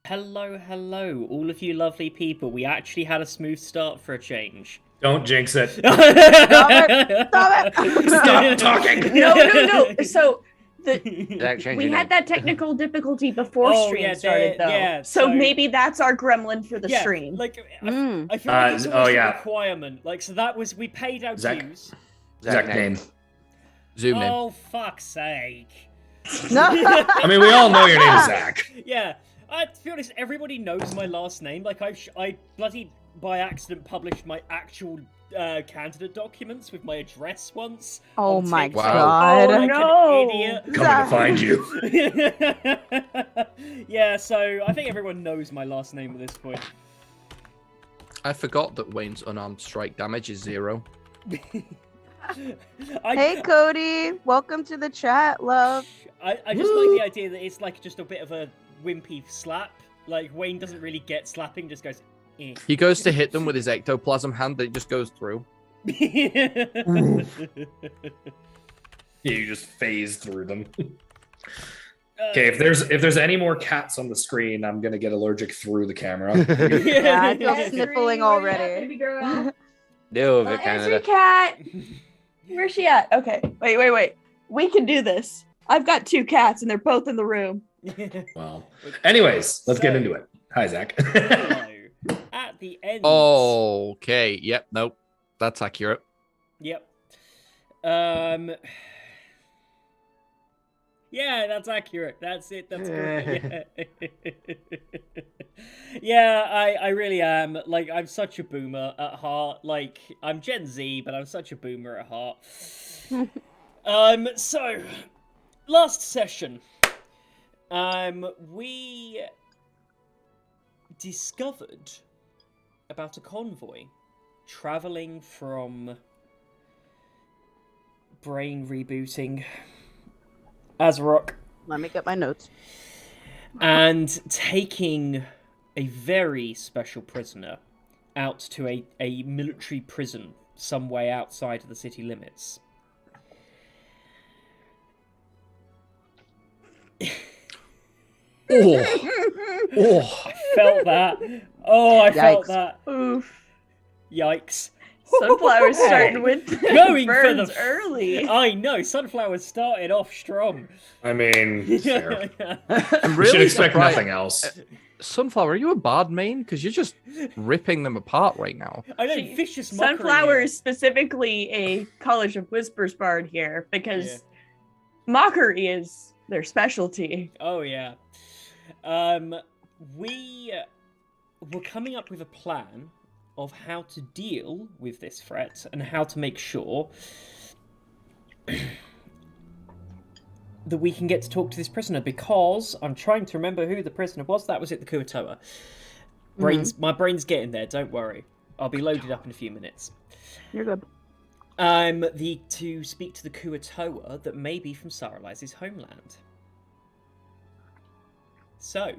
Hello, hello, all of you lovely people. We actually had a smooth start for a change. Don't jinx it. Stop it! Stop it! Stop talking. No. So Zach, change we your had name. that technical difficulty before Oh, stream yeah, started, though. yeah, so so- maybe that's our gremlin for the Yeah, stream. like, Mm. I feel like it's almost yeah. a requirement. Like, so that was, we paid our Zach. dues. Exact name. Zoom in. Oh, fuck's sake. No. I mean, we all know your name is Zach. Yeah, to be honest, everybody knows my last name. Like, I bloody, by accident, published my actual candidate documents with my address once. Oh on my TikTok. god. Oh, Like no. an idiot. Coming to find you. Yeah, so I think everyone knows my last name at this point. I forgot that Wayne's unarmed strike damage is 0. Hey Cody, welcome to the chat, love. I just like the idea that it's like just a bit of a wimpy slap. Like Wayne doesn't really get slapping, just goes. Eh. He goes to hit them with his ectoplasm hand, that just goes through. Yeah, you just phase through them. Okay, if there's any more cats on the screen, I'm gonna get allergic through the camera. Yeah, I feel Yes, sniffling Ree, where you at, already. baby girl? Deal with Oh, it, answer Canada. cat. Where's she at? Okay, wait. We can do this. I've got 2 cats, and they're both in the room. Well, anyways, let's get into it. Hi, Zach. Hello. At the end. Okay, yep, nope. That's accurate. Yep. Yeah, that's accurate. That's it. That's great. Yeah, I really am. Like, I'm such a boomer at heart. Like, I'm Gen Z, but I'm such a boomer at heart. So, last session, we discovered about a convoy traveling from brain rebooting Azrock Let me get my notes. and taking a very special prisoner out to a military prison some way outside of the city limits. Oh, I felt that. Oh, I felt Yikes. that. Oof. Yikes. Sunflower's starting with Going for burns the early. I know, Sunflower started off strong. I mean, fair. I'm We really should expect surprised. nothing else. Sunflower, are you a bard main? Because you're just ripping them apart right now. I know, She- vicious mockery. Sunflower is specifically a College of Whispers bard here because Yeah. mockery is their specialty. Oh yeah. We were coming up with a plan of how to deal with this threat and how to make sure that we can get to talk to this prisoner, because I'm trying to remember who the prisoner was. That was it, the Kuatoa. My brain's getting there, don't worry. I'll be loaded up in a few minutes. You're good. To speak to the Kuatoa that may be from Saralize's homeland. So,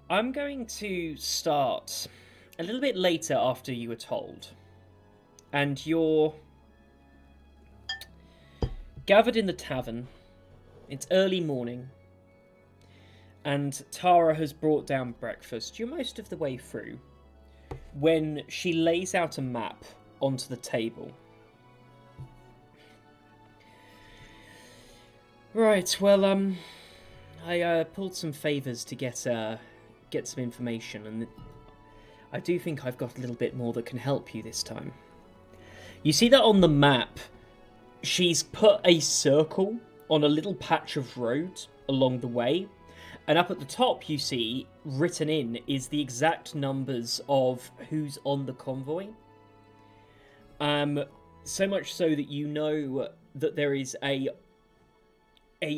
I'm going to start a little bit later after you were told. And you're gathered in the tavern. It's early morning. And Tara has brought down breakfast. You're most of the way through when she lays out a map onto the table. Right, well, I pulled some favors to get some information, and I do think I've got a little bit more that can help you this time. You see that on the map, she's put a circle on a little patch of road along the way, and up at the top you see, written in, is the exact numbers of who's on the convoy. So much so that you know that there is a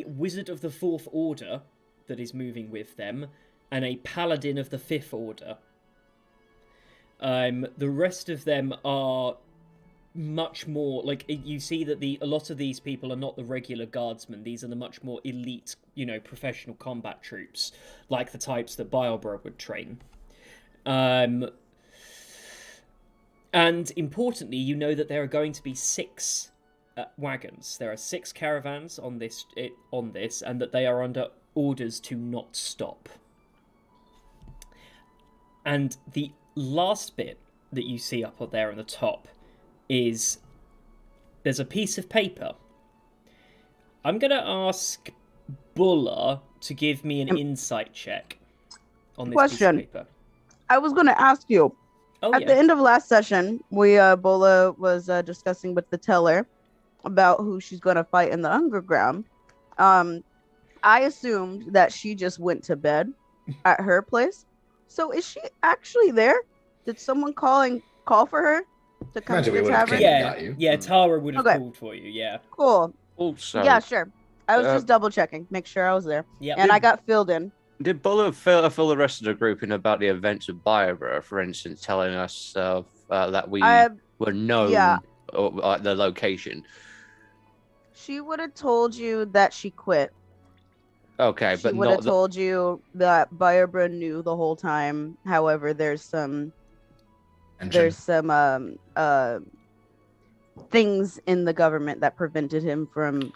wizard of the Fourth Order that is moving with them, and a paladin of the Fifth Order. The rest of them are much more, like, you see that a lot of these people are not the regular guardsmen. These are the much more elite, professional combat troops, like the types that Biobra would train. And importantly, you know that there are going to be 6 wagons. There are 6 caravans on this, and that they are under orders to not stop. And the last bit that you see up there on the top is there's a piece of paper. I'm going to ask Bulla to give me an insight check on this piece of paper. I was going to ask you. At the end of last session, Bola was discussing with the teller about who she's going to fight in the underground. I assumed that she just went to bed at her place. So is she actually there? Did someone call for her to come to the tavern? Yeah, Tara would have called for you, yeah. Cool. Also, yeah, sure. I was just double checking, make sure I was there. Yeah. And I got filled in. Did Bulla fill the rest of the group in about the events of Biobra, for instance, telling us that we were known at the location? She would have told you that she quit. Okay, she would have told you that Biobra knew the whole time. However, there's some things in the government that prevented him from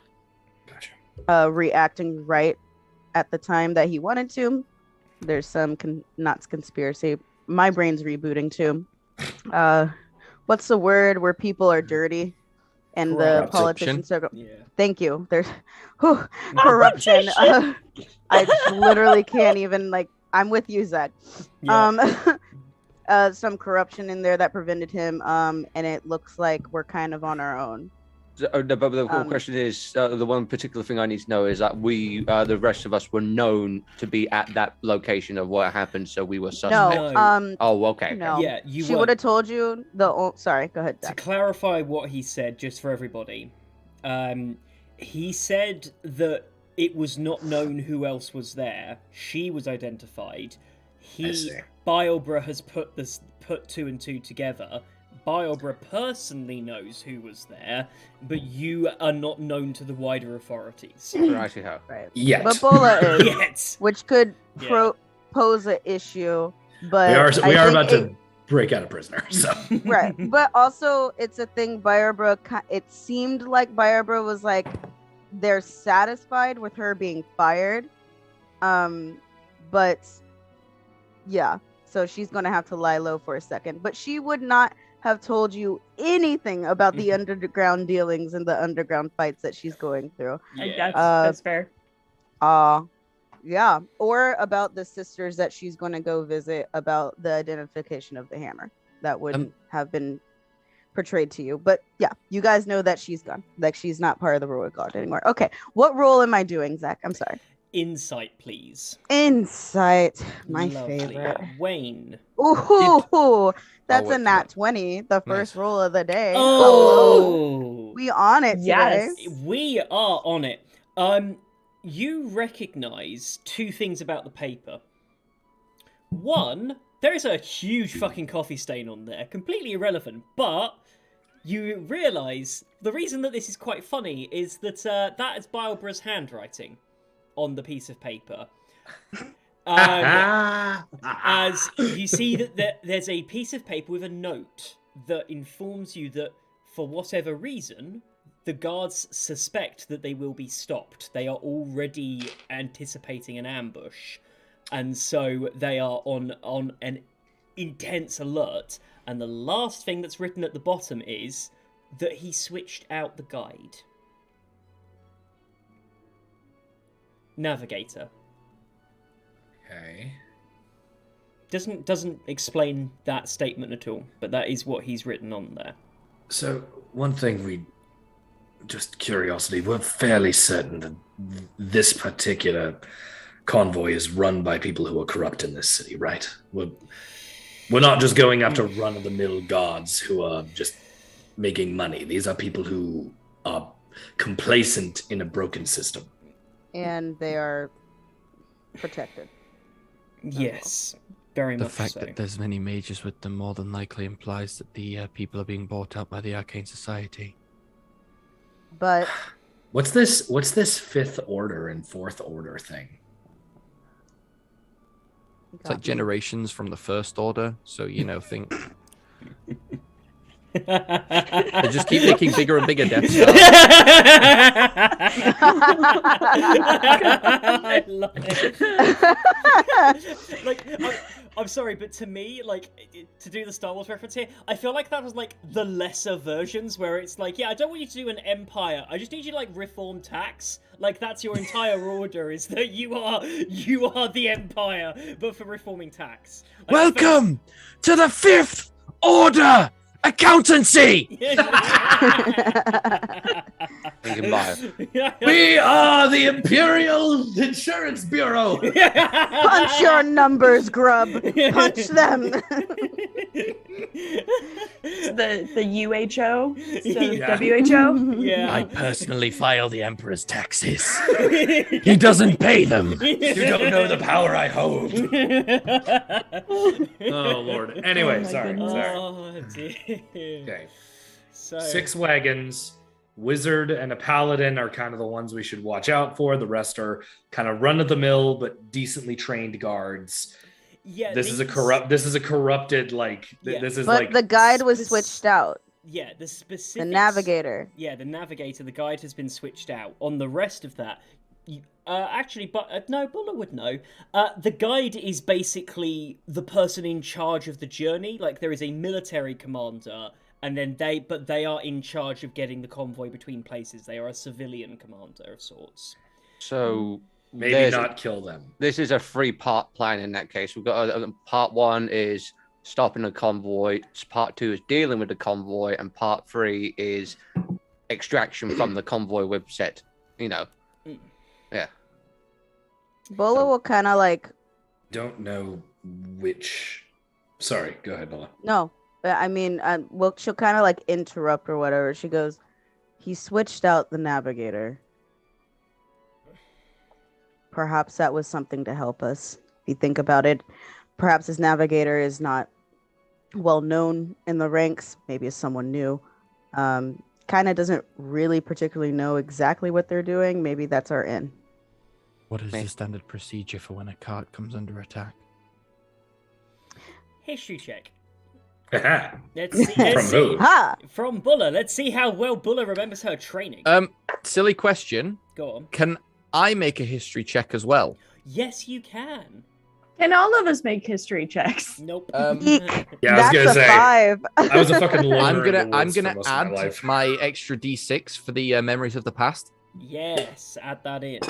reacting right at the time that he wanted to. There's some not conspiracy. My brain's rebooting too. What's the word where people are dirty and the politicians are thank you. There's corruption. I literally can't even I'm with you, Zach. Some corruption in there that prevented him, and it looks like we're kind of on our own. But the question is, the one particular thing I need to know is that we, the rest of us, were known to be at that location of what happened, so we were suspect. No. Oh, okay. No. Yeah, she would have told you sorry, go ahead, Zach. To clarify what he said, just for everybody, he said that it was not known who else was there. She was identified. Biobra has put 2 and 2 together. Biobra personally knows who was there, but you are not known to the wider authorities. Right. Yet. But Bola is, Yet. which could pose an issue. But we are about to break out a prisoner. So right, but also it's a thing. Biobra. It seemed like Biobra was like they're satisfied with her being fired, but yeah. So she's gonna have to lie low for a second, but she would not have told you anything about the underground dealings and the underground fights that she's going through. Yeah. That's fair. Yeah, or about the sisters that she's going to go visit, about the identification of the hammer that would have been portrayed to you. But yeah, you guys know that she's gone, like she's not part of the Royal Guard anymore. Okay, what role am I doing, Zach? I'm sorry. Insight, please. Insight, my Lovely. favorite. Wayne. Ooh, that's a nat 20, the first roll of the day. Oh, hello. We on it today. Yes. We are on it. You recognize 2 things about the paper. One, there is a huge fucking coffee stain on there, completely irrelevant, but you realize the reason that this is quite funny is that that is Biobra's handwriting on the piece of paper. As you see that there's a piece of paper with a note that informs you that for whatever reason, the guards suspect that they will be stopped. They are already anticipating an ambush, and so they are on an intense alert. And the last thing that's written at the bottom is that he switched out the guide. Navigator. Okay. Doesn't explain that statement at all, but that is what he's written on there. So one thing just curiosity, we're fairly certain that this particular convoy is run by people who are corrupt in this city, right? We're not just going after run-of-the-mill gods who are just making money. These are people who are complacent in a broken system. And they are protected. Yes, very much so. The fact that there's many mages with them more than likely implies that the people are being bought out by the Arcane Society. But what's this fifth order and fourth order thing? It's like generations from the first order, so think They just keep making bigger and bigger Death Stars. I love it. Like, I'm sorry, but to me, like, to do the Star Wars reference here, I feel like that was like the lesser versions where it's like, yeah, I don't want you to do an empire. I just need you to like reform tax. Like, that's your entire order, is that you are the empire, but for reforming tax. Like, Welcome to the Fifth Order Accountancy. We are the Imperial Insurance Bureau. Punch your numbers, grub. Punch them. The UHO, Yeah. WHO. Yeah. I personally file the Emperor's taxes. He doesn't pay them. You don't know the power I hold. Oh Lord. Anyway, my sorry. goodness. Oh, dear. Okay. So 6 wagons. Wizard and a paladin are kind of the ones we should watch out for. The rest are kind of run of the mill but decently trained guards. yeah, This is a corrupted like Yeah. this is But like the guide was spec- switched out. Yeah, the The specific navigator. Yeah, the navigator, the guide has been switched out. On the rest of that, actually, but no, Buller would know. The guide is basically the person in charge of the journey. Like, there is a military commander, and then they are in charge of getting the convoy between places. They are a civilian commander of sorts. So maybe not kill them. This is a 3-part plan in that case. We've got part 1 is stopping the convoy. Part 2 is dealing with the convoy, and part 3 is extraction from the convoy with set. Yeah. Bola will kind of like. Don't know which. Sorry, go ahead, Bella. No, but I mean, well, she'll kind of like interrupt or whatever. She goes, "He switched out the navigator. Perhaps that was something to help us. If you think about it, perhaps his navigator is not well known in the ranks. Maybe it's someone new. Kind of doesn't really particularly know exactly what they're doing. Maybe that's our in." What is the standard procedure for when a cart comes under attack? History check. From Let's see. who? Ha! From Buller. Let's see how well Buller remembers her training. Silly question. Go on. Can I make a history check as well? Yes, you can. Can all of us make history checks? Nope. Yeah, I was That's gonna a say 5. I was a fucking loner. I'm gonna add my extra d6 for the memories of the past. Yes, add that in.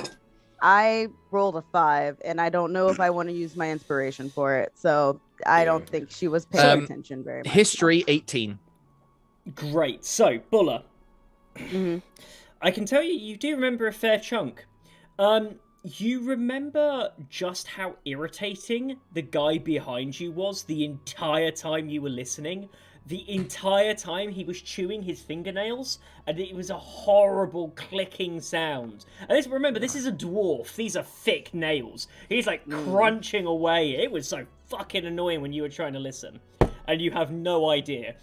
I rolled a 5, and I don't know if I want to use my inspiration for it. So I don't think she was paying attention very much. History 18. Great. So, Buller, Mhm. I can tell you do remember a fair chunk. You remember just how irritating the guy behind you was the entire time you were listening? The entire time he was chewing his fingernails, and it was a horrible clicking sound. And remember, this is a dwarf. These are thick nails. He's like crunching away. It was so fucking annoying when you were trying to listen, and you have no idea.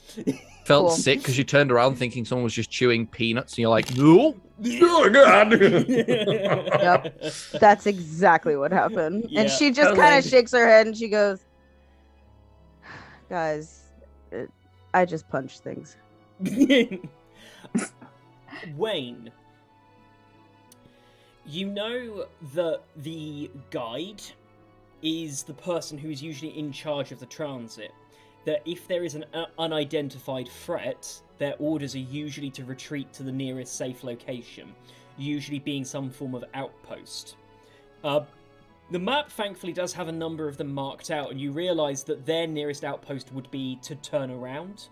Felt Cool. sick because you turned around thinking someone was just chewing peanuts, and you're like, no. Oh God! Yep. That's exactly what happened. Yeah, and she just totally. kind of shakes her head and she goes, "Guys, I just punch things." Wayne, you know that the guide is the person who is usually in charge of the transit. That if there is an unidentified threat, their orders are usually to retreat to the nearest safe location, usually being some form of outpost. The map thankfully does have a number of them marked out, and you realise that their nearest outpost would be to turn around.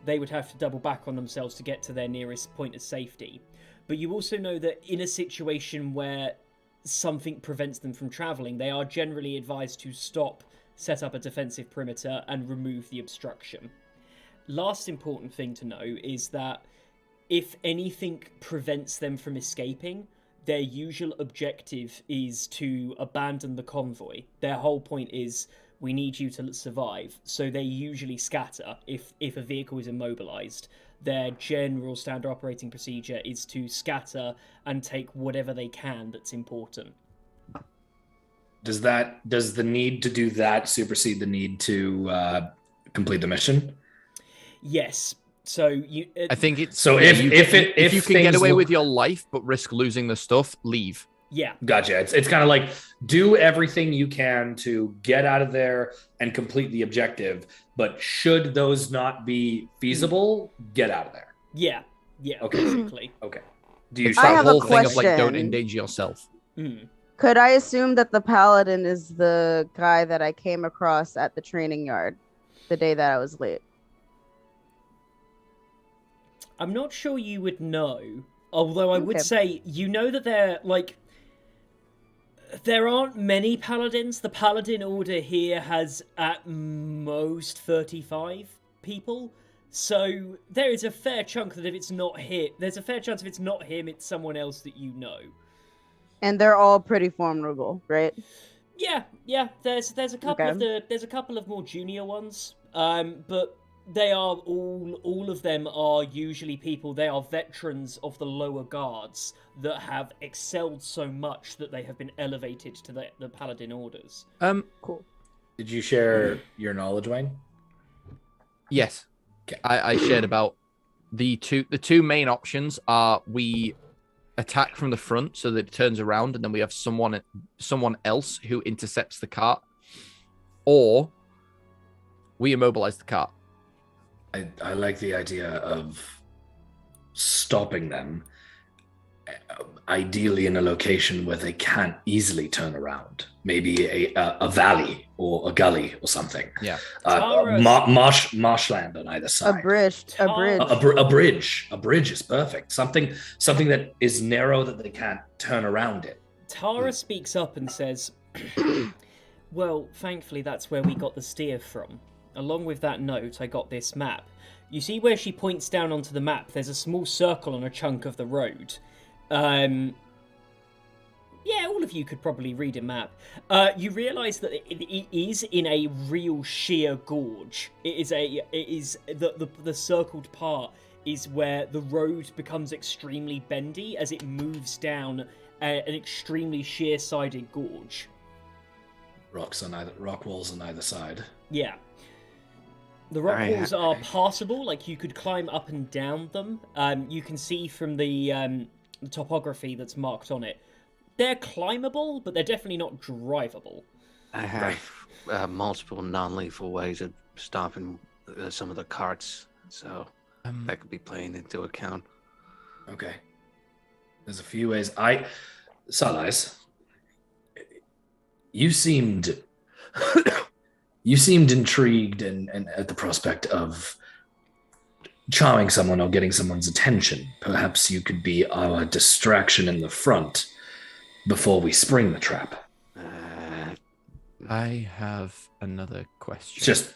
They would have to double back on themselves to get to their nearest point of safety. But you also know that in a situation where something prevents them from travelling, they are generally advised to stop, set up a defensive perimeter, and remove the obstruction. Last important thing to know is that if anything prevents them from escaping, their usual objective is to abandon the convoy. Their whole point is, we need you to survive. So they usually scatter if a vehicle is immobilized. Their general standard operating procedure is to scatter and take whatever they can that's important. Does the need to do that supersede the need to complete the mission? Yes. So you. I think it's so yeah, if you can get away look... with your life but risk losing the stuff, leave. Yeah. Gotcha. It's kind of like do everything you can to get out of there and complete the objective. But should those not be feasible, get out of there. Yeah. Yeah. Okay. Basically. Okay. It's I that have a whole thing of like don't question. endanger yourself. Could I assume that the paladin is the guy that I came across at the training yard the day that I was late? I'm not sure you would know, although I would say you know that there aren't many paladins. The paladin order here has at most 35 people. So there is a fair chunk that if it's not him, there's a fair chance if it's not him, it's someone else that you know. And they're all pretty formidable, right? Yeah. There's a couple of more junior ones, but they are all of them are usually people. They are veterans of the lower guards that have excelled so much that they have been elevated to the paladin orders. Cool. Did you share your knowledge, Wayne? Yes. Okay. I shared about the two main options are we attack from the front so that it turns around and then we have someone else who intercepts the cart, or we immobilize the cart. I like the idea of stopping them, ideally in a location where they can't easily turn around. Maybe a valley or a gully or something. Yeah. Marshland on either side. A bridge. A bridge is perfect. Something that is narrow that they can't turn around in. Tara speaks up and says, well, thankfully that's where we got the steer from. Along with that note, I got this map. You see where she points down onto the map, there's a small circle on a chunk of the road. Yeah, all of you could probably read a map. You realise that it is in a real sheer gorge. The circled part is where the road becomes extremely bendy as it moves down an extremely sheer-sided gorge. Rock walls on either side. Yeah. The rock walls are passable, like you could climb up and down them. You can see from the topography that's marked on it. They're climbable, but they're definitely not drivable. I have multiple non-lethal ways of stopping some of the carts, so that could be playing into account. Okay. There's a few ways. Sunrise, you seemed intrigued and at the prospect of charming someone or getting someone's attention. Perhaps you could be our distraction in the front before we spring the trap. I have another question. It's just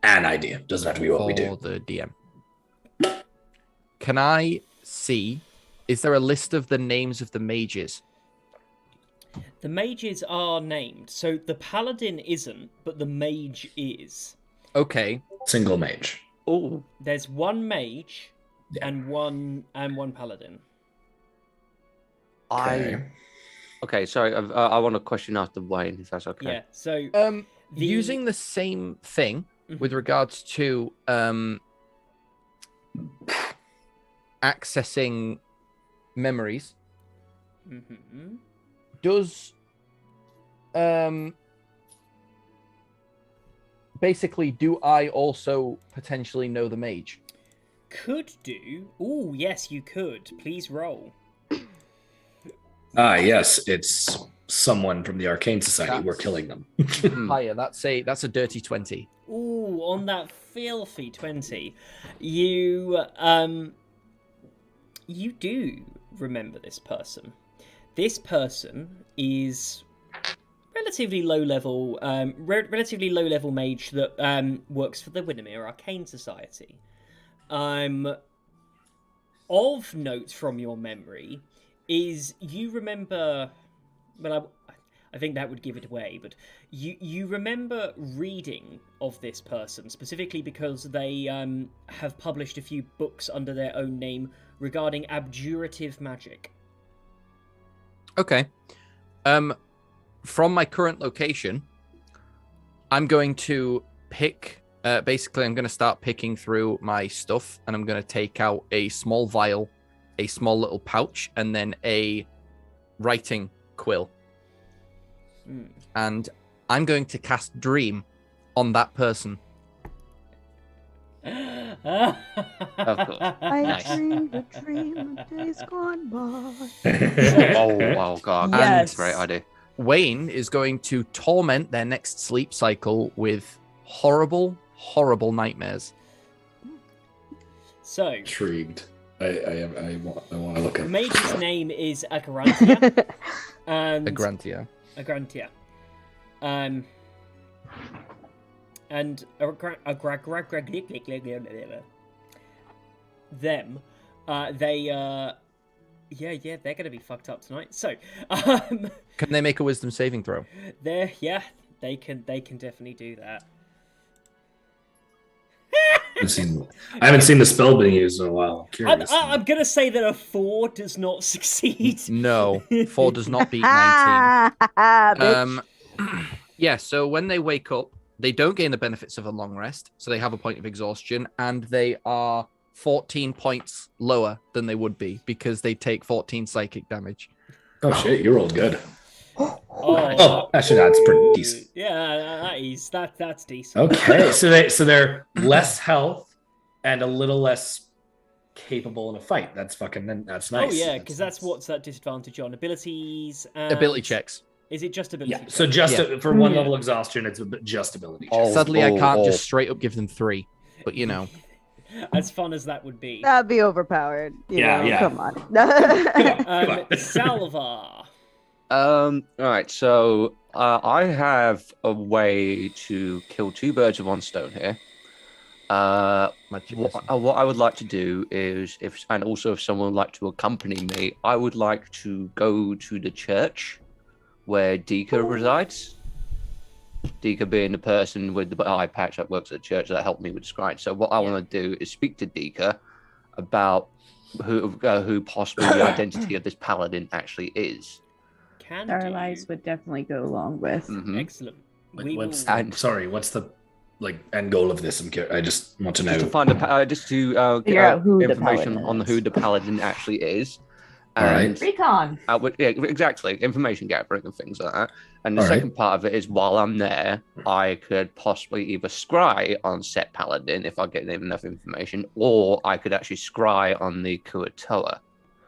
an idea. Doesn't have to be what we do. For the DM. Can I see, is there a list of the names of the mages? The mages are named. So the paladin isn't, but the mage is. Okay. Single mage. Oh. There's one mage and one paladin. Okay, sorry. I want to question after Wayne, if that's okay. Yeah. So using the same thing with regards to accessing memories. Mm-hmm. Does basically do I also potentially know the mage? Could do. Oh, yes, you could. Please roll. Yes, it's someone from the Arcane Society. We're killing them. Higher. That's a dirty 20. Ooh, on that filthy 20. You do remember this person. This person is relatively low level mage that works for the Winimere Arcane Society. Of note from your memory is you remember. Well, I think that would give it away, but you remember reading of this person specifically because they have published a few books under their own name regarding abjurative magic. Okay. From my current location, I'm going to pick Basically, I'm going to start picking through my stuff, and I'm going to take out a small vial, a small little pouch, and then a writing quill. And I'm going to cast Dream on that person. Of course. I Nice. dreamed a dream of days gone by. Oh god. Yes. Great idea. Wayne is going to torment their next sleep cycle with horrible, horrible nightmares. So, Intrigued. I want to look the at. mage's name is Agrantia. And Agrantia. Agrantia. And them, they're gonna be fucked up tonight. So, Can they make a wisdom saving throw? they can definitely do that. I haven't seen the spell being used in a while. I'm curious. I'm gonna say that a 4 does not succeed. No, 4 does not beat 19. Bitch. Yeah, so when they wake up, they don't gain the benefits of a long rest, so they have a point of exhaustion, and they are 14 points lower than they would be because they take 14 psychic damage. Oh shit, you rolled good. Oh, Actually, that's pretty decent. Yeah, that's decent. Okay, so they're less health and a little less capable in a fight. That's nice. Oh yeah, because that's what's that disadvantage on abilities. And... Ability checks. Is it just ability? Yeah. checks? So just for one level exhaustion, it's just ability. Oh, checks. Sadly, I can't just straight up give them 3, but you know. As fun as that would be. That'd be overpowered. You know? Yeah. Come on. Come on. Salva. All right, so I have a way to kill 2 birds with 1 stone here. What I would like to do is, if someone would like to accompany me, I would like to go to the church where Dika resides. Dika being the person with the eye patch that works at the church that helped me with scrying. So what I want to do is speak to Dika about who possibly the identity of this paladin actually is. Starlights would definitely go along with. Mhm. Excellent. What's the end goal of this? I just want to know. Just to find get Figure out who the information paladin on is. who the paladin actually is. All right. And Recon. yeah, exactly. Information gathering and things like that. And the All right. second part of it is while I'm there, I could possibly either scry on set paladin if I get enough information, or I could actually scry on the Kuatoa.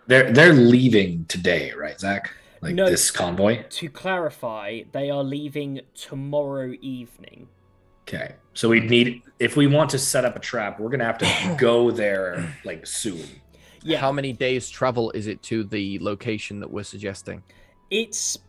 They're leaving today, right, Zach? No. This convoy. To clarify, they are leaving tomorrow evening. Okay, so if we want to set up a trap, we're gonna have to go there soon. Yeah. How many days travel is it to the location that we're suggesting? It's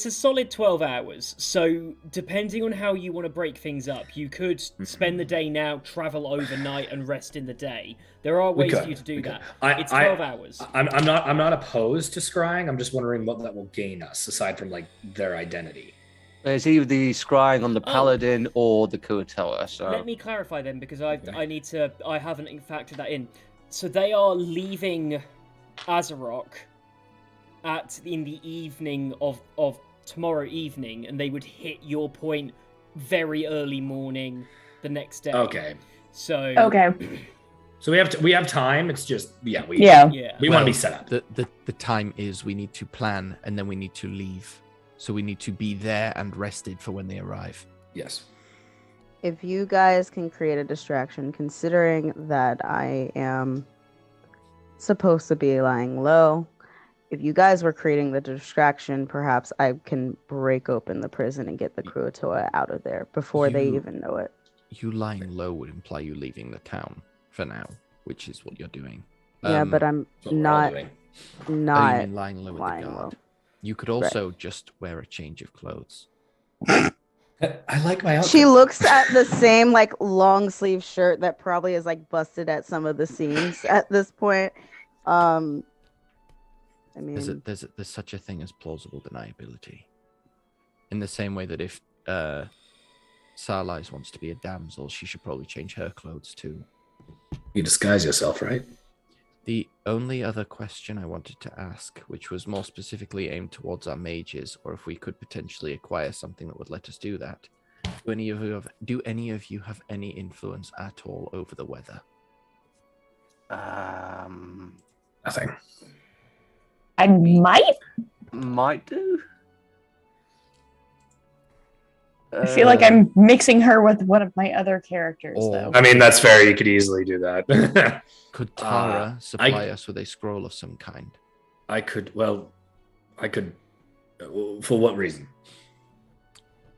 a solid 12 hours. So depending on how you want to break things up, you could spend the day now, travel overnight, and rest in the day. There are ways for you to do that. It's 12 hours. I'm not opposed to scrying. I'm just wondering what that will gain us aside from their identity. It's either the scrying on the paladin or the Kuatoa. So Let me clarify then, because I haven't factored that in. So they are leaving Azeroth in the evening of tomorrow evening, and they would hit your point very early morning the next day. Okay. So So we have time. It's just we want to be set up. The time is we need to plan and then we need to leave. So we need to be there and rested for when they arrive. Yes. If you guys can create a distraction, considering that I am supposed to be lying low, if you guys were creating the distraction, perhaps I can break open the prison and get the Kuatoa out of there before they even know it. You lying low would imply you leaving the town for now, which is what you're doing. Yeah, but I'm That's what we're all not doing. You not mean lying low with lying the guard. low. You could also just wear a change of clothes. I like my outfit. She looks at the same long sleeve shirt that probably is busted at some of the seams at this point. I mean, There's such a thing as plausible deniability. In the same way that if Sarlise wants to be a damsel, she should probably change her clothes too. You disguise yourself, right? The only other question I wanted to ask, which was more specifically aimed towards our mages, or if we could potentially acquire something that would let us do that, Do any of you have any influence at all over the weather? Nothing. I Might do. I feel like I'm mixing her with one of my other characters, though. I mean, that's fair. You could easily do that. Could Tara supply us with a scroll of some kind? I could. For what reason?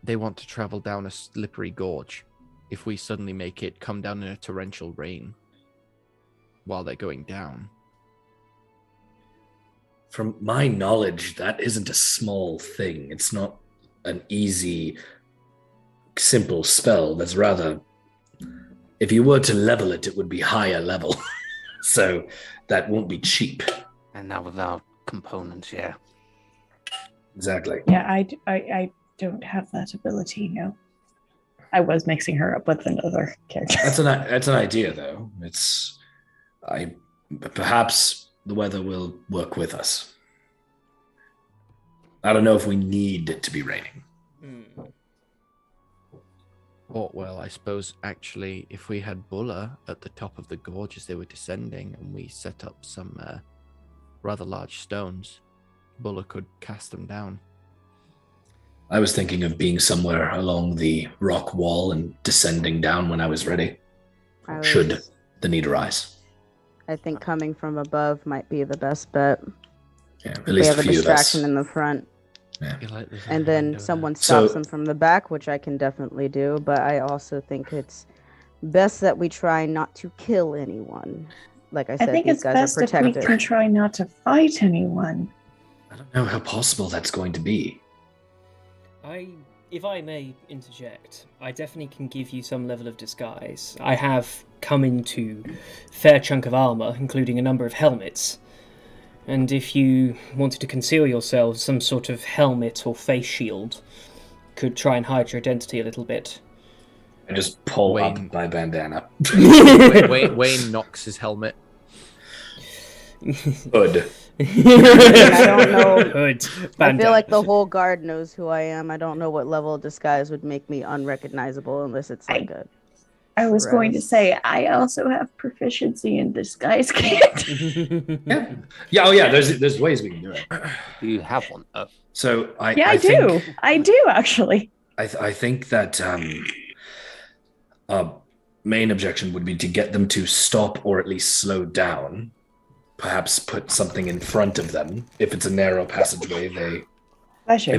They want to travel down a slippery gorge. If we suddenly make it come down in a torrential rain while they're going down. From my knowledge, that isn't a small thing. It's not an easy, simple spell. That's rather, if you were to level it, it would be higher level. So that won't be cheap. And now without components, yeah. Exactly. Yeah, I don't have that ability, no. I was mixing her up with another character. That's an idea, though. Perhaps the weather will work with us. I don't know if we need it to be raining. Oh, well, I suppose actually if we had Bulla at the top of the gorge as they were descending and we set up some rather large stones, Bulla could cast them down. I was thinking of being somewhere along the rock wall and descending down when I was ready. Should the need arise. I think coming from above might be the best bet. Yeah, at We least have a a few distraction of us. in the front, Yeah. and then someone stops them from the back, which I can definitely do. But I also think it's best that we try not to kill anyone. Like I said, I think these it's guys best are if we protected. can try not to fight anyone. I don't know how possible that's going to be. If I may interject, I definitely can give you some level of disguise. I have come into a fair chunk of armor, including a number of helmets. And if you wanted to conceal yourselves, some sort of helmet or face shield could try and hide your identity a little bit. I just pull up my bandana. Wayne knocks his helmet. Hood. I don't know. Hood. I feel like the whole guard knows who I am. I don't know what level of disguise would make me unrecognizable unless it's like I was going to say, I also have proficiency in disguise kit. Yeah. Oh, yeah. There's ways we can do it. Do you have one? So I do. I do actually. I think that main objection would be to get them to stop or at least slow down. Perhaps put something in front of them. If it's a narrow passageway, if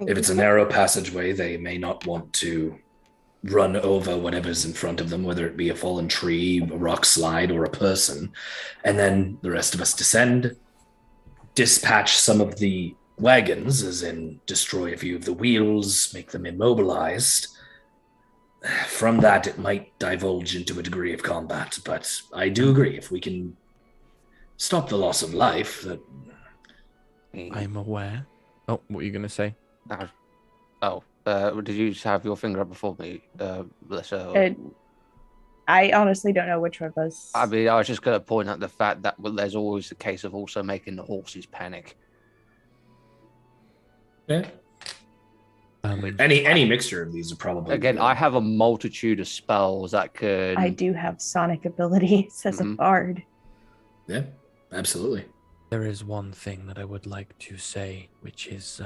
it's a narrow passageway, they may not want to run over whatever's in front of them, whether it be a fallen tree, a rock slide, or a person. And then the rest of us descend, dispatch some of the wagons, as in destroy a few of the wheels, make them immobilized. From that, it might divulge into a degree of combat, but I do agree, if we can stop the loss of life, that... I'm aware. Oh, what were you going to say? Did you just have your finger up before me, Melissa? I honestly don't know which one was. I mean, I was just going to point out the fact that there's always the case of also making the horses panic. Yeah. Any mixture of these are probably... Again, I have a multitude of spells that could... I do have sonic abilities as a bard. Yeah, absolutely. There is one thing that I would like to say, which is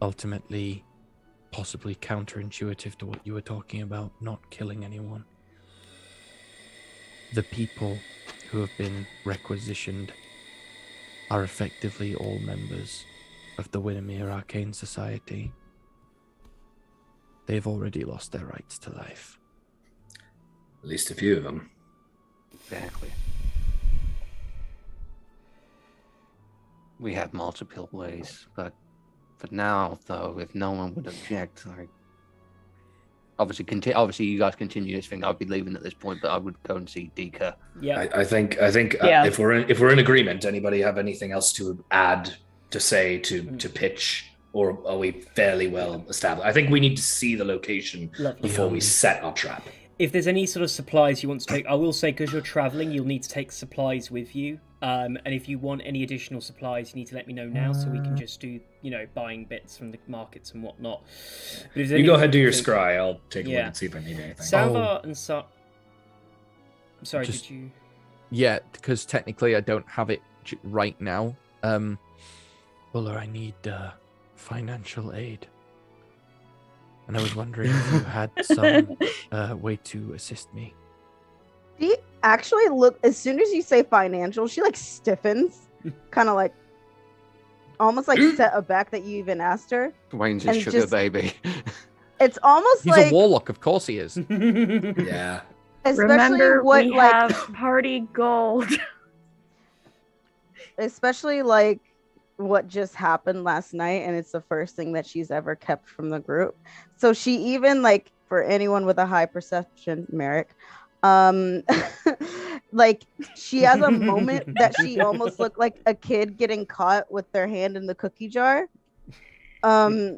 ultimately possibly counterintuitive to what you were talking about, not killing anyone. The people who have been requisitioned are effectively all members of the Winimere Arcane Society. They've already lost their rights to life. At least a few of them. Exactly. We have multiple ways, but for now, though, if no one would object, obviously you guys continue this thing. I'd be leaving at this point, but I would go and see Dika. Yeah, I think if we're in agreement, anybody have anything else to add, to say, to pitch? Or are we fairly well established? I think we need to see the location before we set our trap. If there's any sort of supplies you want to take, I will say, because you're traveling, you'll need to take supplies with you. And if you want any additional supplies, you need to let me know now, so we can just do, buying bits from the markets and whatnot. But you go ahead, do your scry. I'll take a look and see if I need anything. Salvar and Sorry, did you? Yeah, because technically I don't have it right now. Buller, I need financial aid. And I was wondering if you had some way to assist me. She actually as soon as you say financial, she like stiffens, kind of like almost like set aback that you even asked her. Wayne's a sugar baby. It's almost He's like a warlock, of course he is. Yeah. Especially Remember, what we like have party gold. especially like what just happened last night, and it's the first thing that she's ever kept from the group. So she even like, for anyone with a high perception, Merrick, like she has a moment that she almost looked like a kid getting caught with their hand in the cookie jar. But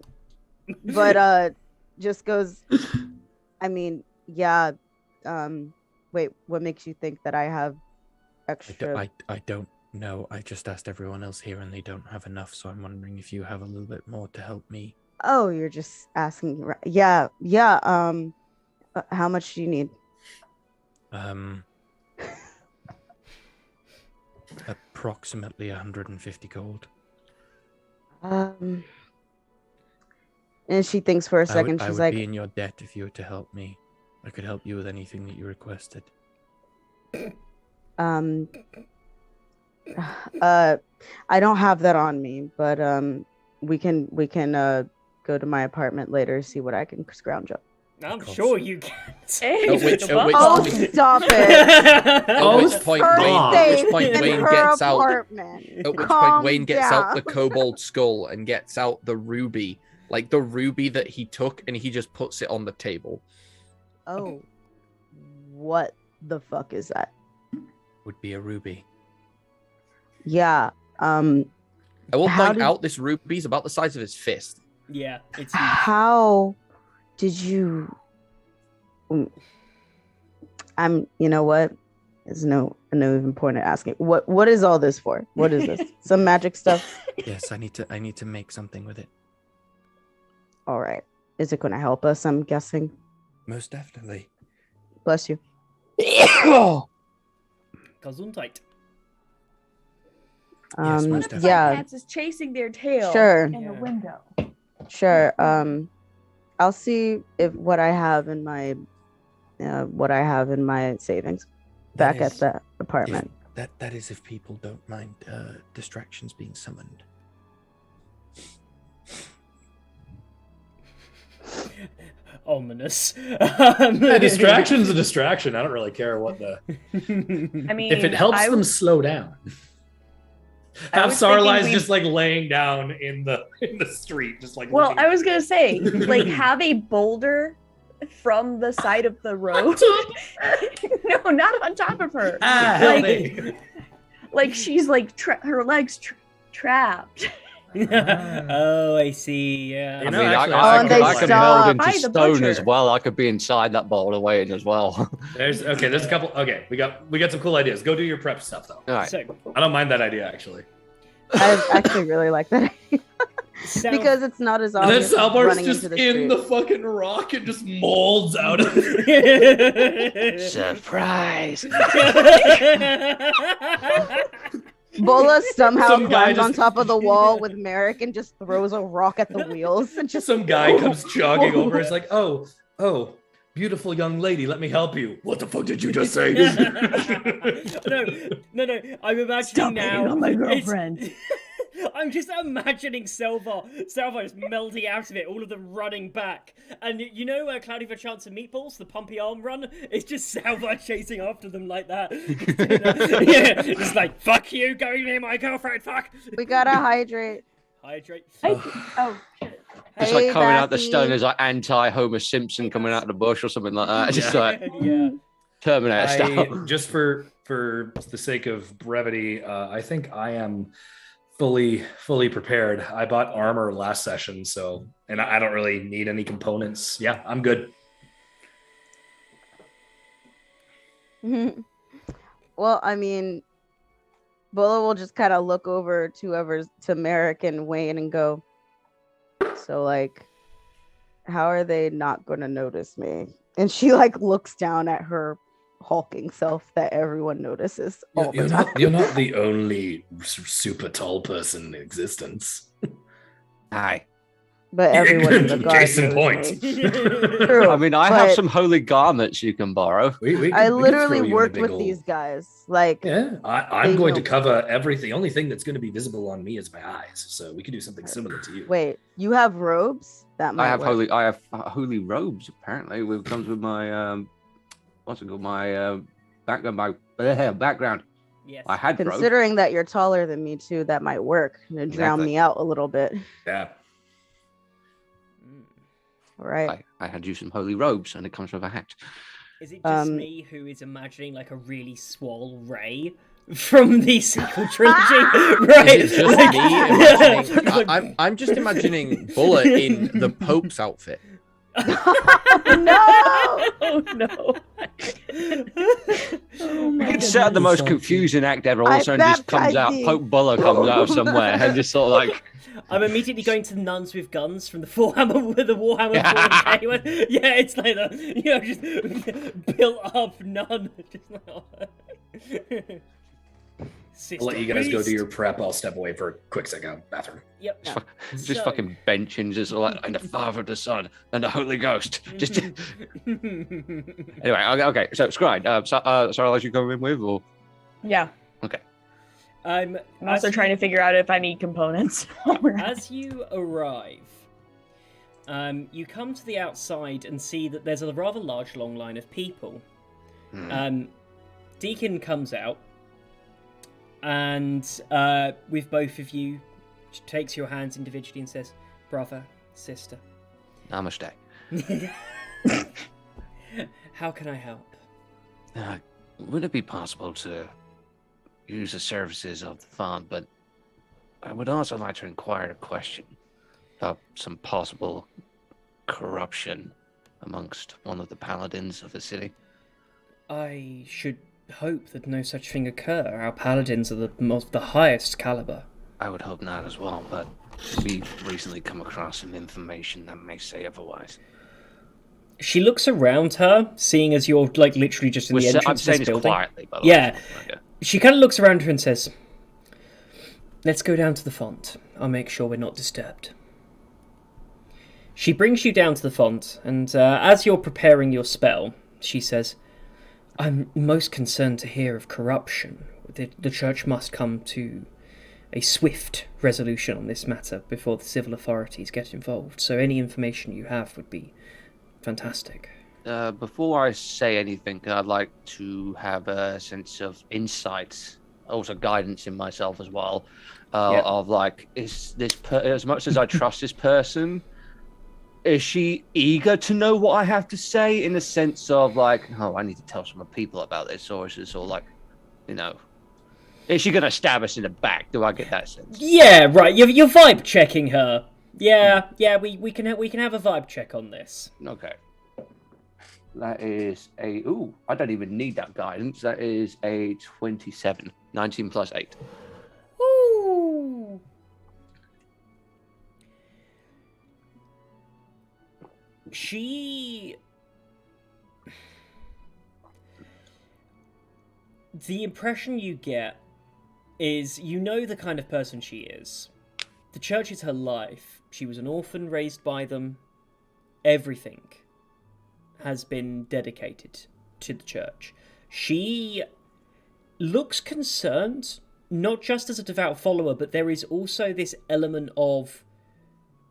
just goes, I mean, yeah. Wait, what makes you think that I have extra? I don't know. I just asked everyone else here and they don't have enough, so I'm wondering if you have a little bit more to help me. Oh, you're just asking. Yeah. How much do you need? Approximately 150 gold. And she thinks for a second. I She's would like, be in your debt if you were to help me. I could help you with anything that you requested. I don't have that on me, but we can go to my apartment later, see what I can scrounge up. I'm sure you can. Hey, which Oh, stop it! At which point Wayne gets out. At which point Wayne gets out the kobold skull and gets out the ruby, like the ruby that he took, and he just puts it on the table. Oh, what the fuck is that? Would be a ruby. Yeah. I will point out this ruby is about the size of his fist. Yeah, it's huge. How did you? You know what? There's no even point in asking. What is all this for? What is this? Some magic stuff? Yes, I need to make something with it. All right. Is it going to help us? I'm guessing. Most definitely. Bless you. Gesundheit. Yes, most definitely. Yeah. Cats is chasing their tail. Sure. In the window. Sure. I'll see if what I have in my savings back at the apartment. That is if people don't mind distractions being summoned. Ominous. A distraction's a distraction. I don't really care what the. I mean, if it helps them slow down. Have Sarlai's just like laying down in the street, just like. Well, I was gonna say, like, have a boulder from the side of the road. No, not on top of her. Like she's like her legs trapped. Oh, I see. Yeah. I mean, I can meld into stone as well. I could be inside that boulder waiting as well. There's a couple. Okay, we got some cool ideas. Go do your prep stuff though. All right. So, I don't mind that idea actually. I actually really like that idea. Because it's not as obvious. And then Salvar's running just into the in street. the fucking rock and just molds out of it. Surprise! Bola somehow Some guy climbs on just- top of the wall with Merrick and just throws a rock at the wheels. And just Some guy comes jogging over. It's like, oh, beautiful young lady, let me help you. What the fuck did you just say? No. I'm imagining Stop now. hitting on my girlfriend. I'm just imagining Selva just melting out of it, all of them running back. And you know Cloudy for Chance of Meatballs, the pumpy arm run? It's just Selva chasing after them like that. Yeah, it's like, fuck you, going near my girlfriend, fuck! we gotta hydrate. Hydrate. Oh, shit. It's like coming out the stone as like anti-Homer Simpson coming out of the bush or something like that. Just like Yeah. Terminator style. Just for the sake of brevity, I think I am fully prepared. I bought armor last session, and I don't really need any components. Yeah, I'm good. Well, I mean, Bola will just kind of look over to Merrick and Wayne and go, so like, how are they not going to notice me? And she like looks down at her hulking self that everyone notices all the time. You're not the only super tall person in existence. Hi. But everyone in the guard Case in knows point. me. True, I mean, I but have some holy garments you can borrow. I literally worked with these guys. Like, Yeah, I'm they going know to cover everything. The only thing that's going to be visible on me is my eyes. So we could do something similar to you. wait, you have robes? That might work. I have holy robes. Apparently, it comes with my what's it called? My background. Yes. I had robes. Considering that you're taller than me too, that might work and drown Exactly. me out a little bit. Yeah. Right. I had you some holy robes, and it comes with a hat. Is it just me who is imagining like a really swole Ray from the sequel trilogy? Right? Is it just me imagining? I'm just imagining Bullet in the Pope's outfit. No! Oh no. You could set up the most confusing act ever. All of a sudden, just comes out. Pope Buller comes out of somewhere and just sort of like. I'm immediately going to the nuns with guns from the Warhammer 40K. Yeah, it's like just built up nun. I'll let you guys go do your prep. I'll step away for a quick second. Bathroom. Yep. Just fucking benching, just like, and the Father, the Son, and the Holy Ghost. Just anyway, okay. So, Scribe, sorry, I'll let you go in with, or Yeah. okay. I'm also trying to figure out if I need components. As you arrive, you come to the outside and see that there's a rather large, long line of people. Deacon comes out, and with both of you, takes your hands individually and says, "Brother, sister." Namaste. How can I help? Would it be possible to use the services of the fund, but I would also like to inquire a question about some possible corruption amongst one of the paladins of the city? I should hope that no such thing occur. Our paladins are the highest caliber. I would hope not as well, but we've recently come across some information that may say otherwise. She looks around her, seeing as you're like literally just in the entrance I'm of saying this this building. quietly, by the way. Yeah. Okay. She kind of looks around her and says, "Let's go down to the font. I'll make sure we're not disturbed." She brings you down to the font, and as you're preparing your spell, she says, "I'm most concerned to hear of corruption. The church must come to a swift resolution on this matter before the civil authorities get involved. So any information you have would be fantastic." Before I say anything, I'd like to have a sense of insight, also guidance in myself as well, of like, is this as much as I trust this person, is she eager to know what I have to say in the sense of like, oh, I need to tell some people about this, or is this all like, is she gonna stab us in the back? Do I get that sense? Yeah, right. You're vibe checking her. Yeah. We can have a vibe check on this. Okay. That is I don't even need that guidance. That is a 27. 19 plus 8. Ooh. The impression you get is the kind of person she is. The church is her life. She was an orphan raised by them. Everything has been dedicated to the church. She looks concerned, not just as a devout follower, but there is also this element of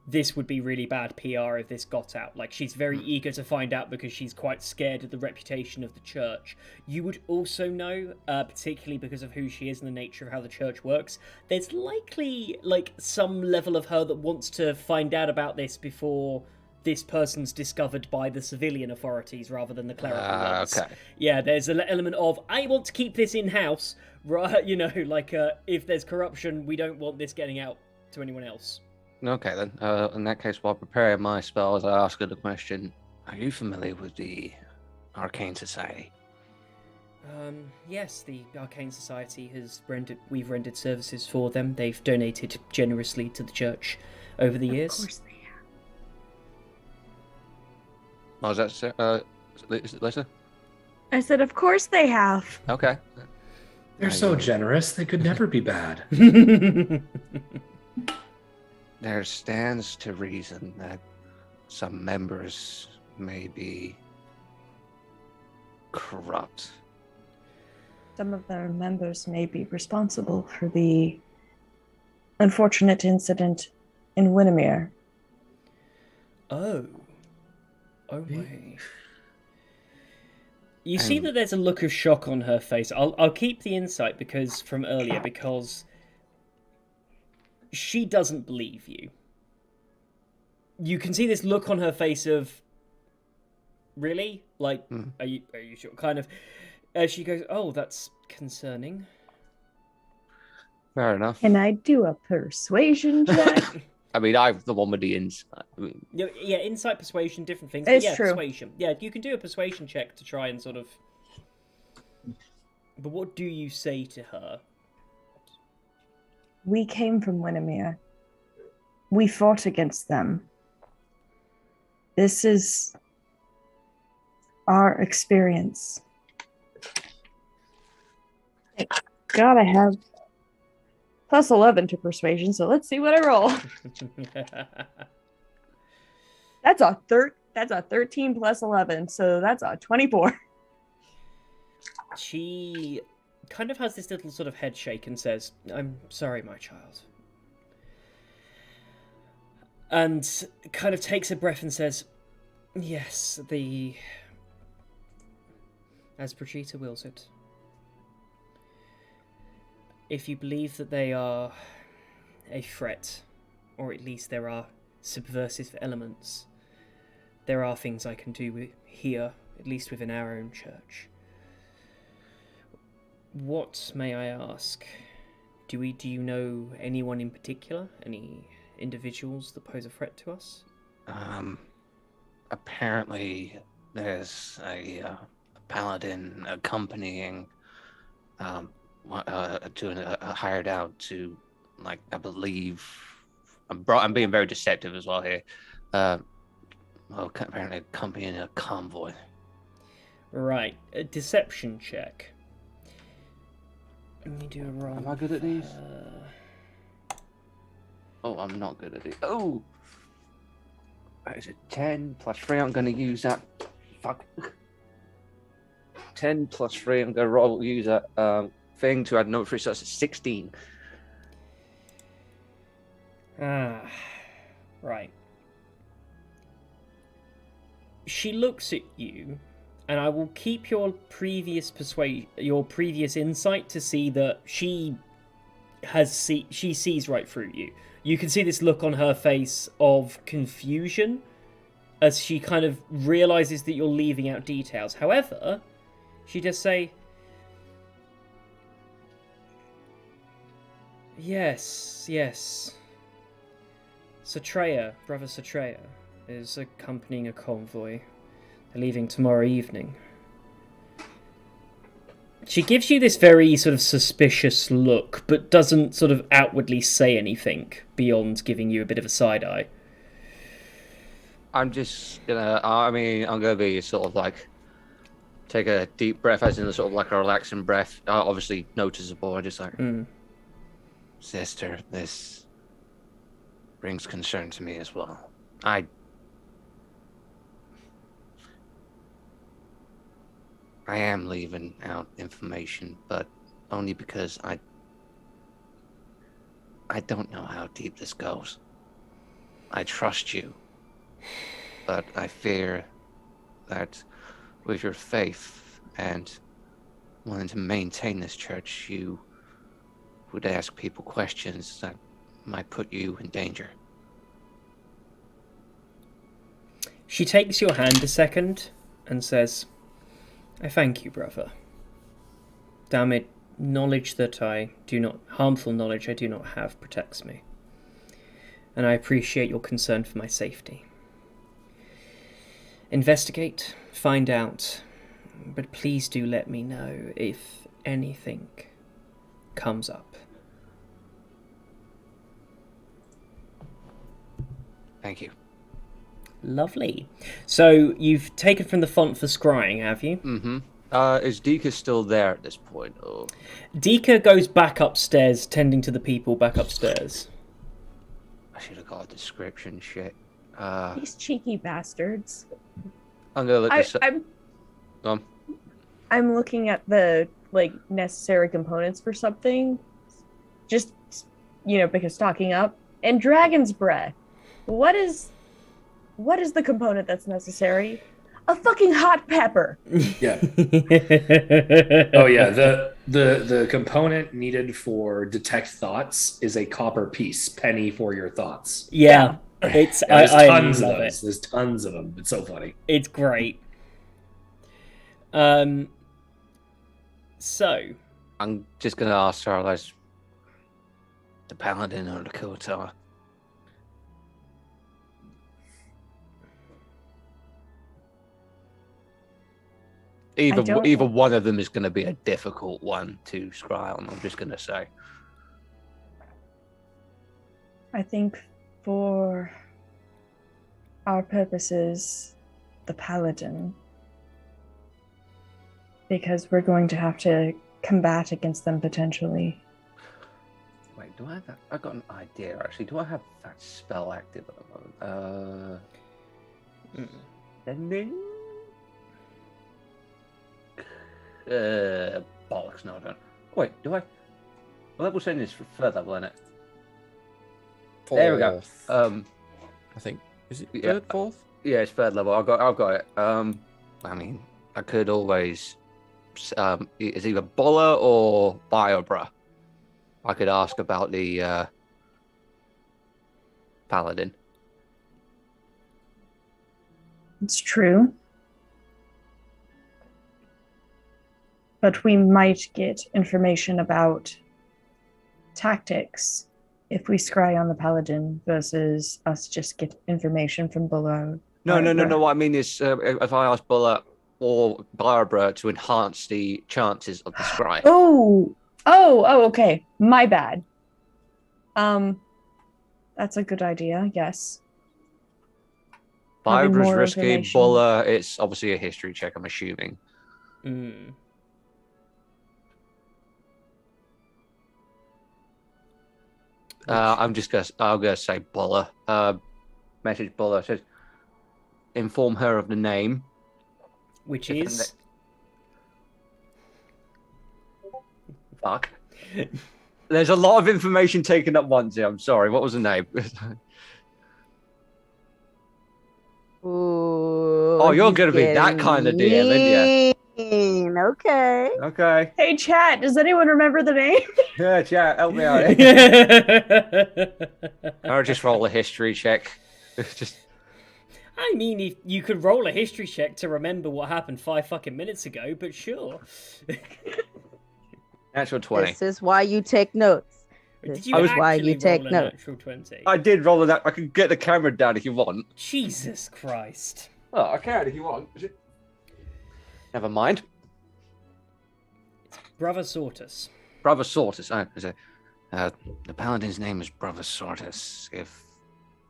this would be really bad PR if this got out. Like, she's very eager to find out because she's quite scared of the reputation of the church. You would also know, particularly because of who she is and the nature of how the church works, there's likely, like, some level of her that wants to find out about this before this person's discovered by the civilian authorities rather than the clerical ones. Okay. Yeah, there's an element of, I want to keep this in-house, right? If there's corruption, we don't want this getting out to anyone else. Okay, then. In that case, while preparing my spells, I ask her the question, are you familiar with the Arcane Society? Yes, the Arcane Society we've rendered services for them. They've donated generously to the church over the years. Of course they have. Oh, is that Lisa? I said, of course they have. Okay. They're so generous, they could never be bad. There stands to reason that some members may be corrupt. Some of their members may be responsible for the unfortunate incident in Winimere. Oh my. You see that there's a look of shock on her face. I'll keep the insight from earlier because she doesn't believe you. You can see this look on her face of really? Like, are you sure? Kind of. As she goes, oh, that's concerning. Fair enough. Can I do a persuasion check? I mean, I'm the one with the insight. Yeah, insight, persuasion, different things. It's but yeah, true. Persuasion. Yeah, you can do a persuasion check to try and sort of... But what do you say to her? We came from Winimere. We fought against them. This is our experience. God, I have plus 11 to persuasion, so let's see what I roll. That's a 13 plus 11, so that's a 24. She kind of has this little sort of head shake and says, I'm sorry, my child. And kind of takes a breath and says, yes, as Brigitte wills it. If you believe that they are a threat, or at least there are subversive elements, there are things I can do here, at least within our own church. What, may I ask, do you know anyone in particular? Any individuals that pose a threat to us? Apparently there's a paladin accompanying doing a hired out to, like, I believe I'm being very deceptive as well here. Apparently accompanying a convoy. Right, a deception check. Let me do a roll. Am I good at these? Oh, I'm not good at it. Oh, that is a 10 plus 3. I'm going to use that. Fuck. 10 plus 3. I'm going to use that thing to add another 3, so that's a 16. Right. She looks at you, and I will keep your previous insight to see that she sees right through you. You can see this look on her face of confusion as she kind of realizes that you're leaving out details. However, she does say, yes. Brother Satreya is accompanying a convoy. They're leaving tomorrow evening. She gives you this very sort of suspicious look, but doesn't sort of outwardly say anything beyond giving you a bit of a side eye. I'm just gonna, I'm gonna be sort of like, take a deep breath, as in a sort of like a relaxing breath. Obviously noticeable. I just like, Sister, this brings concern to me as well. I am leaving out information, but only because I don't know how deep this goes. I trust you, but I fear that with your faith and wanting to maintain this church, you would ask people questions that might put you in danger. She takes your hand a second and says, I thank you, brother. Damn it, harmful knowledge I do not have protects me. And I appreciate your concern for my safety. Investigate, find out But please do let me know if anything comes up. Thank you. Lovely. So you've taken from the font for scrying, have you? Mm-hmm. Is Deeka still there at this point? Or... Deeka goes back upstairs, tending to the people back upstairs. I should have got a description. Shit. These cheeky bastards. I'm gonna look this up. I'm looking at the necessary components for something. Just because stocking up. And dragon's breath. What is the component that's necessary? A fucking hot pepper. Yeah. Oh yeah. The component needed for detect thoughts is a copper piece, penny for your thoughts. Yeah. It's there's I tons of love those. it. There's tons of them. It's so funny. It's great. So I'm just gonna ask Charles, the paladin or the Kotar? Either one of them is going to be a difficult one to scry on. I'm just going to say. I think for our purposes, the paladin, because we're going to have to combat against them potentially. Wait, do I have that? I've got an idea actually. Do I have that spell active at the moment? Sending. Bollocks, no I don't. Wait, do I? Level sending is for third level, isn't it? There we go. I think is it third, fourth? Yeah, it's third level. I've got it. I mean, I could always it's either Bulla or Biobra. I could ask about the paladin. It's true. But we might get information about tactics if we scry on the paladin versus us just get information from Bulla. No. What I mean is, if I ask Bulla or Barbara to enhance the chances of the scry. Oh, okay. My bad. That's a good idea. Yes. Barbara's risky. Bulla, it's obviously a history check. I'm assuming. I'm gonna say Bulla. Message Bulla says, inform her of the name. Which is? Fuck. There's a lot of information taken at once here. I'm sorry. What was the name? Ooh, you're gonna be that kind of DM, aren't you? Okay. Okay. Hey, chat. Does anyone remember the name? Yeah, chat. Help me out. Or just roll a history check. Just. I mean, if you could roll a history check to remember what happened 5 fucking minutes ago, but sure. Natural 20. This is why you take notes. Did you actually roll a natural 20? I did roll that. I can get the camera down if you want. Jesus Christ. Oh, I can if you want. Never mind. Brother Sortus. Brother Sortus. The paladin's name is Brother Sortus. If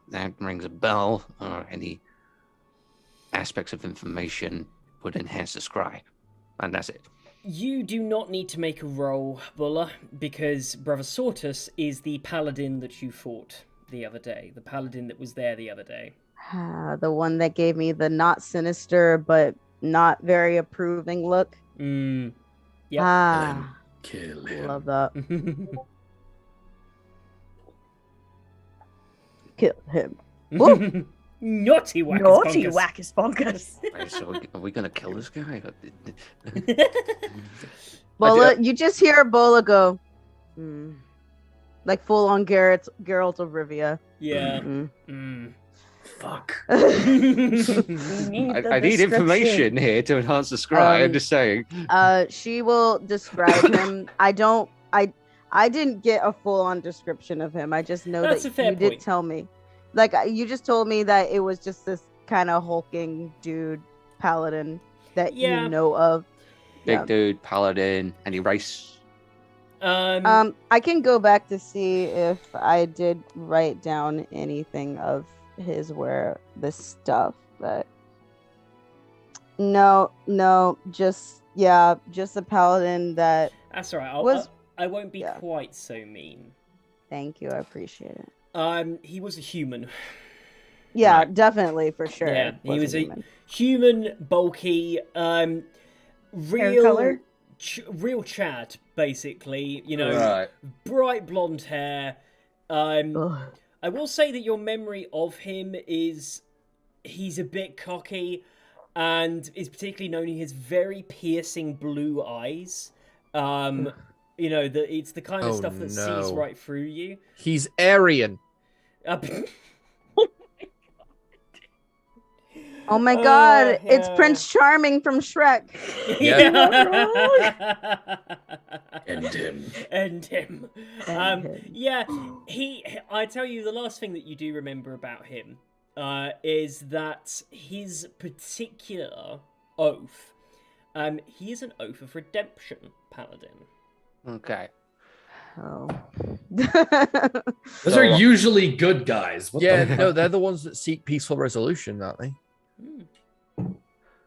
that rings a bell or any aspects of information would enhance the scry. And that's it. You do not need to make a roll, Bulla, because Brother Sortus is the paladin that you fought the other day. The paladin that was there the other day. The one that gave me the not sinister but not very approving look. Yeah. Kill him. Love that. Kill him. Naughty Wackus Bonkers. Wait, so are we gonna kill this guy? Bola, you just hear Bola go, like full on Geralt of Rivia. Yeah. Fuck. I need information here to enhance the scry. I'm just saying. She will describe him. I didn't get a full on description of him. I just know that you did tell me. Like, you just told me that it was just this kind of hulking dude paladin that Yeah. you know of. Big dude, paladin, any race? I can go back to see if I did write down anything of his where the stuff, but no, just a paladin that That's all right. was. I won't be yeah. quite so mean. Thank you, I appreciate it. He was a human. Yeah, Right. definitely, for sure. Yeah, he was a human. human, bulky, Hair real, color? real Chad, basically. You know, Right. bright blonde hair. Ugh. I will say that your memory of him is he's a bit cocky, and is particularly known he has very piercing blue eyes. You know, it's the kind of stuff that sees right through you. He's Aryan. Oh my god, it's yeah. Prince Charming from Shrek. End him. Yeah, I tell you, the last thing that you do remember about him is that his particular oath, he is an oath of redemption paladin. Okay. Oh. Those are usually good guys. What Yeah, the no, fuck? they're the ones that seek peaceful resolution, aren't they?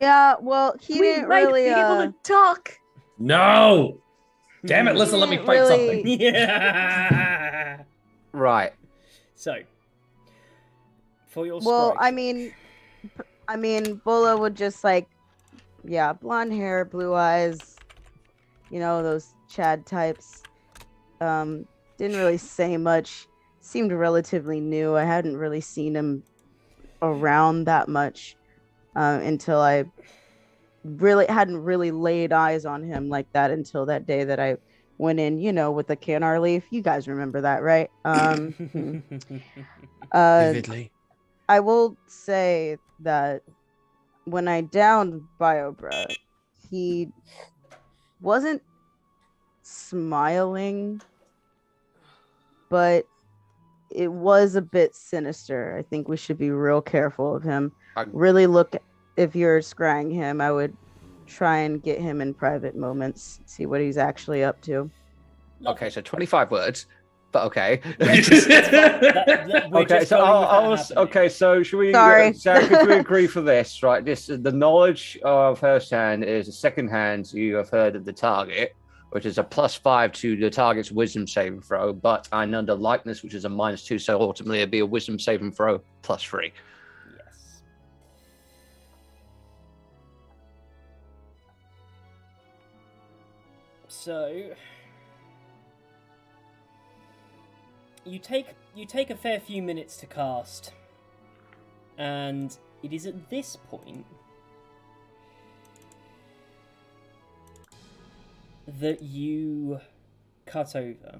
Yeah, well, he We didn't might really be able to talk. No! Damn it, listen, let me Didn't fight really- something. Yeah. Right. So, for your Well, strike. I mean, Bola would just blonde hair, blue eyes, those Chad types. Didn't really say much. Seemed relatively new. I hadn't really seen him around that much until I hadn't really laid eyes on him like that until that day that I went in, with the Canar leaf. You guys remember that, right? Vividly. I will say that when I downed Biobra, he wasn't smiling, but it was a bit sinister. I think we should be real careful of him. Really look, if you're scrying him, I would try and get him in private moments, see what he's actually up to. Okay, so 25 words, but okay. Okay, so should we? Sorry. Sarah, could we agree for this? Right, the knowledge of first hand is a second hand. You have heard of the target, which is a +5 to the target's wisdom saving throw, but I'm under likeness, which is a -2, so ultimately it'd be a wisdom saving throw +3. Yes. So you take a fair few minutes to cast, and it is at this point that you cut over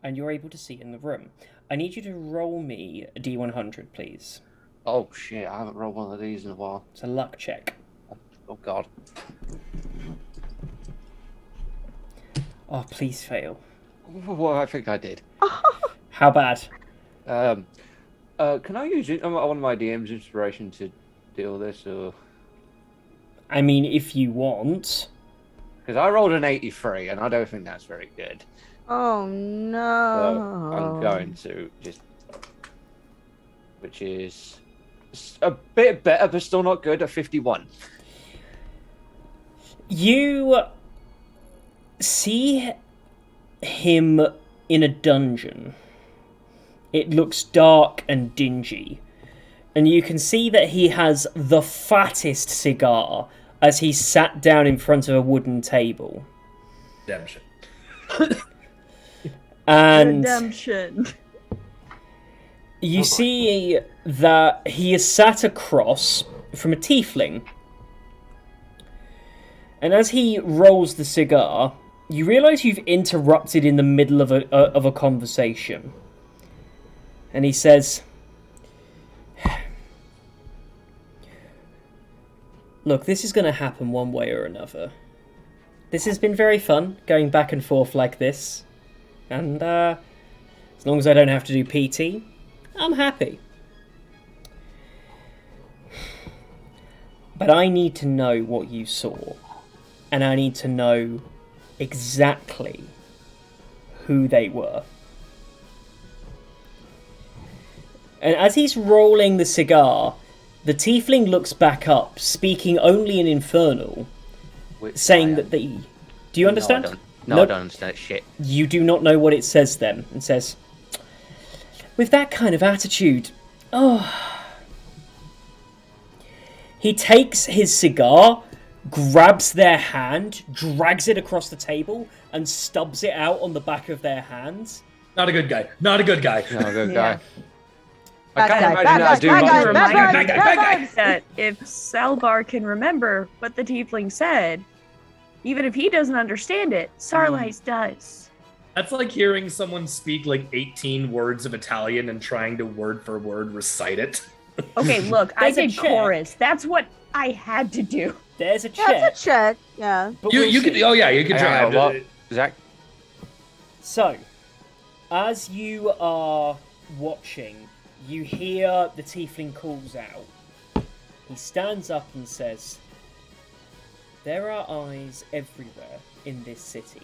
and you're able to see in the room. I need you to roll me a D100, please. Oh shit! I haven't rolled one of these in a while. It's a luck check. Oh god. Oh, please fail. Well, I think I did. How bad? Can I use one of my DM's inspiration to deal this, or? I mean, if you want. Because I rolled an 83, and I don't think that's very good. Oh no! So I'm going to just, which is a bit better, but still not good. At 51. You see him in a dungeon. It looks dark and dingy. And you can see that he has the fattest cigar as he sat down in front of a wooden table. Redemption. And Redemption. you see that he is sat across from a tiefling. And as he rolls the cigar, you realise you've interrupted in the middle of a conversation. And he says, "Look, this is going to happen one way or another. This has been very fun, going back and forth like this. And as long as I don't have to do PT, I'm happy. But I need to know what you saw. And I need to know exactly who they were. And as he's rolling the cigar, the tiefling looks back up, speaking only in Infernal, saying that they... Do you understand? No, I don't understand shit. You do not know what it says then. It says, with that kind of attitude, He takes his cigar, grabs their hand, drags it across the table, and stubs it out on the back of their hands. Not a good guy. Not a good guy. Not a good guy. Bad I can't guy, imagine bad that guy, dude. bad guy, Remind bad guy. that if Salbar can remember what the tiefling said, even if he doesn't understand it, Sarlais does. That's like hearing someone speak like 18 words of Italian and trying to word for word recite it. Okay, look, I There's a did check. chorus. That's what I had to do. There's a check. Yeah, it's a check. Yeah. But You we'll could. see. Oh yeah, you could try. What? Zach? So, as you are watching, you hear the tiefling calls out. He stands up and says, "There are eyes everywhere in this city.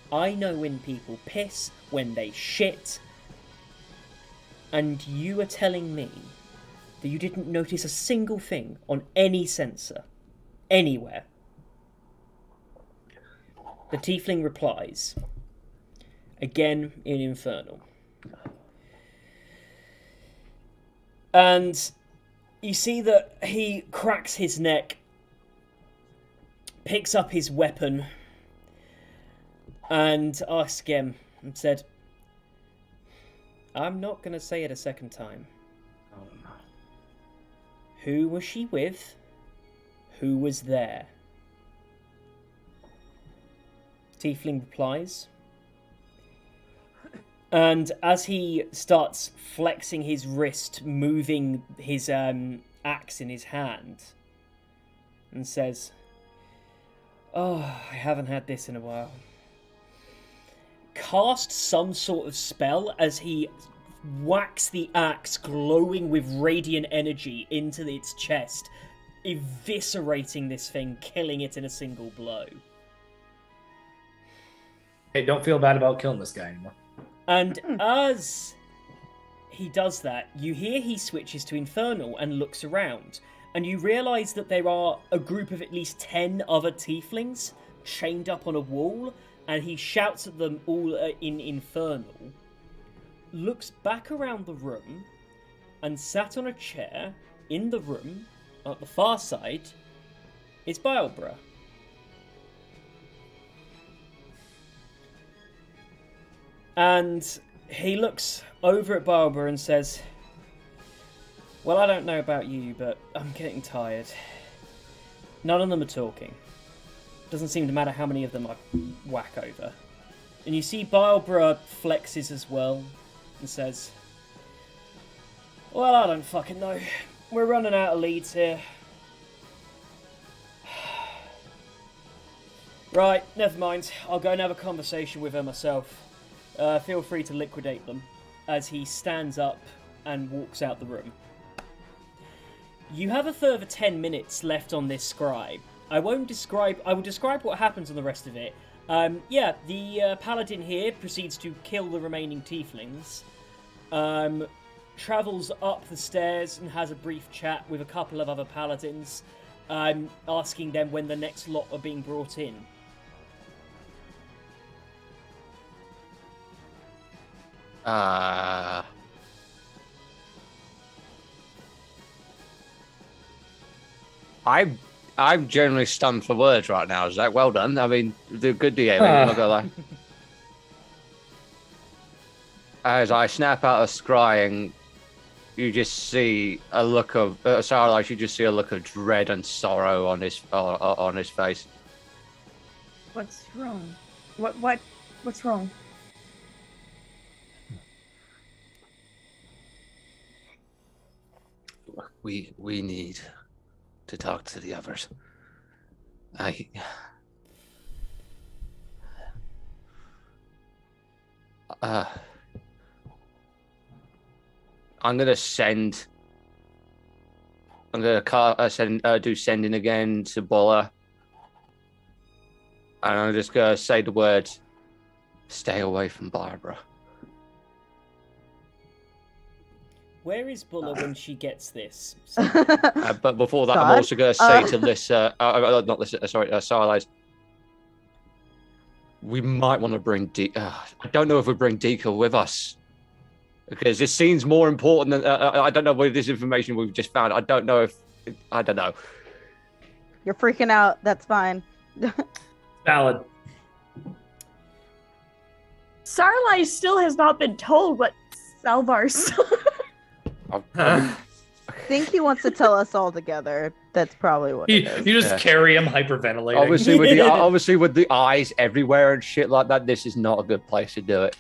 I know when people piss, when they shit, and you are telling me that you didn't notice a single thing on any sensor, anywhere." The tiefling replies, again in Infernal. And you see that he cracks his neck, picks up his weapon, and asks again, and said, "I'm not going to say it a second time. Oh no. Who was she with? Who was there?" Tiefling replies. And as he starts flexing his wrist, moving his axe in his hand, and says, "Oh, I haven't had this in a while." Cast some sort of spell as he whacks the axe, glowing with radiant energy, into its chest, eviscerating this thing, killing it in a single blow. Hey, don't feel bad about killing this guy anymore. And as he does that, you hear he switches to Infernal and looks around, and you realise that there are a group of at least 10 other tieflings chained up on a wall, and he shouts at them all in Infernal, looks back around the room, and sat on a chair in the room, at the far side, is Bilebra. And he looks over at Barbara and says, "Well, I don't know about you, but I'm getting tired. None of them are talking. Doesn't seem to matter how many of them I whack over." And you see Barbara flexes as well and says, "Well, I don't fucking know. We're running out of leads here. Right, never mind. I'll go and have a conversation with her myself. Feel free to liquidate them," as he stands up and walks out the room. You have a further 10 minutes left on this scribe. I will describe what happens on the rest of it. The paladin here proceeds to kill the remaining tieflings, travels up the stairs and has a brief chat with a couple of other paladins, asking them when the next lot are being brought in. I'm generally stunned for words right now, Zach. Well done. I mean, the good DA, I'm not gonna lie. As I snap out of scrying, you just see a look of Sarlais. You just see a look of dread and sorrow on his face. What's wrong? What's wrong? We need to talk to the others. I'm gonna send I'm gonna do sending again to Buller, and I'm just gonna say the words, "Stay away from Barbara." Where is Buller when she gets this? But before that, Todd? I'm also gonna say to Lissa, not Lissa, sorry, Starlight. We might want to bring I don't know if we bring Deca with us. Because this seems more important than I don't know what this information we've just found. I don't know. You're freaking out. That's fine. Valid. Starlight still has not been told what Salvar's. I think he wants to tell us all together. That's probably what it is. You just carry him hyperventilating. Obviously with the eyes everywhere and shit like that, this is not a good place to do it.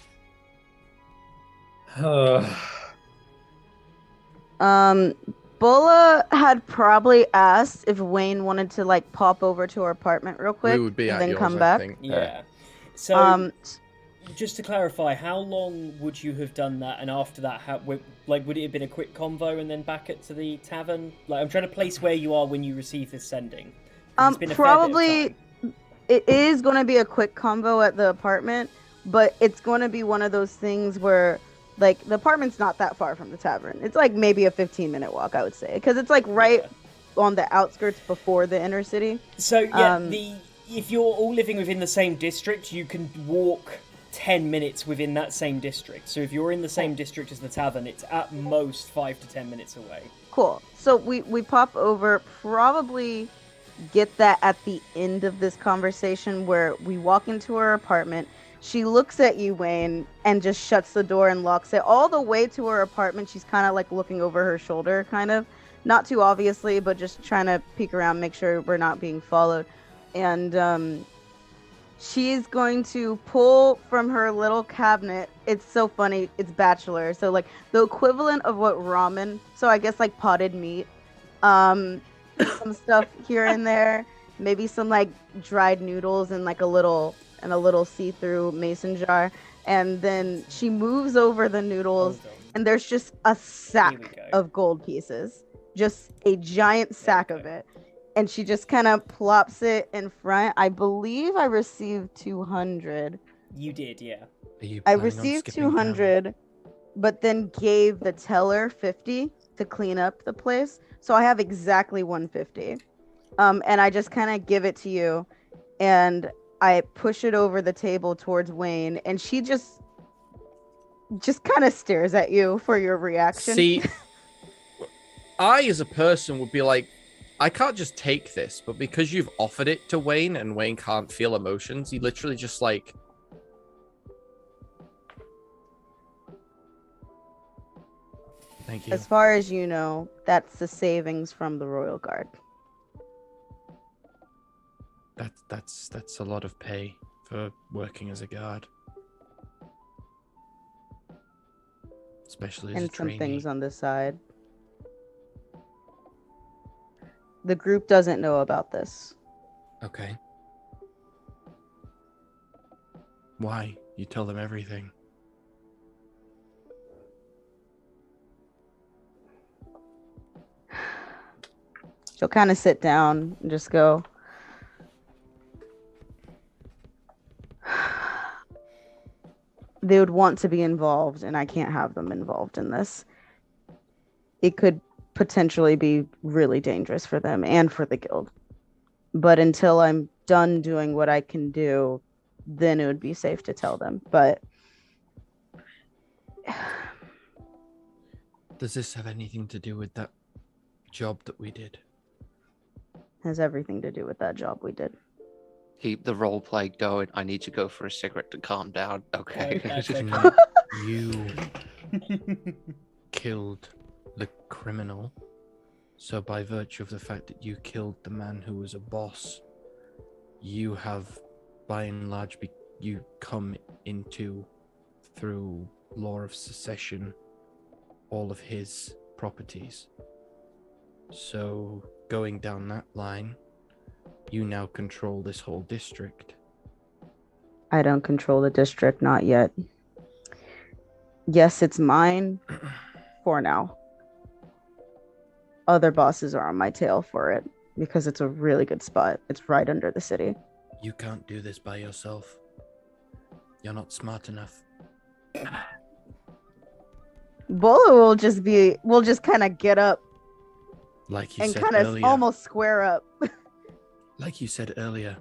Bulla had probably asked if Wayne wanted to like pop over to her apartment real quick We would be and at then yours, come I back. think. Yeah. So, just to clarify, how long would you have done that? And after that, would it have been a quick convo and then back to the tavern? Like, I'm trying to place where you are when you receive this sending. It's been a Probably fair bit of time. it is going to be a quick convo at the apartment, but it's going to be one of those things where like the apartment's not that far from the tavern. It's like maybe a 15-minute walk, I would say, because it's like right on the outskirts before the inner city. So yeah, if you're all living within the same district, you can walk 10 minutes within that same district. So if you're in the same district as the tavern, it's at most 5 to 10 minutes away. Cool. So we pop over, probably get that at the end of this conversation where we walk into her apartment. She looks at you, Wayne, and just shuts the door and locks it. All the way to her apartment, she's kind of like looking over her shoulder, kind of. Not too obviously, but just trying to peek around, make sure we're not being followed. And she's going to pull from her little cabinet. It's so funny. It's bachelor. So like the equivalent of what ramen. So I guess like potted meat. Some stuff here and there. Maybe some like dried noodles and like a little see-through mason jar. And then she moves over the noodles and there's just a sack of gold pieces. Just a giant sack of it. And she just kind of plops it in front. I believe I received 200. You did, yeah. I received 200, but then gave the teller 50 to clean up the place. So I have exactly 150. And I just kind of give it to you. And I push it over the table towards Wayne. And she just kind of stares at you for your reaction. See, I as a person would be like, I can't just take this, but because you've offered it to Wayne and Wayne can't feel emotions, he literally just like... Thank you. As far as you know, that's the savings from the Royal Guard. That's a lot of pay for working as a guard. Especially as a trainee. And some things on the side. The group doesn't know about this. Okay. Why? You tell them everything. She'll kind of sit down and just go, they would want to be involved, and I can't have them involved in this. It could potentially be really dangerous for them and for the guild. But until I'm done doing what I can do, then it would be safe to tell them. But does this have anything to do with that job that we did? Has everything to do with that job we did. Keep the role play going. I need to go for a cigarette to calm down. Okay. You killed the criminal. So by virtue of the fact that you killed the man who was a boss, you have, by and large, you come into, through law of secession, all of his properties. So going down that line, you now control this whole district. I don't control the district, not yet. Yes, it's mine for now. other bosses are on my tail for it because it's a really good spot. It's right under the city. You can't do this by yourself. You're not smart enough. Bolo will just kind of get up Like you and said kind of earlier. almost square up. Like you said earlier,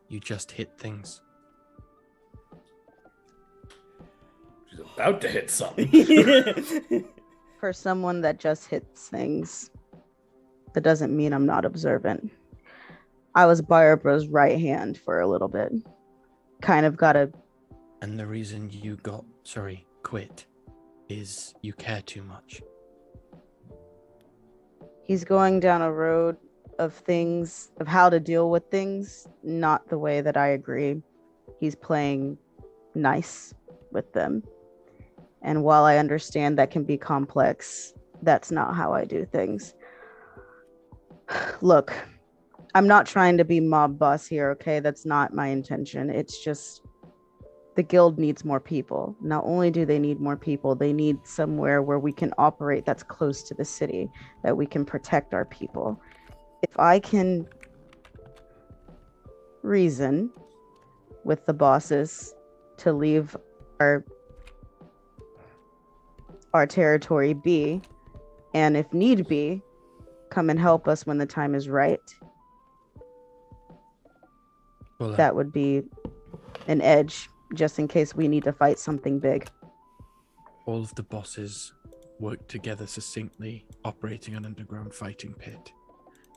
you just hit things. She's about to hit something. For someone that just hits things, that doesn't mean I'm not observant. I was Barbara's right hand for a little bit. Kind of got a... And the reason you quit, is you care too much. He's going down a road of things, of how to deal with things, not the way that I agree. He's playing nice with them. And while I understand that can be complex, that's not how I do things. Look, I'm not trying to be mob boss here, okay? That's not my intention. It's just the guild needs more people. Not only do they need more people, they need somewhere where we can operate that's close to the city, that we can protect our people. If I can reason with the bosses to leave our territory be, and if need be, come and help us when the time is right, Well, that would be an edge, just in case we need to fight something big. all of the bosses worked together succinctly, operating an underground fighting pit.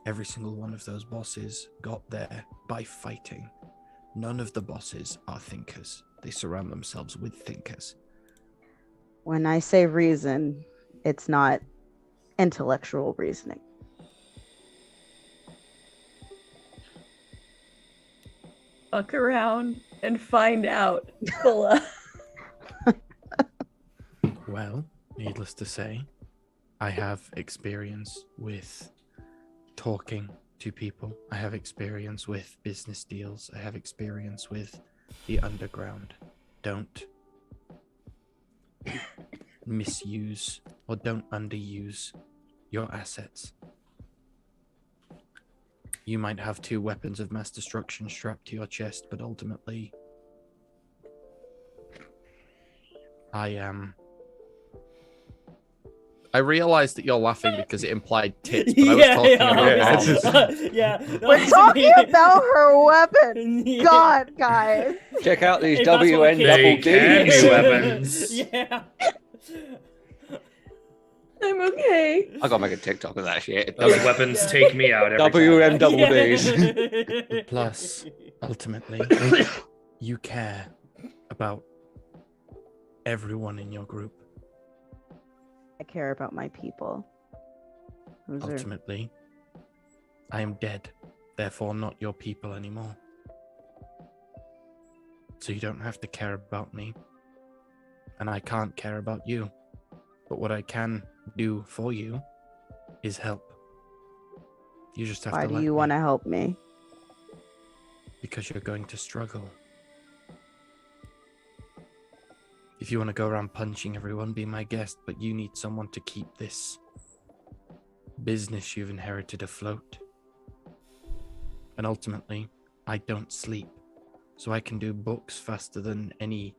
Every single one of those bosses got there by fighting. None of the bosses are thinkers. They surround themselves with thinkers. When I say reason, it's not intellectual reasoning. Fuck around and find out. Bulla. Well, needless to say, I have experience with talking to people. I have experience with business deals. I have experience with the underground. Don't misuse or don't underuse your assets. You might have 2 weapons of mass destruction strapped to your chest, but ultimately, I realized that you're laughing because it implied tits, but I was talking about arms. We're talking about her weapon. God, guys. Check out these If that's what WN kids- double They can Ds. be weapons. Yeah. I'm okay. I gotta make a TikTok of that shit. Those weapons take me out every WM time. double Ds. Plus, ultimately, you care about everyone in your group. I care about my people. Those are- Ultimately, I am dead, therefore not your people anymore. So you don't have to care about me, and I can't care about you. But what I can do for you is help. You just have Why to do let you me, want to help me? because you're going to struggle. If you want to go around punching everyone, be my guest, but you need someone to keep this business you've inherited afloat. And ultimately, I don't sleep, so I can do books faster than any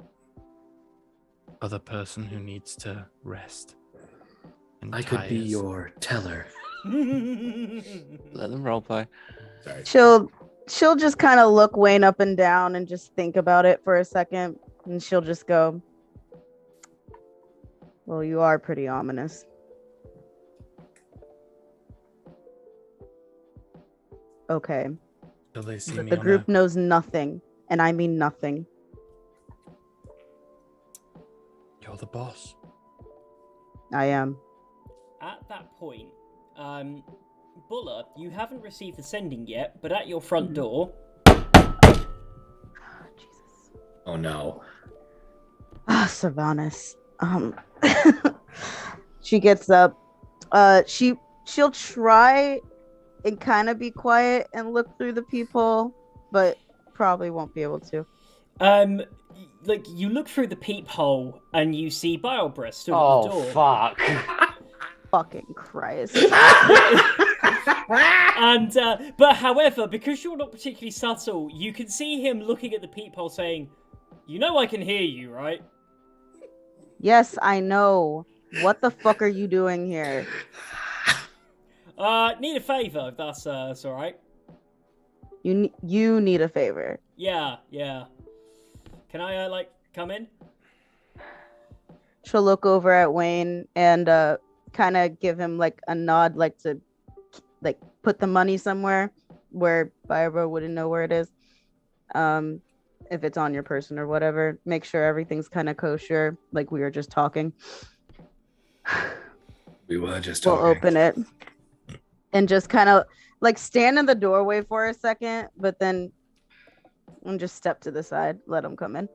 other person who needs to rest. And I could be tires. your teller. Let them roleplay. Sorry. She'll just kind of look Wayne up and down and just think about it for a second, and she'll just go, well, you are pretty ominous. Okay. Till they see But me the on group knows nothing, and I mean nothing. You're the boss. I am. At that point, Buller, you haven't received the sending yet, but at your front door. Jesus. Oh no. Ah, Sylvanas. She gets up. She'll try and kind of be quiet and look through the people, but probably won't be able to. Like, you look through the peephole and you see Biobreath stood at Oh the door. fuck! fucking Christ. And but however, because you're not particularly subtle, you can see him looking at the peephole saying, "You know I can hear you, right?" Yes, I know. What the fuck are you doing here? Need a favor, if that's all right. You need a favor. Yeah. Can I come in? She'll look over at Wayne and kind of give him like a nod, like to like put the money somewhere where Barbara wouldn't know where it is. If it's on your person or whatever, make sure everything's kind of kosher, like we were just talking. We were just talking. We'll open it and just kind of like stand in the doorway for a second, but then and just step to the side, let him come in.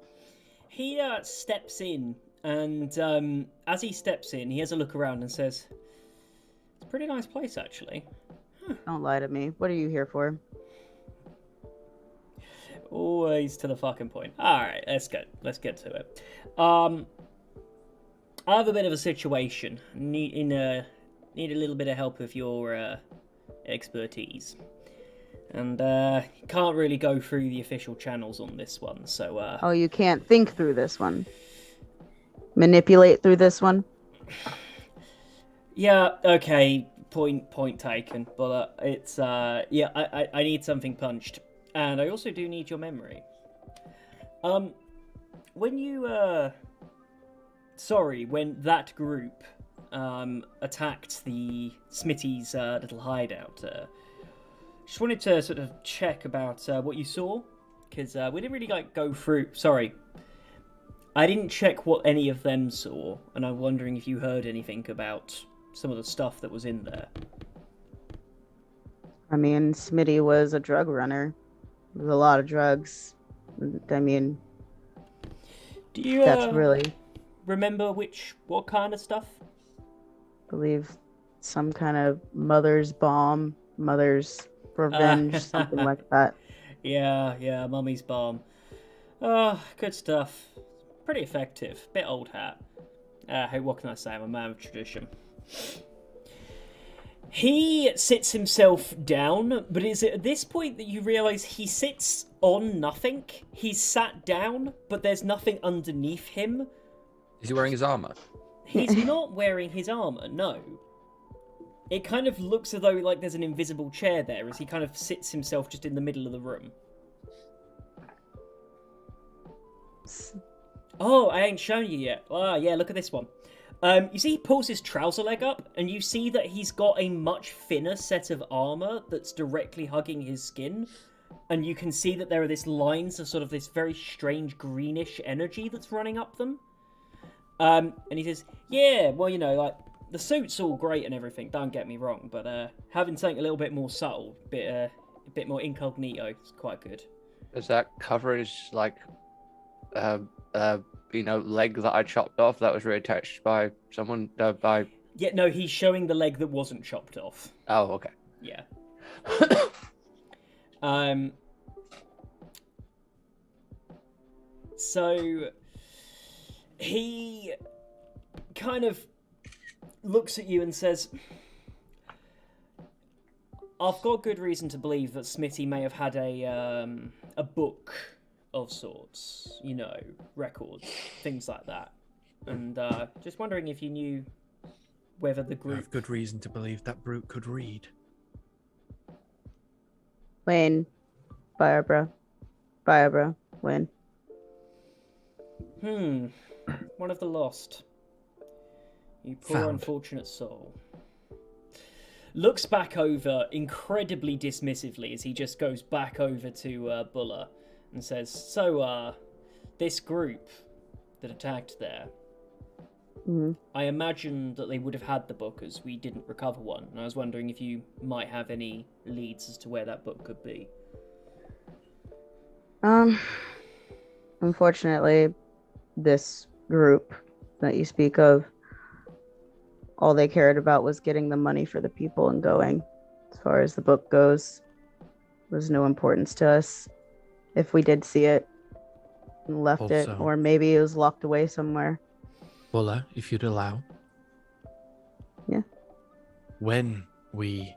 He steps in, and as he steps in, he has a look around and says, "It's a pretty nice place, actually." Don't lie to me. What are you here for? Always to the fucking point. Alright, let's get to it. I have a bit of a situation. Need a little bit of help with your expertise. And can't really go through the official channels on this one, so Oh, you can't think through this one. Manipulate through this one? Yeah, okay. Point taken. But it's yeah, I need something punched. And I also do need your memory. When you when that group attacked the Smitty's little hideout, just wanted to sort of check about what you saw, because we didn't really go through. Sorry, I didn't check what any of them saw, and I'm wondering if you heard anything about some of the stuff that was in there. I mean, Smitty was a drug runner. There's a lot of drugs. I mean, do you that's really remember what kind of stuff? I believe some kind of mother's bomb, mother's revenge, something like that. Yeah, mummy's bomb. Oh, good stuff. Pretty effective. Bit old hat. Hey, what can I say? I'm a man of tradition. He sits himself down, but is it at this point that you realise he sits on nothing? He's sat down, but there's nothing underneath him. Is he wearing his armour? He's not wearing his armour, no. It kind of looks as though like there's an invisible chair there as he kind of sits himself just in the middle of the room. Oh, I ain't shown you yet. Ah, yeah, look at this one. You see he pulls his trouser leg up, and you see that he's got a much thinner set of armour that's directly hugging his skin. And you can see that there are these lines of sort of this very strange greenish energy that's running up them. And he says, yeah, well, you know, like, the suit's all great and everything, don't get me wrong, but having something a little bit more subtle, a bit more incognito is quite good. Does that cover his, like, leg that I chopped off that was reattached by someone, by... Yeah, no, he's showing the leg that wasn't chopped off. Oh, okay. Yeah. So he kind of looks at you and says, I've got good reason to believe that Smitty may have had a book of sorts, you know, records, things like that. And just wondering if you knew whether the group... I have good reason to believe that brute could read. Wayne. Barbara, Wayne. One of the lost. You poor Found. unfortunate soul. Looks back over incredibly dismissively as he just goes back over to Buller and says, so, this group that attacked there, I imagine that they would have had the book as we didn't recover one. And I was wondering if you might have any leads as to where that book could be. Unfortunately, this group that you speak of, all they cared about was getting the money for the people and going. As far as the book goes, was no importance to us. If we did see it and left it, or maybe it was locked away somewhere. Buller, if you'd allow. Yeah. When we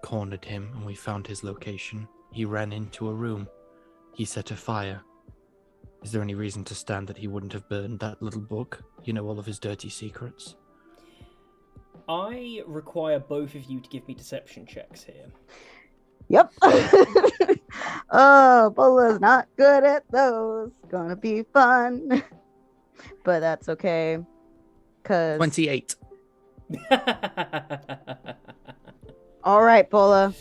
cornered him and we found his location, he ran into a room. He set a fire. Is there any reason to stand that he wouldn't have burned that little book? You know, all of his dirty secrets. I require both of you to give me deception checks here. Yep. Oh, Bola's not good at those. Gonna be fun. But that's okay. 28. All right, Bola.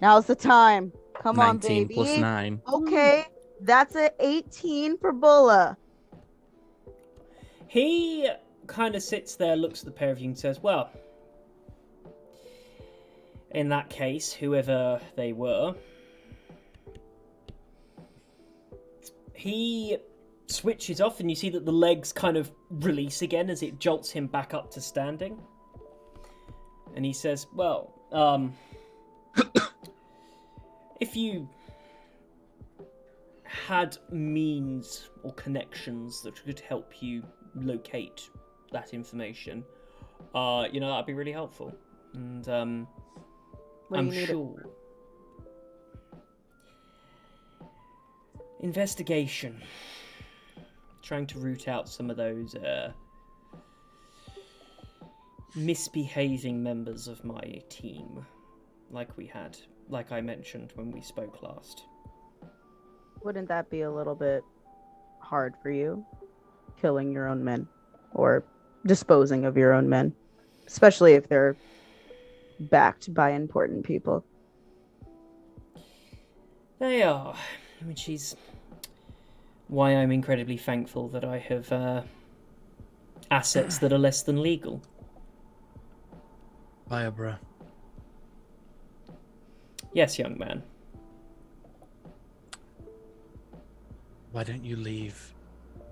Now's the time. Come on, 19 baby. plus 9. Okay, that's an 18 for Bola. He kind of sits there, looks at the pair of you and says, well, in that case, whoever they were, he switches off and you see that the legs kind of release again as it jolts him back up to standing. And he says, well, if you had means or connections that could help you locate that information, that'd be really helpful. And I'm sure. Investigation. Trying to root out some of those misbehaving members of my team, like I mentioned when we spoke last. Wouldn't that be a little bit hard for you? Killing your own men or disposing of your own men, especially if they're backed by important people. They are, which is why I'm incredibly thankful that I have assets that are less than legal. Barbara. Yes, young man. Why don't you leave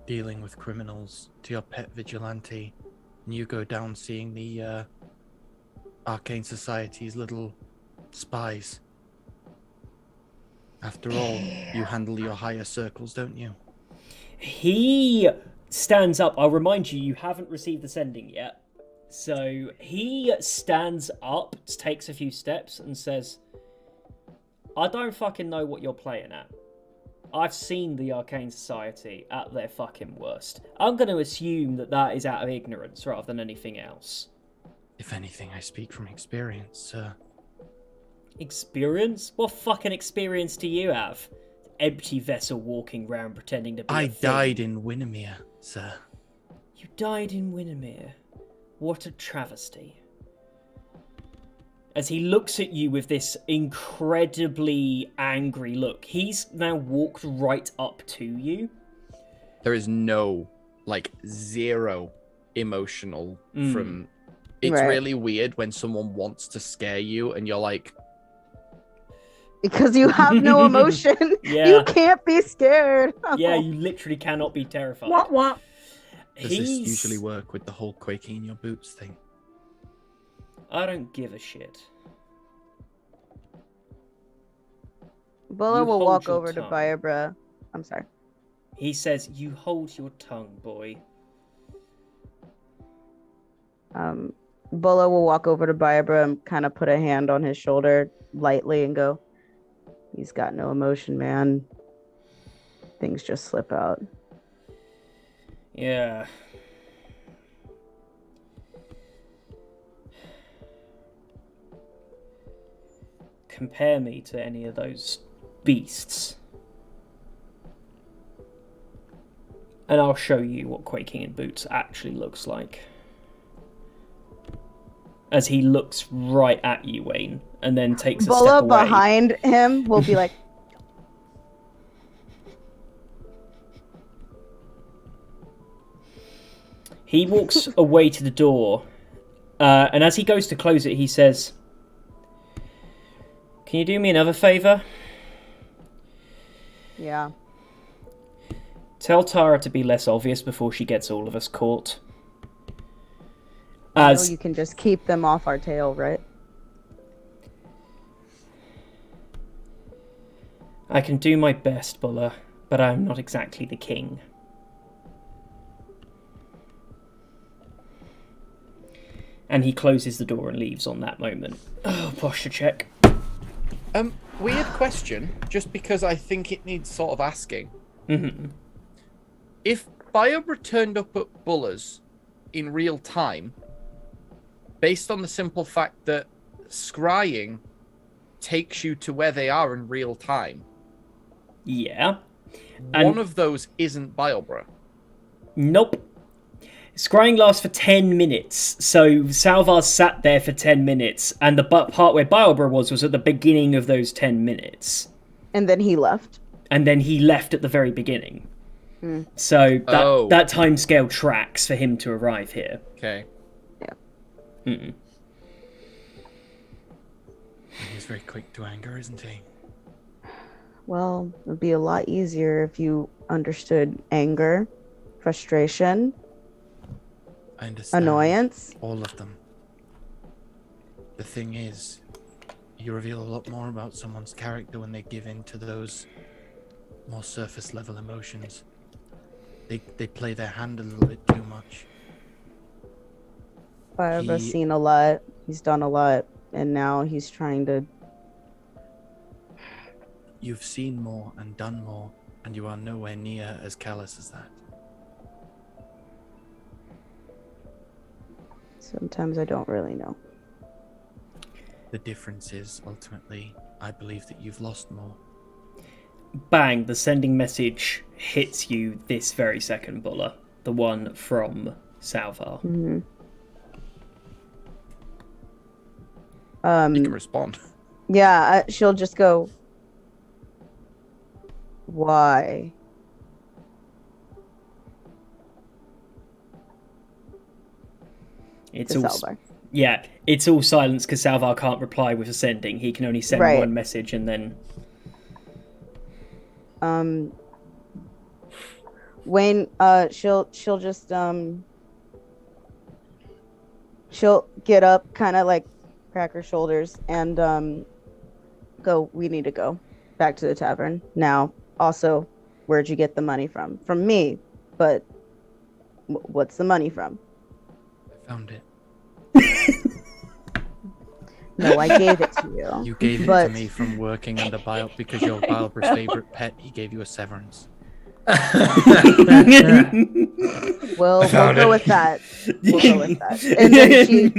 dealing with criminals to your pet vigilante, and you go down seeing the Arcane Society's little spies? After all, you handle your higher circles, don't you? He stands up. I'll remind you, you haven't received the sending yet. So he stands up, takes a few steps, and says, I don't fucking know what you're playing at. I've seen the Arcane Society at their fucking worst. I'm going to assume that that is out of ignorance rather than anything else. If anything, I speak from experience, sir. Experience? What fucking experience do you have? Empty vessel walking round pretending to be I a thing. died in Winimere, sir. You died in Winimere? What a travesty. As he looks at you with this incredibly angry look, he's now walked right up to you. There is no, zero emotional from... It's Right. really weird when someone wants to scare you and you're like... Because you have no emotion. Yeah. You can't be scared. Yeah, you literally cannot be terrified. Wah, wah. Does this usually work with the whole quaking in your boots thing? I don't give a shit. Bola You will hold walk your over to tongue. Barbara. I'm sorry. He says, you hold your tongue, boy. Bola will walk over to Barbara and kind of put a hand on his shoulder lightly and go, he's got no emotion, man. Things just slip out. Yeah. Compare me to any of those beasts. And I'll show you what Quaking in Boots actually looks like. As he looks right at you, Wayne, and then takes a Bola step away. behind him will be like, He walks away to the door, and as he goes to close it, he says, can you do me another favour? yeah. Tell Tara to be less obvious before she gets all of us caught. I know you can just keep them off our tail, right? I can do my best, Buller, but I'm not exactly the king. And he closes the door and leaves on that moment. Oh, posture check. Weird question, just because I think it needs sort of asking. Mm-hmm. If Biobra turned up at Buller's in real time, based on the simple fact that scrying takes you to where they are in real time. Yeah. One of those isn't Biobra. Nope. Scrying lasts for 10 minutes, so Salvar sat there for 10 minutes, and the part where Biobra was at the beginning of those 10 minutes. And then he left. And then he left at the very beginning. So that time scale tracks for him to arrive here. Okay. Yeah. Mm-mm. He's very quick to anger, isn't he? Well, it would be a lot easier if you understood anger, frustration, I understand. annoyance. All of them. The thing is, you reveal a lot more about someone's character when they give in to those more surface level emotions. They play their hand a little bit too much. I've seen a lot. He's done a lot, and now he's trying to. You've seen more and done more, and you are nowhere near as callous as that. Sometimes I don't really know. The difference is, ultimately, I believe that you've lost more. Bang, the sending message hits you this very second, Buller. The one from Salvar. Mm-hmm. You can respond. Yeah, she'll just go, why? It's To all Salvar. Yeah, it's all silence because Salvar can't reply with a sending. He can only send one message and then. Wayne, she'll just she'll get up, kind of like crack her shoulders, and go. We need to go back to the tavern now. Also, where'd you get the money from? From me, but what's the money from? I found it. No, I gave it to you. You gave it to me from working under Biop because you're Biobra's favorite pet. He gave you a severance. We'll go with that. We'll go with that. And then she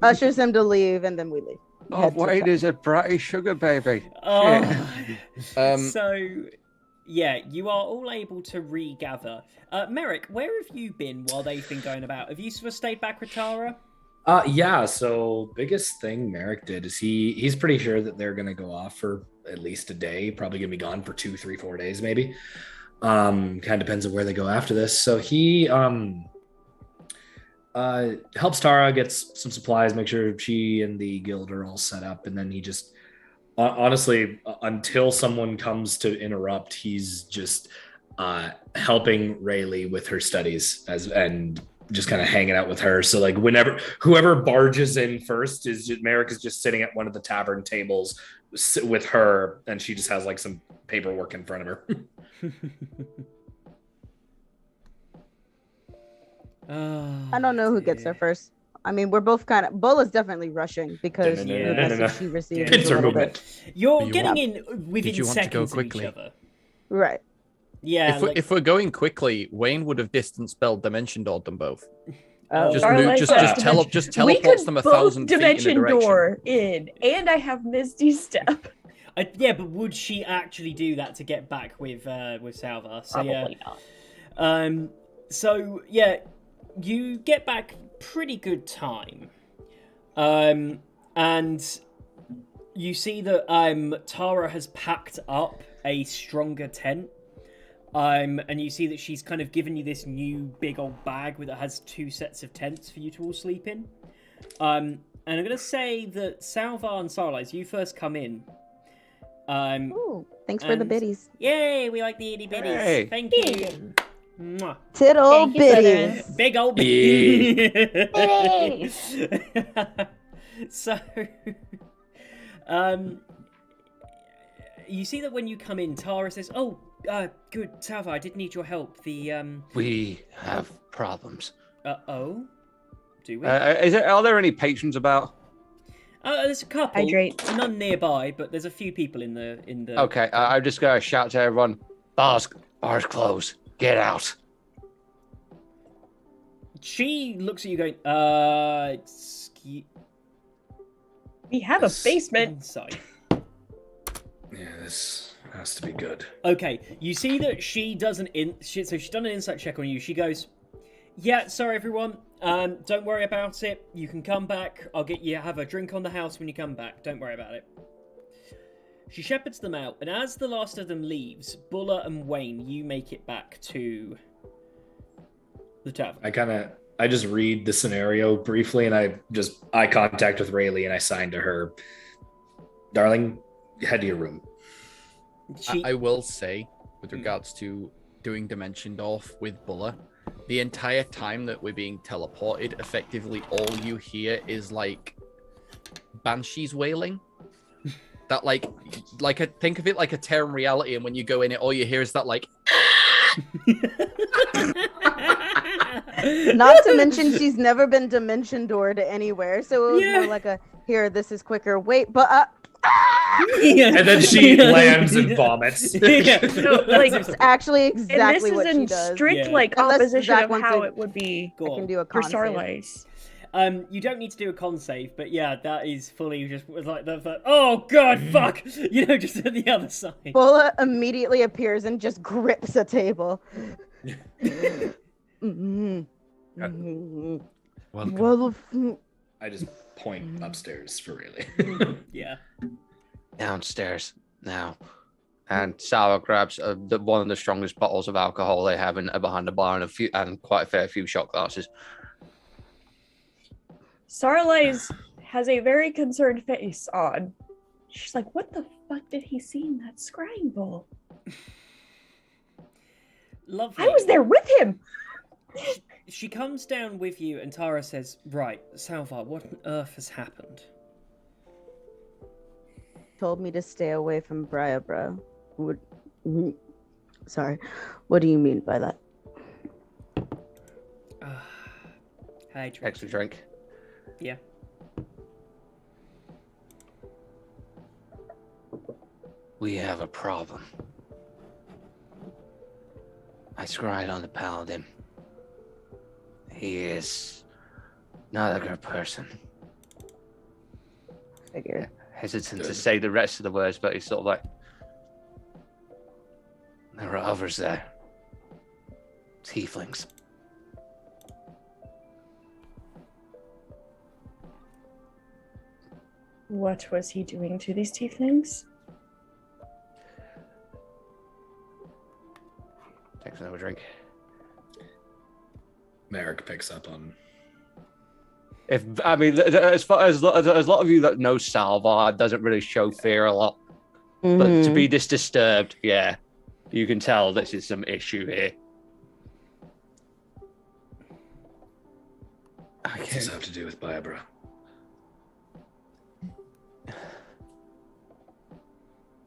ushers him to leave, and then we leave. Oh, Wade is a bratty sugar baby. Oh. So, yeah, you are all able to regather. Merrick, where have you been while they've been going about? Have you sort of stayed back with Tara? Yeah, so biggest thing Merrick did is he's pretty sure that they're gonna go off for at least a day, probably gonna be gone for 2, 3, 4 days maybe. Kind of depends on where they go after this. So he helps Tara, gets some supplies, make sure she and the guild are all set up, and then he just honestly, until someone comes to interrupt, he's just helping Rayleigh with her studies and just kind of hanging out with her. So like whoever barges in first Merrick is just sitting at one of the tavern tables with her, and she just has like some paperwork in front of her. I don't know who gets there first. I mean, we're both kind of. Bola's definitely rushing because the message she received is a little bit. You're getting in within seconds of each other. Right. Yeah. If we're going quickly, Wayne would have distance spell dimension doored them both. Just teleports them 1,000 feet in a direction. Dimension door in, and I have Misty Step. Yeah, but would she actually do that to get back with Salvar? So, Probably not. So yeah, you get back pretty good time, and you see that Tara has packed up a stronger tent. And you see that she's kind of given you this new big old bag that has 2 sets of tents for you to all sleep in. And I'm going to say that Salvar and Starlight, you first come in. Ooh, thanks for the biddies. Yay, we like the itty bitties. Hey. Thank you. Mwah. Tit old biddies. Big old bitties. So, you see that when you come in, Tara says, "Oh, good, Salvar, I did need your help. We have problems. Oh? Do we? Are there any patrons about? There's a couple. Hydrate. None nearby, but there's a few people in the. Okay, I'm just gonna shout to everyone. Bars closed. Get out. She looks at you going, We have a basement. inside. Yeah, this has to be good. Okay, you see that she does she's done an insight check on you. She goes, yeah, sorry everyone. Don't worry about it. You can come back. I'll get you have a drink on the house when you come back. Don't worry about it. She shepherds them out, and as the last of them leaves, Buller and Wayne, you make it back to the tavern. I just read the scenario briefly, and I just eye contact with Rayleigh, and I sign to her, darling, head to your room. I will say, with regards to doing Dimension Dwarf with Buller, the entire time that we're being teleported, effectively all you hear is like banshees wailing. That think of it like a Terran reality, and when you go in it, all you hear is that like. Not to mention she's never been dimension doored anywhere, so it was more like a here. This is quicker. Wait, but And then she lands and vomits. Yeah. No, like, it's actually exactly what she and this is does. in strict Yeah. Unless opposition Zach of wants how to- it would be Go I on. can do a for con save. Starlights. You don't need to do a con save, but yeah, that is fully just like the oh god, fuck, just at the other side. Bulla immediately appears and just grips a table. Welcome. I just point upstairs for Rayleigh. Yeah. Downstairs now. And Sarah grabs one of the strongest bottles of alcohol they have behind the bar and quite a fair few shot glasses. Starlight has a very concerned face on. She's like, what the fuck did he see in that scrying bowl? Lovely. I was there with him! She comes down with you, and Tara says, "Right, Salvar, what on earth has happened?" Told me to stay away from Briarborough. Sorry, what do you mean by that? Hey, drink. Extra drink. Yeah. We have a problem. I scryed on the paladin. He is not a good person. Figured. Hesitant to say the rest of the words, but he's sort of like, there are others there. Tieflings. What was he doing to these tieflings? Takes another drink. Merrick picks up on. As far as a lot of you that know Salvar doesn't really show fear a lot, but to be this disturbed, yeah, you can tell this is some issue here. What does this have to do with Biabra?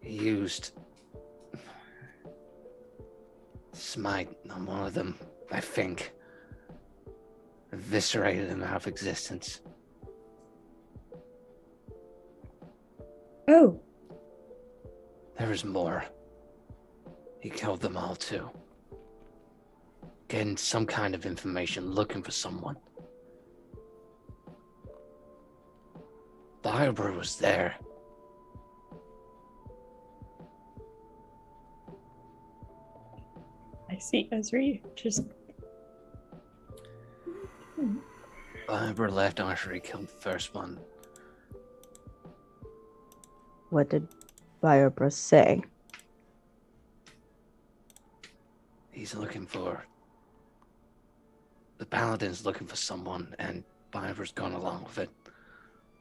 He used smite on one of them, I think. Eviscerated him out of existence. Oh. There is more. He killed them all too. Getting some kind of information, looking for someone. Biobra was there. I see Ezri just... Biobra left after he killed the first one. What did Biobra say? He's looking for... The Paladin's looking for someone, and Biobra's gone along with it.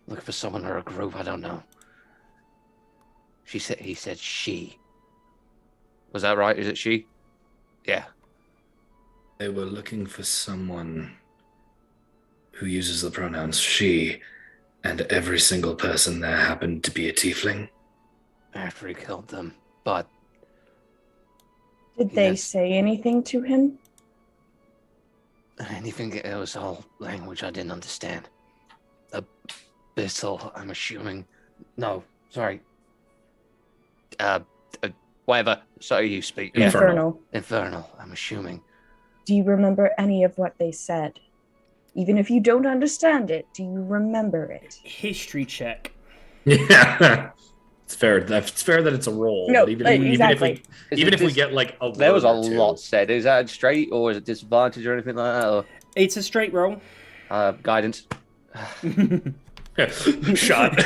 Looking for someone or a group, I don't know. He said she. Was that right? Is it she? Yeah. They were looking for someone who uses the pronouns she, and every single person there happened to be a tiefling. After he killed them, but... Did they say anything to him? Anything, it was all language I didn't understand. Abyssal, I'm assuming. No, sorry. Whatever. Sorry, you speak. Yeah. Infernal. Infernal, I'm assuming. Do you remember any of what they said? Even if you don't understand it, do you remember it? History check. Yeah. It's fair. It's fair that it's a roll. No, but even if we get like a there was a word or two. lot said. Is that straight or is it disadvantage or anything like that? Or It's a straight roll. guidance? Shot.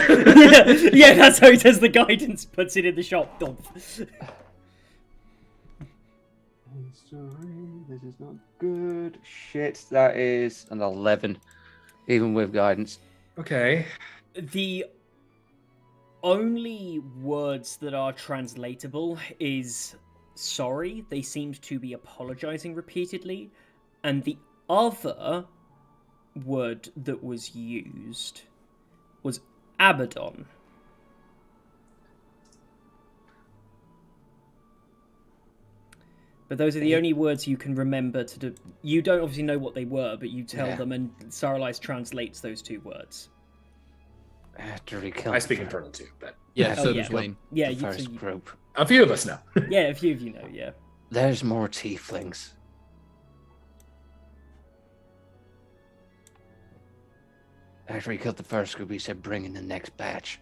Yeah, that's how he does the guidance, puts it in the shop. Sorry, this is not good. Shit, that is an 11, even with guidance. Okay. The only words that are translatable is sorry. They seemed to be apologizing repeatedly. And the other word that was used was Abaddon. But those are the only words you can remember to do. You don't obviously know what they were, but you tell them, and Saralise translates those two words. I speak Infernal too, but yeah, so does Wayne. Yeah, the first group. A few of us know. Yeah, a few of you know. Yeah. There's more tieflings. After he killed the first group, he said, "Bring in the next batch."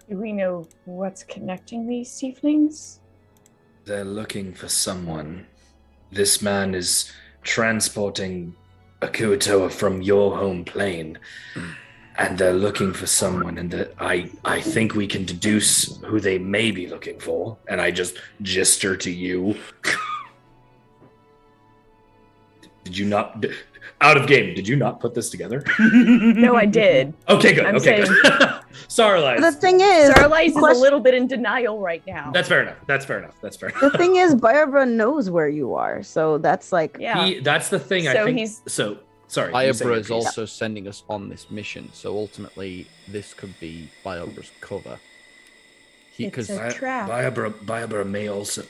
Do we know what's connecting these tieflings? They're looking for someone. This man is transporting a Kuatoa from your home plane, and they're looking for someone, and I think we can deduce who they may be looking for, and I just gesture to you. Did you not... Out of game, did you not put this together? No, I did. Okay, good. I'm Okay, saying- good. Saralise. The thing is, Saralise is a little bit in denial right now. That's fair enough. the thing is, Barbara knows where you are, so that's like, Yeah. That's the thing. So I think. he's- So sorry. you say Biobra your is piece. also sending us on this mission, so ultimately this could be Biobra's cover. It's a trap. Biobra may also.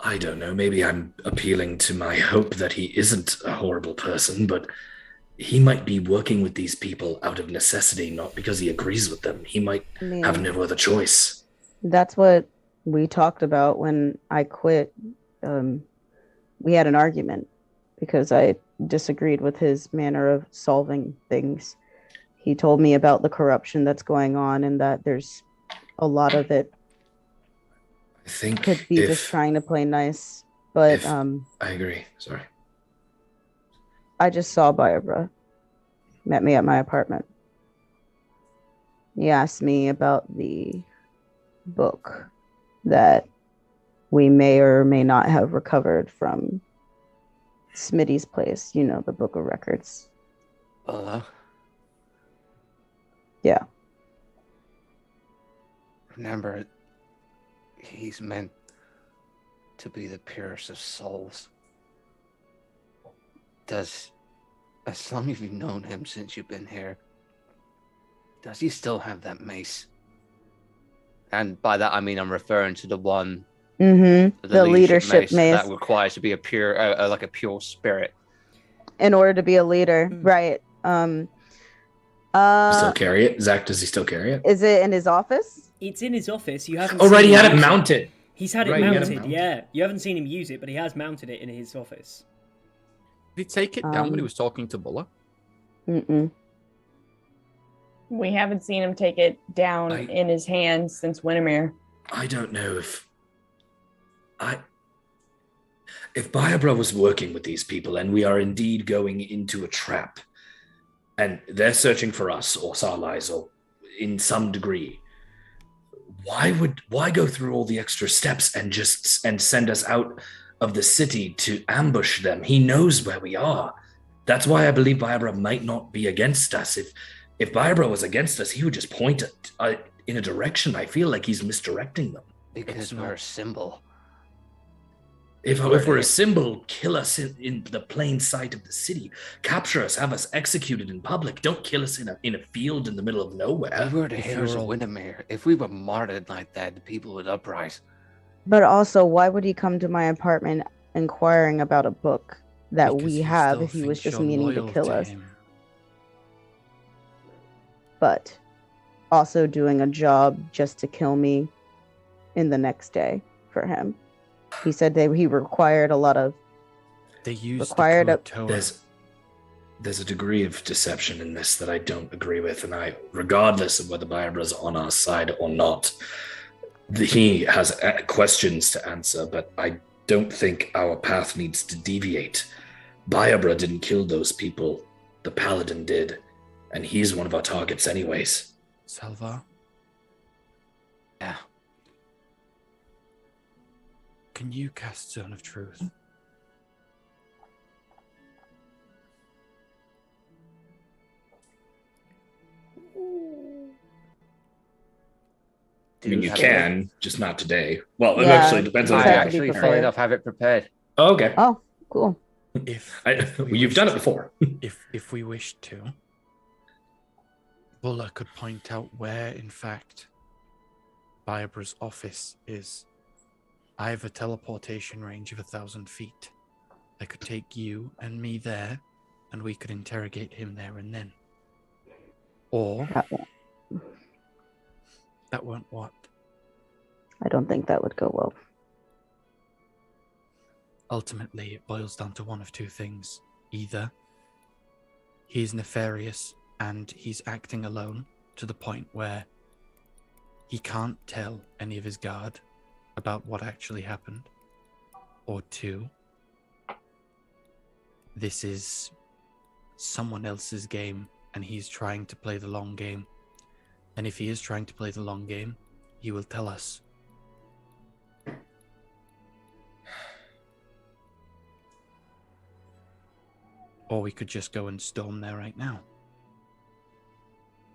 I don't know. Maybe I'm appealing to my hope that he isn't a horrible person, but he might be working with these people out of necessity, not because he agrees with them. He might have no other choice. that's what we talked about when I quit. We had an argument because I disagreed with his manner of solving things. He told me about the corruption that's going on and that there's a lot of it I think could be just trying to play nice. But I agree. Sorry. I just saw Barbara. Met me at my apartment. He asked me about the book that we may or may not have recovered from Smitty's place. You know, the book of records. Yeah. Remember, he's meant to be the purest of souls. As long as you've known him since you've been here, does he still have that mace? And by that I mean I'm referring to the one, The leadership mace that requires to be a pure, like a pure spirit. in order to be a leader, right? Still carry it, Zach? Does he still carry it? Is it in his office? It's in his office. You haven't. Oh, right. seen He him had it use mounted. He's had it Right, he had it mounted. mounted. Yeah, you haven't seen him use it, but he has mounted it in his office. Did he take it down when he was talking to Bulla? Mm-mm. We haven't seen him take it down in his hands since Winimere. I don't know if Biobra was working with these people and we are indeed going into a trap and they're searching for us or Sarlise or in some degree, why go through all the extra steps and send us out of the city to ambush them? He knows where we are. That's why I believe Biobra might not be against us. If Biobra was against us, he would just point in a direction. I feel like he's misdirecting them. Because we're a symbol. If we're a symbol, kill us in the plain sight of the city. Capture us, have us executed in public. Don't kill us in a field in the middle of nowhere. We were the heroes of Winimere. If we were martyred like that, the people would uprise. But also, why would he come to my apartment inquiring about a book that Because we you have still if he was think just you're meaning to loyal kill to us. him. But also doing a job just to kill me in the next day for him. He said that he required a lot of... They used Required the a- Kuatoa. There's a degree of deception in this that I don't agree with, and regardless of whether Barbara's on our side or not, he has questions to answer, but I don't think our path needs to deviate. Barbara didn't kill those people. The Paladin did, and he's one of our targets anyways. Salvar? Yeah. Can you cast Zone of Truth? I mean, you have can, just not today. Well, it Yeah, actually depends on I the have time. to be actually, prepared. funnily enough, have it prepared. Oh, okay. Oh, cool. You've done it before. If we wished to, Bulla could point out where, in fact, Barbara's office is. I have a teleportation range of 1,000 feet. I could take you and me there, and we could interrogate him there and then. Or that won't what? I don't think that would go well. Ultimately, it boils down to one of two things. Either he's nefarious and he's acting alone to the point where he can't tell any of his guard about what actually happened. Or two, this is someone else's game and he's trying to play the long game. And if he is trying to play the long game, he will tell us. Or we could just go and storm there right now.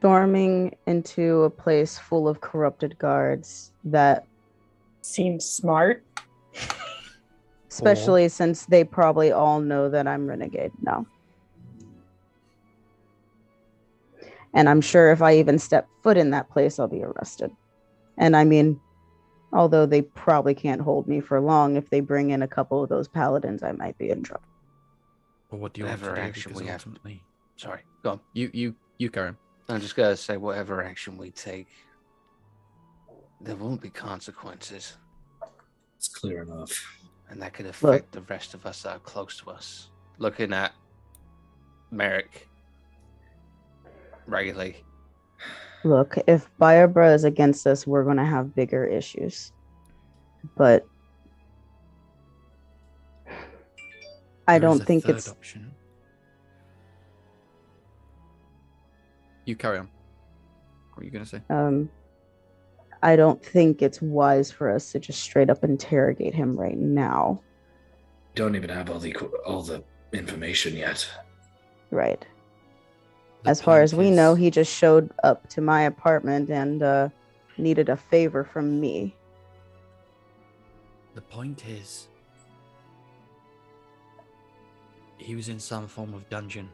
Storming into a place full of corrupted guards that... Seems smart. Especially since they probably all know that I'm Renegade now. And I'm sure if I even step foot in that place, I'll be arrested. And I mean, although they probably can't hold me for long, if they bring in a couple of those paladins, I might be in trouble. Well, what do you want to Whatever do? action Because we have. ultimately, Sorry, go on. you, Karen. I'm just gonna say, whatever action we take, there won't be consequences, It's clear enough. and that could affect the rest of us that are close to us. Looking at Merrick regularly. Look, if Barbara is against us, we're going to have bigger issues. But I There is don't a think third it's... option. You carry on. What are you going to say? I don't think it's wise for us to just straight up interrogate him right now. Don't even have all the information yet. Right. The As far point as we know, is- he just showed up to my apartment and needed a favor from me. The point is, he was in some form of dungeon.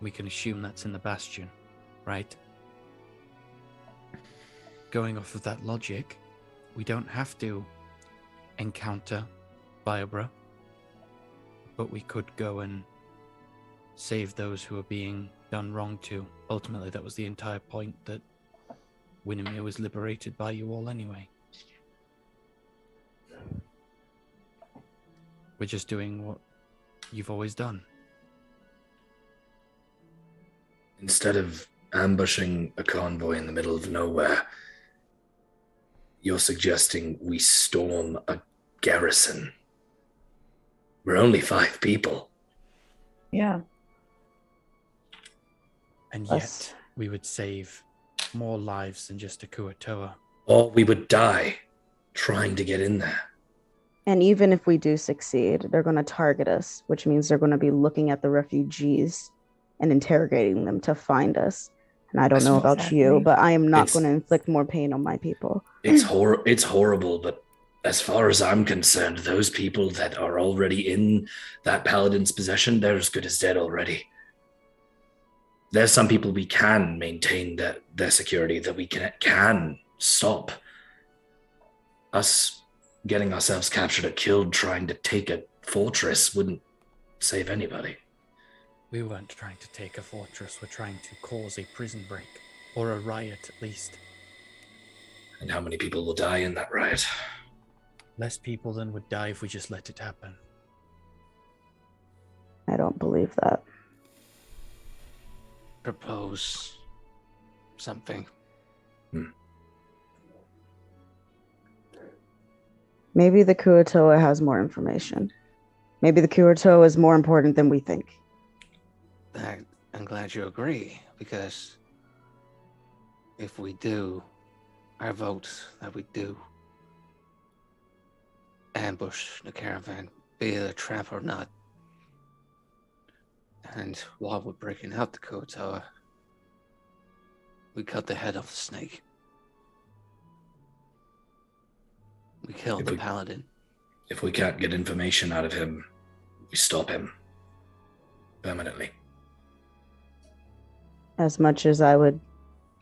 We can assume that's in the Bastion, right? Going off of that logic, we don't have to encounter Barbara, but we could go and save those who are being done wrong to. Ultimately, that was the entire point, that Winimere was liberated by you all anyway. We're just doing what you've always done. Instead of ambushing a convoy in the middle of nowhere, you're suggesting we storm a garrison. We're only 5 people. Yeah. And Us. yet, we would save more lives than just a Kuatoa. Or we would die trying to get in there. And even if we do succeed, they're going to target us, which means they're going to be looking at the refugees and interrogating them to find us. And I don't know about you, but I am not going to inflict more pain on my people. It's horrible, but as far as I'm concerned, those people that are already in that paladin's possession, they're as good as dead already. There's some people we can maintain their security, that we can stop. Us getting ourselves captured or killed trying to take a fortress wouldn't save anybody. We weren't trying to take a fortress, we're trying to cause a prison break. Or a riot, at least. And how many people will die in that riot? Less people than would die if we just let it happen. I don't believe that. Propose something. Maybe the Kuatoa has more information. Maybe the Kuatoa is more important than we think. I'm glad you agree, because if we do, I vote that we do ambush the caravan, be it a trap or not. And while we're breaking out the Kuatoa, we cut the head off the snake. We killed the paladin. If we can't get information out of him, we stop him permanently. As much as I would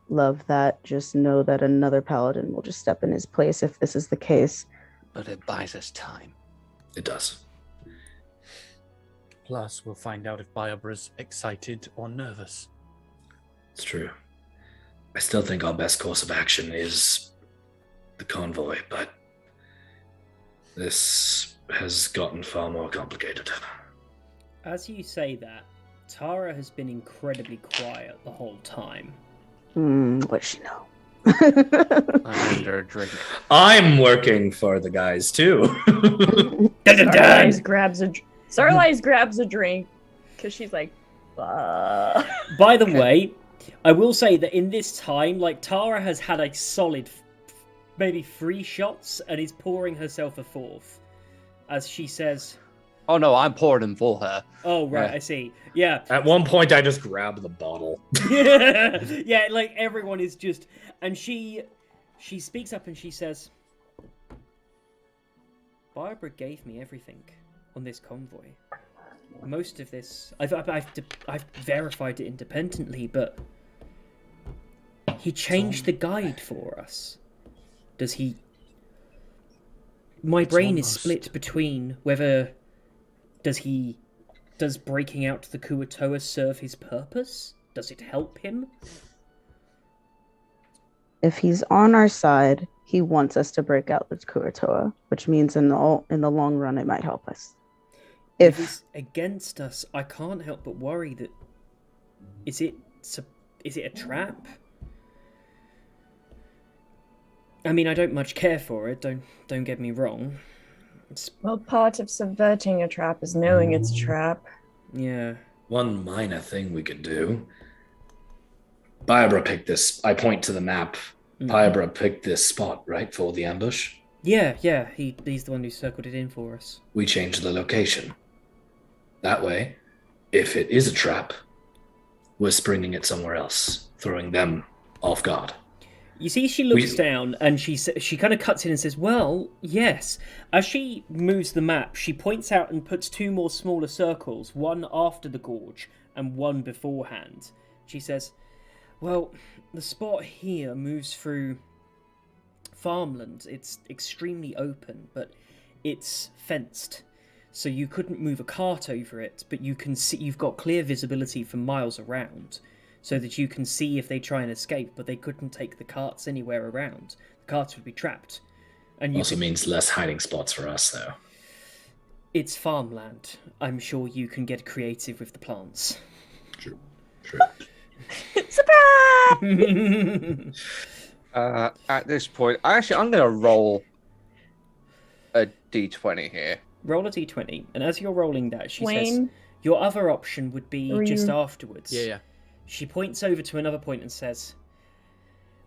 love that, just know that another paladin will just step in his place if this is the case. But it buys us time. It does. Plus, we'll find out if Biobra's excited or nervous. It's true. I still think our best course of action is the convoy, but this has gotten far more complicated. As you say that, Tara has been incredibly quiet the whole time. What's she know? I'm under a drink. I'm working for the guys too. Starlight grabs a drink because she's like, By the way, I will say that in this time, like, Tara has had a solid maybe 3 shots and is pouring herself a 4th. As she says... Oh no, I'm pouring them for her. Oh, right, I see. Yeah. At one point, I just grabbed the bottle. Yeah, like, everyone is just... And she speaks up and she says... Barbara gave me everything on this convoy. Most of this... I've verified it independently, but... He changed the guide for us. Does he... My brain is split between whether... Does breaking out the Kuatoa serve his purpose? Does it help him? If he's on our side, he wants us to break out the Kuatoa, which means in the long run it might help us. If he's against us, I can't help but worry that is it a trap? I mean, I don't much care for it. Don't get me wrong. Well, part of subverting a trap is knowing it's a trap. Yeah. One minor thing we could do. Barbara picked this. I point to the map. Barbara picked this spot, right, for the ambush? Yeah. He's the one who circled it in for us. We changed the location. That way, if it is a trap, we're springing it somewhere else, throwing them off guard. You see, she looks down and she kind of cuts in and says, well, yes. As she moves the map, she points out and puts 2 more smaller circles, one after the gorge and one beforehand. She says, well, the spot here moves through farmland. It's extremely open, but it's fenced. So you couldn't move a cart over it, but you can see you've got clear visibility for miles around. So that you can see if they try and escape, but they couldn't take the carts anywhere around. The carts would be trapped. And also means less hiding spots for us, though. It's farmland. I'm sure you can get creative with the plants. True. Surprise! At this point, I'm going to roll a d20 here. Roll a d20, and as you're rolling that, she says, your other option would be just afterwards. Yeah. She points over to another point and says,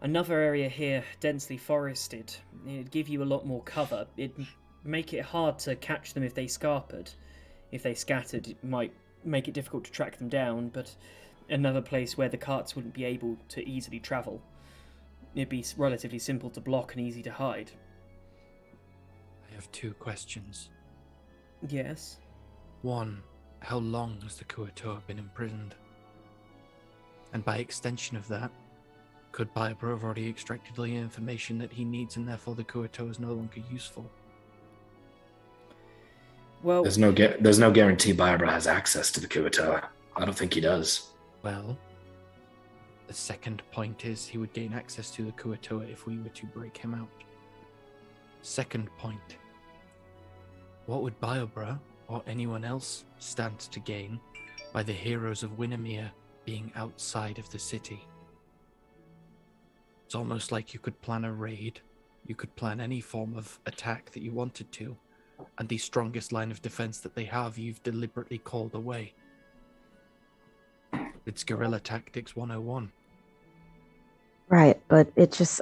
another area here, densely forested. It'd give you a lot more cover. It'd make it hard to catch them if they scarpered. If they scattered, it might make it difficult to track them down, but another place where the carts wouldn't be able to easily travel. It'd be relatively simple to block and easy to hide. I have 2 questions. Yes? 1, how long has the Kuatoa been imprisoned? And by extension of that, could Barbara have already extracted the information that he needs and therefore the Kuatoa is no longer useful? Well, there's no guarantee Barbara has access to the Kuatoa. I don't think he does. Well, the second point is he would gain access to the Kuatoa if we were to break him out. Second point. What would Biobra or anyone else stand to gain by the heroes of Winimere being outside of the city? It's almost like you could plan a raid, you could plan any form of attack that you wanted to, and the strongest line of defense that they have, you've deliberately called away. It's guerrilla tactics 101. Right, but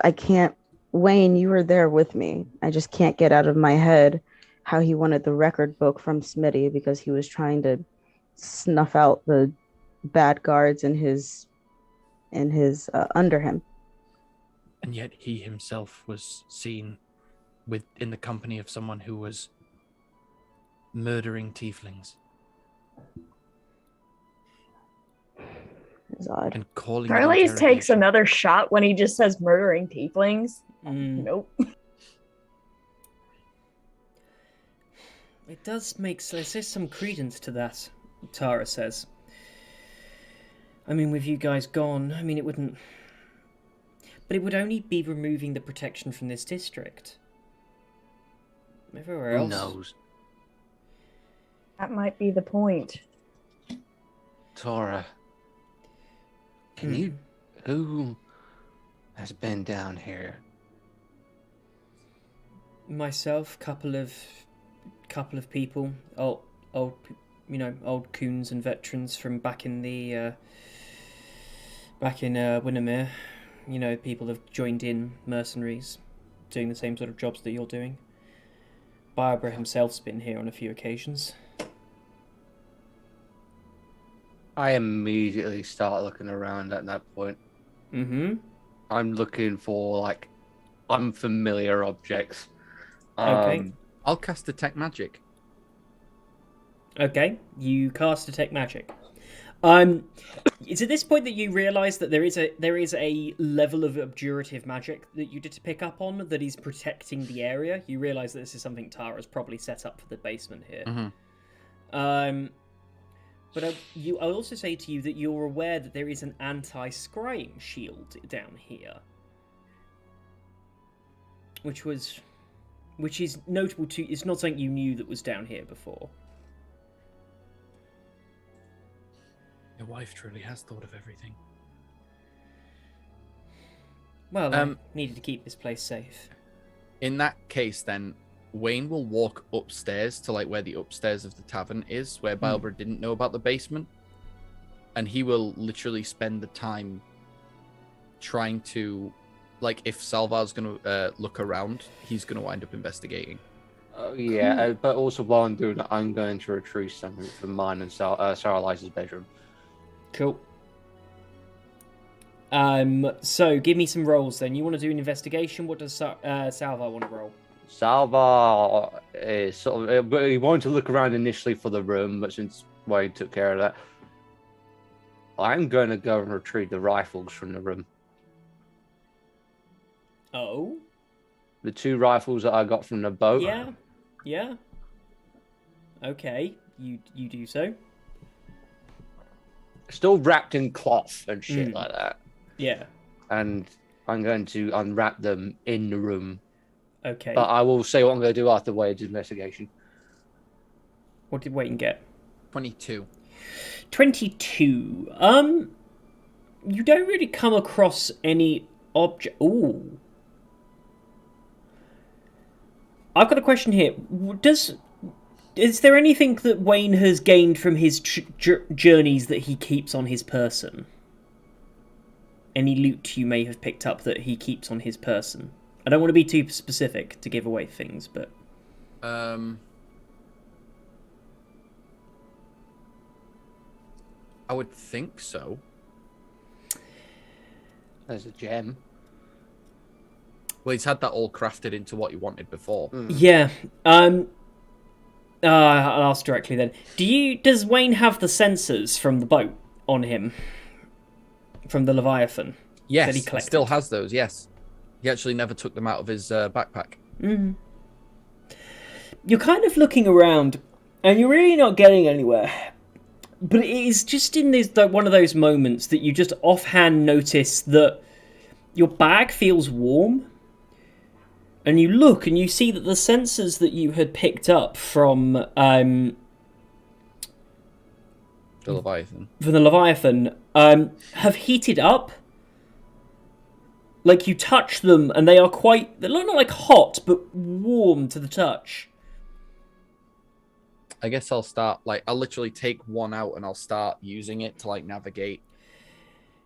I can't. Wayne, you were there with me. I just can't get out of my head how he wanted the record book from Smitty because he was trying to snuff out the bad guards in his under him. And yet he himself was seen in the company of someone who was murdering tieflings. It's odd. And calling Charlie takes another shot when he just says murdering tieflings. Nope. It does make sense. There's some credence to that, Tara says. I mean, with you guys gone, I mean, it wouldn't... But it would only be removing the protection from this district. Everywhere else... Who knows? That might be the point. Tara, who has been down here? Myself, couple of people, old coons and veterans from back in Winimere. You know, people have joined in, mercenaries, doing the same sort of jobs that you're doing. Barbara himself's been here on a few occasions. I immediately start looking around at that point. Mm-hmm. I'm looking for, like, unfamiliar objects. Okay. I'll cast Detect Magic. Okay, you cast Detect Magic. It's at this point that you realise that there is a level of obdurative magic that you did to pick up on that is protecting the area. You realise that this is something Tara's probably set up for the basement here. Mm-hmm. But I'll also say to you that you're aware that there is an anti-scrying shield down here, which is notable too. It's not something you knew that was down here before. Your wife truly has thought of everything. Well, I needed to keep this place safe. In that case, then, Wayne will walk upstairs to like where the upstairs of the tavern is, where Biobra didn't know about the basement, and he will literally spend the time trying to, like, if Salvar's going to look around, he's going to wind up investigating. Yeah, but also while I'm doing that, I'm going to retrieve something from mine and Sarah Eliza's bedroom. Cool. So give me some rolls then. You want to do an investigation? What does Salvar want to roll? Salvar is sort of... he wanted to look around initially for the room, but since Wayne took care of that, I'm going to go and retrieve the rifles from the room. Oh? The 2 rifles that I got from the boat. Yeah. Okay, you do so. Still wrapped in cloth and shit like that. Yeah. And I'm going to unwrap them in the room. Okay. But I will say what I'm going to do after Wade's investigation. What did Wayne get? 22. 22. You don't really come across any object. Ooh. I've got a question here. Is there anything that Wayne has gained from his journeys that he keeps on his person? Any loot you may have picked up that he keeps on his person? I don't want to be too specific to give away things, but... I would think so. There's a gem. Well, he's had that all crafted into what he wanted before. Yeah. I'll ask directly then. Does Wayne have the sensors from the boat on him? From the Leviathan? Yes, that he he collected? still has those, yes. He actually never took them out of his backpack. Mm-hmm. You're kind of looking around, And you're really not getting anywhere. But it is just in this one of those moments that you just offhand notice that your bag feels warm. And you look and you see that the sensors that you had picked up from The Leviathan. from the Leviathan have heated up. Like, you touch them and they are they're not like hot, but warm to the touch. I guess I'll start, I'll literally take one out and I'll start using it to, navigate.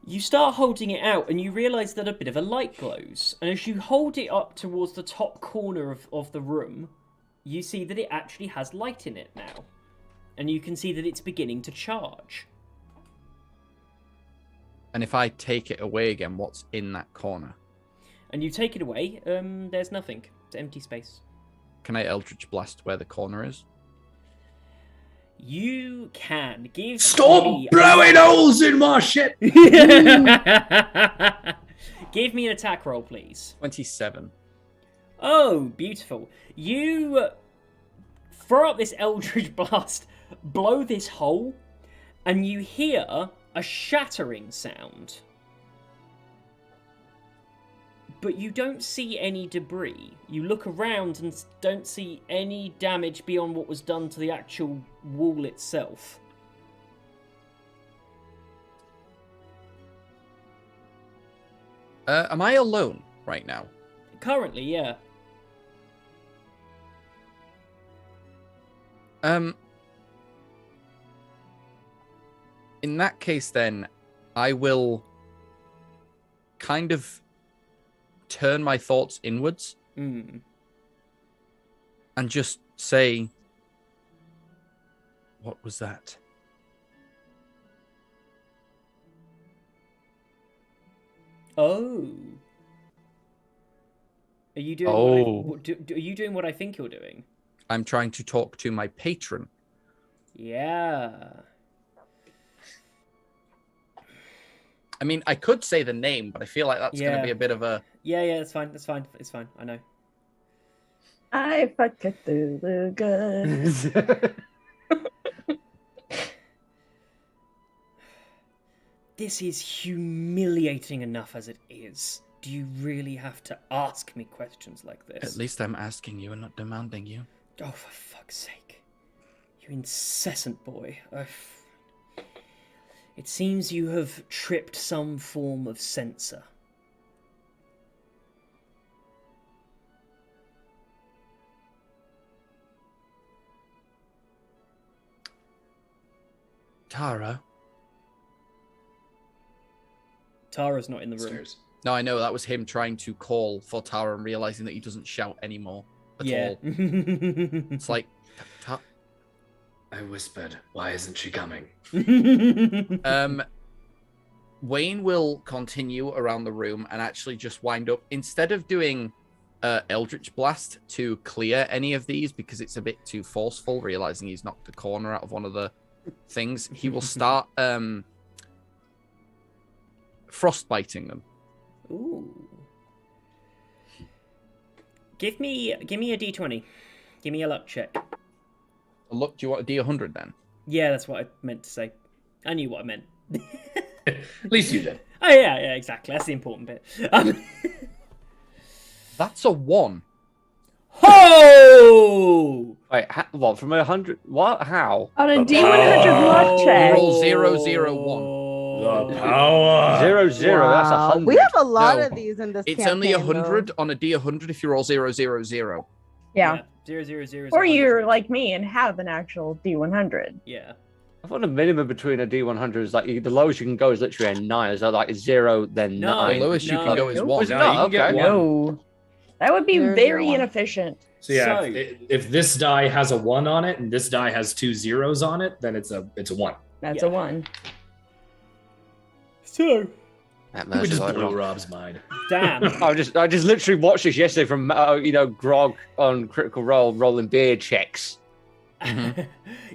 You start holding it out and you realise that a bit of a light glows. And as you hold it up towards the top corner of the room, you see that it actually has light in it now. And you can see that it's beginning to charge. And if I take it away again, what's in that corner? And you take it away, there's nothing. It's empty space. Can I Eldritch Blast where the corner is? You can give Stop blowing holes in my shit! Give me an attack roll, please. 27. Oh, beautiful. You throw up this Eldritch Blast, blow this hole, and you hear a shattering sound. But you don't see any debris. You look around and don't see any damage beyond what was done to the actual wall itself. Am I alone right now? Currently, yeah. In that case, then, I will kind of turn my thoughts inwards and just say, what was that? Oh. Are you doing are you doing what I think you're doing? I'm trying to talk to my patron. Yeah. I mean, I could say the name, but I feel like that's going to be a bit of a... Yeah, that's fine. That's fine. It's fine. I know. I fuck Cthulhu good. This is humiliating enough as it is. Do you really have to ask me questions like this? At least I'm asking you and not demanding you. Oh, for fuck's sake. You incessant boy. It seems you have tripped some form of sensor. Tara? Tara's not in the room. Stairs. No, I know, that was him trying to call for Tara and realizing that he doesn't shout anymore at all. It's like... I whispered, why isn't she coming? Wayne will continue around the room and actually just wind up, instead of doing Eldritch Blast to clear any of these because it's a bit too forceful, realizing he's knocked a corner out of one of the things, he will start frostbiting them. Ooh. Give me a d20. Give me a luck check. Look, do you want a D100 then? Yeah, that's what I meant to say. I knew what I meant. At least you did. Oh, yeah, exactly. That's the important bit. That's a 1. Ho! Wait, what? From 100? What? How? On a D100 luck check. Roll 001. The power. 0, 0. That's 100. We have a lot No. of these in this It's campaign, only 100 though. on a D100 if you roll 000. Yeah. 0, 0, 0. Or you're like me and have an actual D100. Yeah. I thought the minimum between a D100 is like the lowest you can go is literally a 9. Is that like 0 then No, 9? The lowest you can go is no. 1. Was it No, not? you can get Okay. one. No. That would be Zero, very 0, 1. inefficient. So yeah, So- if this die has a 1 on it and this die has 2 zeros on it, then it's a 1. That's Yeah. a 1. So, That We mercy just like blew rock. Rob's mind. damn. I just literally watched this yesterday from Grog on Critical Role rolling beard checks.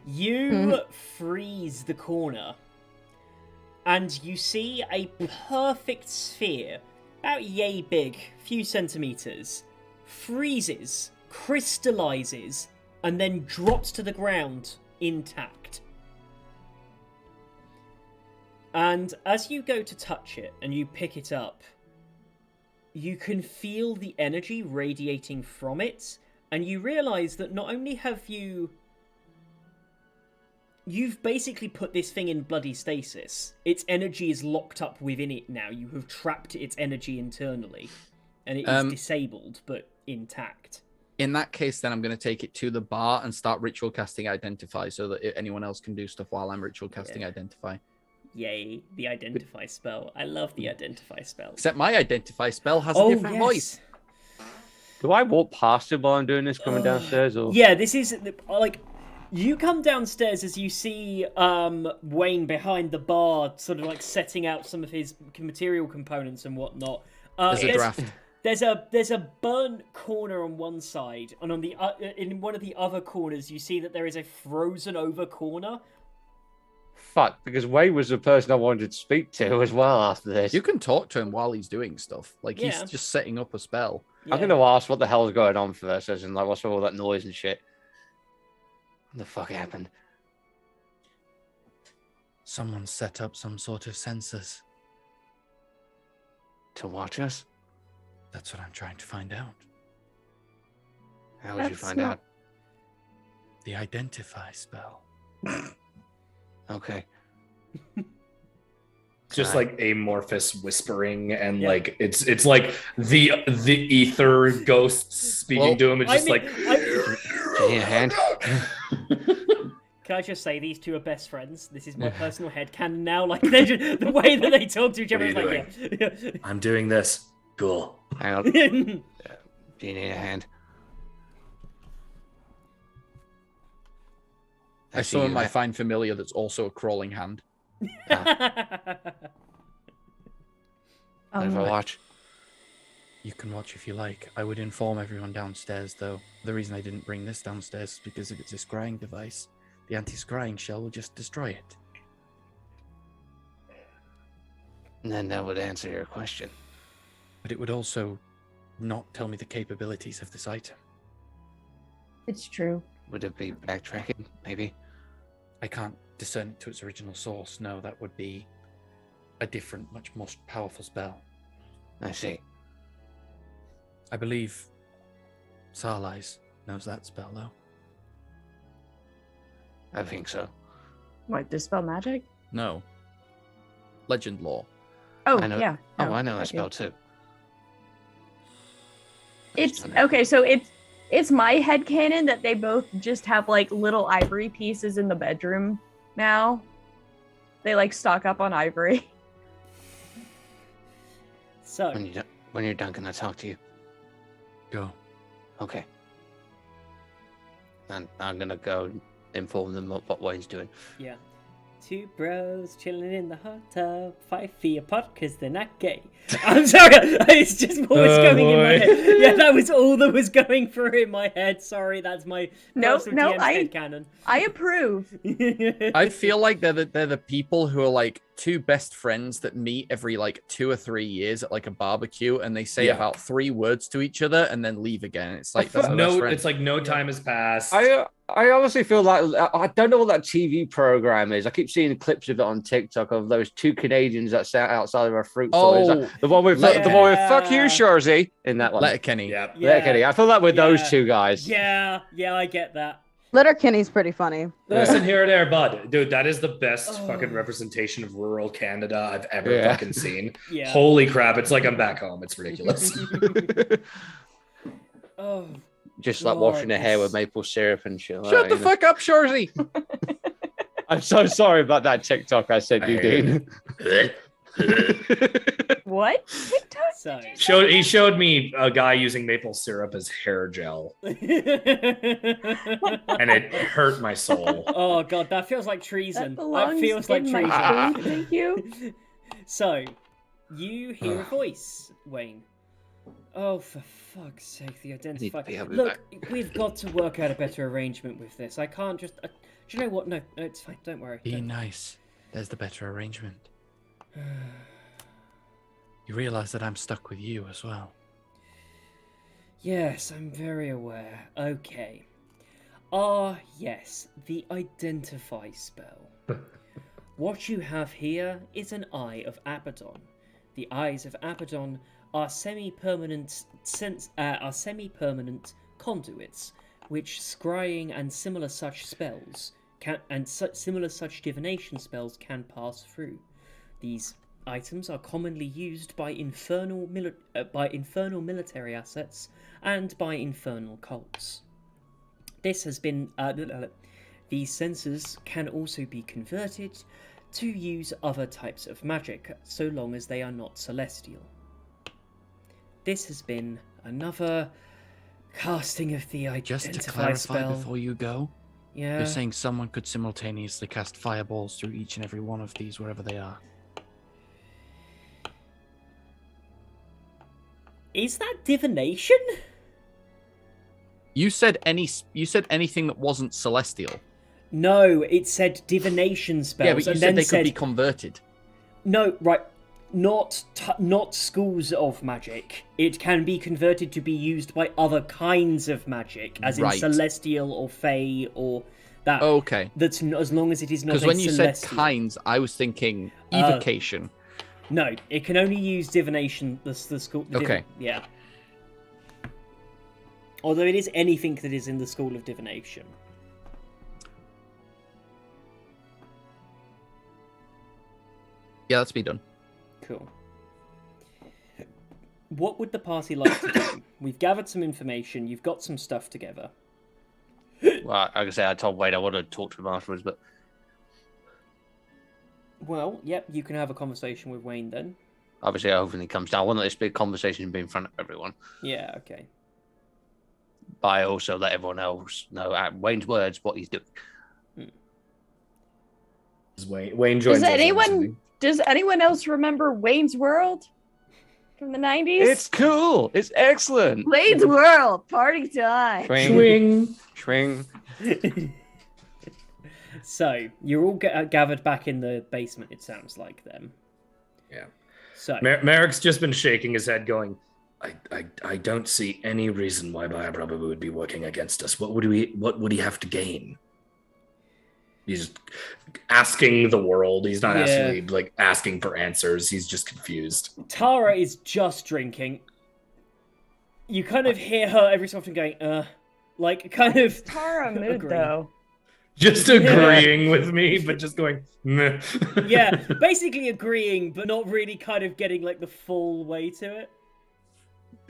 You freeze the corner, and you see a perfect sphere, about yay big, few centimeters, freezes, crystallizes, and then drops to the ground intact. And as you go to touch it and you pick it up, you can feel the energy radiating from it, and you realize that not only have you've basically put this thing in bloody stasis. Its energy is locked up within it now. You have trapped its energy internally, and it is disabled but intact. In that case, then I'm going to take it to the bar and start ritual casting Identify so that anyone else can do stuff while I'm ritual casting Identify. Yay, the Identify spell. I love the Identify spell. Except my Identify spell has a different voice. Do I walk past him while I'm doing this, coming downstairs? Or yeah, this is like you come downstairs as you see Wayne behind the bar, sort of like setting out some of his material components and whatnot. There's a draft. There's a burnt corner on one side, and on the in one of the other corners, you see that there is a frozen over corner. Fuck, because Wayne was the person I wanted to speak to as well after this. You can talk to him while he's doing stuff. Like, he's just setting up a spell. I'm going to ask what the hell is going on first, as in, like, what's all that noise and shit? What the fuck happened? Someone set up some sort of sensors. To watch us? That's what I'm trying to find out. How would you find out? The Identify spell. Okay. Just like amorphous whispering, and like it's like the ether ghosts speaking to him. It's just a hand. Can I just say these two are best friends? This is my personal headcanon now. Like the way that they talk to each other is like, I'm doing this. Cool. Hang on. Do you need a hand? I summon my Find Familiar that's also a crawling hand. Watch. You can watch if you like. I would inform everyone downstairs, though. The reason I didn't bring this downstairs is because if it's a scrying device, the anti-scrying shell will just destroy it. And then that would answer your question. But it would also not tell me the capabilities of this item. It's true. Would it be backtracking, maybe? I can't discern it to its original source. No, that would be a different, much more powerful spell. I see. I believe Sarlais knows that spell, though. I think so. What, dispel magic? No. Legend lore. Oh, I know, yeah. Oh, I know that spell too. It's okay, so it's my headcanon that they both just have like little ivory pieces in the bedroom now. They like stock up on ivory. So when you're done, can I talk to you? Go. Okay. And I'm gonna go inform them what Wayne's doing. Yeah. Two bros chilling in the hot tub, 5 feet apart because they're not gay. I'm sorry, it's just what was going in my head. Yeah, that was all that was going through in my head. Sorry, that's my personal DM's headcanon. I approve. I feel like they're the people who are like two best friends that meet every like 2 or 3 years at like a barbecue, and they say about 3 words to each other and then leave again. It's like that's it's like no time has passed. I honestly feel like I don't know what that TV program is. I keep seeing clips of it on TikTok of those 2 Canadians that sat outside of a fruit store. Is that the one with "fuck you, Shorzy" in that one. Letterkenny. Letterkenny. I feel like with those 2 guys. Yeah, I get that. Letterkenny's pretty funny. Listen here, there, bud. Dude, that is the best fucking representation of rural Canada I've ever fucking seen. Yeah. Holy crap! It's like I'm back home. It's ridiculous. Oh. Just like washing their hair with maple syrup and shit. Shut the fuck up, Shorzy. I'm so sorry about that TikTok I sent you, Dean. What? TikTok? He showed me a guy using maple syrup as hair gel. And it hurt my soul. Oh god, that feels like treason. That feels like treason. Thank you. So, you hear a voice, Wayne. Oh, for fuck's sake, the Identify. Look, we've got to work out a better arrangement with this. I can't just... do you know what? No, it's fine. Don't worry. Be nice. There's the better arrangement. You realize that I'm stuck with you as well. Yes, I'm very aware. Okay. Ah, yes, the Identify spell. What you have here is an Eye of Abaddon. The Eyes of Abaddon are semi-permanent conduits, which scrying and similar such spells similar such divination spells can pass through. These items are commonly used by infernal military assets and by infernal cults. This has been these sensors can also be converted to use other types of magic, so long as they are not celestial. This has been another casting of the Just to Identify clarify spell. before you go, Yeah. you're saying someone could simultaneously cast fireballs through each and every one of these wherever they are. Is that divination? You said anything that wasn't celestial. No, it said divination spells. Yeah, but you and said then they could be converted. No, right. Not schools of magic. It can be converted to be used by other kinds of magic, as in Right. celestial or fey or that. Okay. That's as long as it is not. Because when you celestial. said kinds, I was thinking evocation. No, it can only use divination. The school. Okay. Yeah. Although it is anything that is in the school of divination. Yeah, let's be done. Cool. What would the party like to do? We've gathered some information. You've got some stuff together. Well, like I say, I told Wade I would have talked to him afterwards, but Well, yep, you can have a conversation with Wayne then. obviously, I hope he comes down. I want this big conversation be in front of everyone. Yeah, okay. But I also let everyone else know, at Wayne's words, what he's doing. Wayne joins us. Does anyone else remember Wayne's World from the 90s? It's cool. It's excellent. Wayne's World, party time. Swing. So, you're all gathered back in the basement, it sounds like, then. Yeah. So, Merrick's just been shaking his head, going, I don't see any reason why Bayabraba would be working against us. What would he have to gain? he's asking the world. He's not actually like asking for answers. He's just confused. Tara is just drinking. You kind of hear her every so often going, like kind of Tara mood agreeing. though. Just agreeing with me, but just going, meh. Yeah, basically agreeing, but not really kind of getting like the full way to it.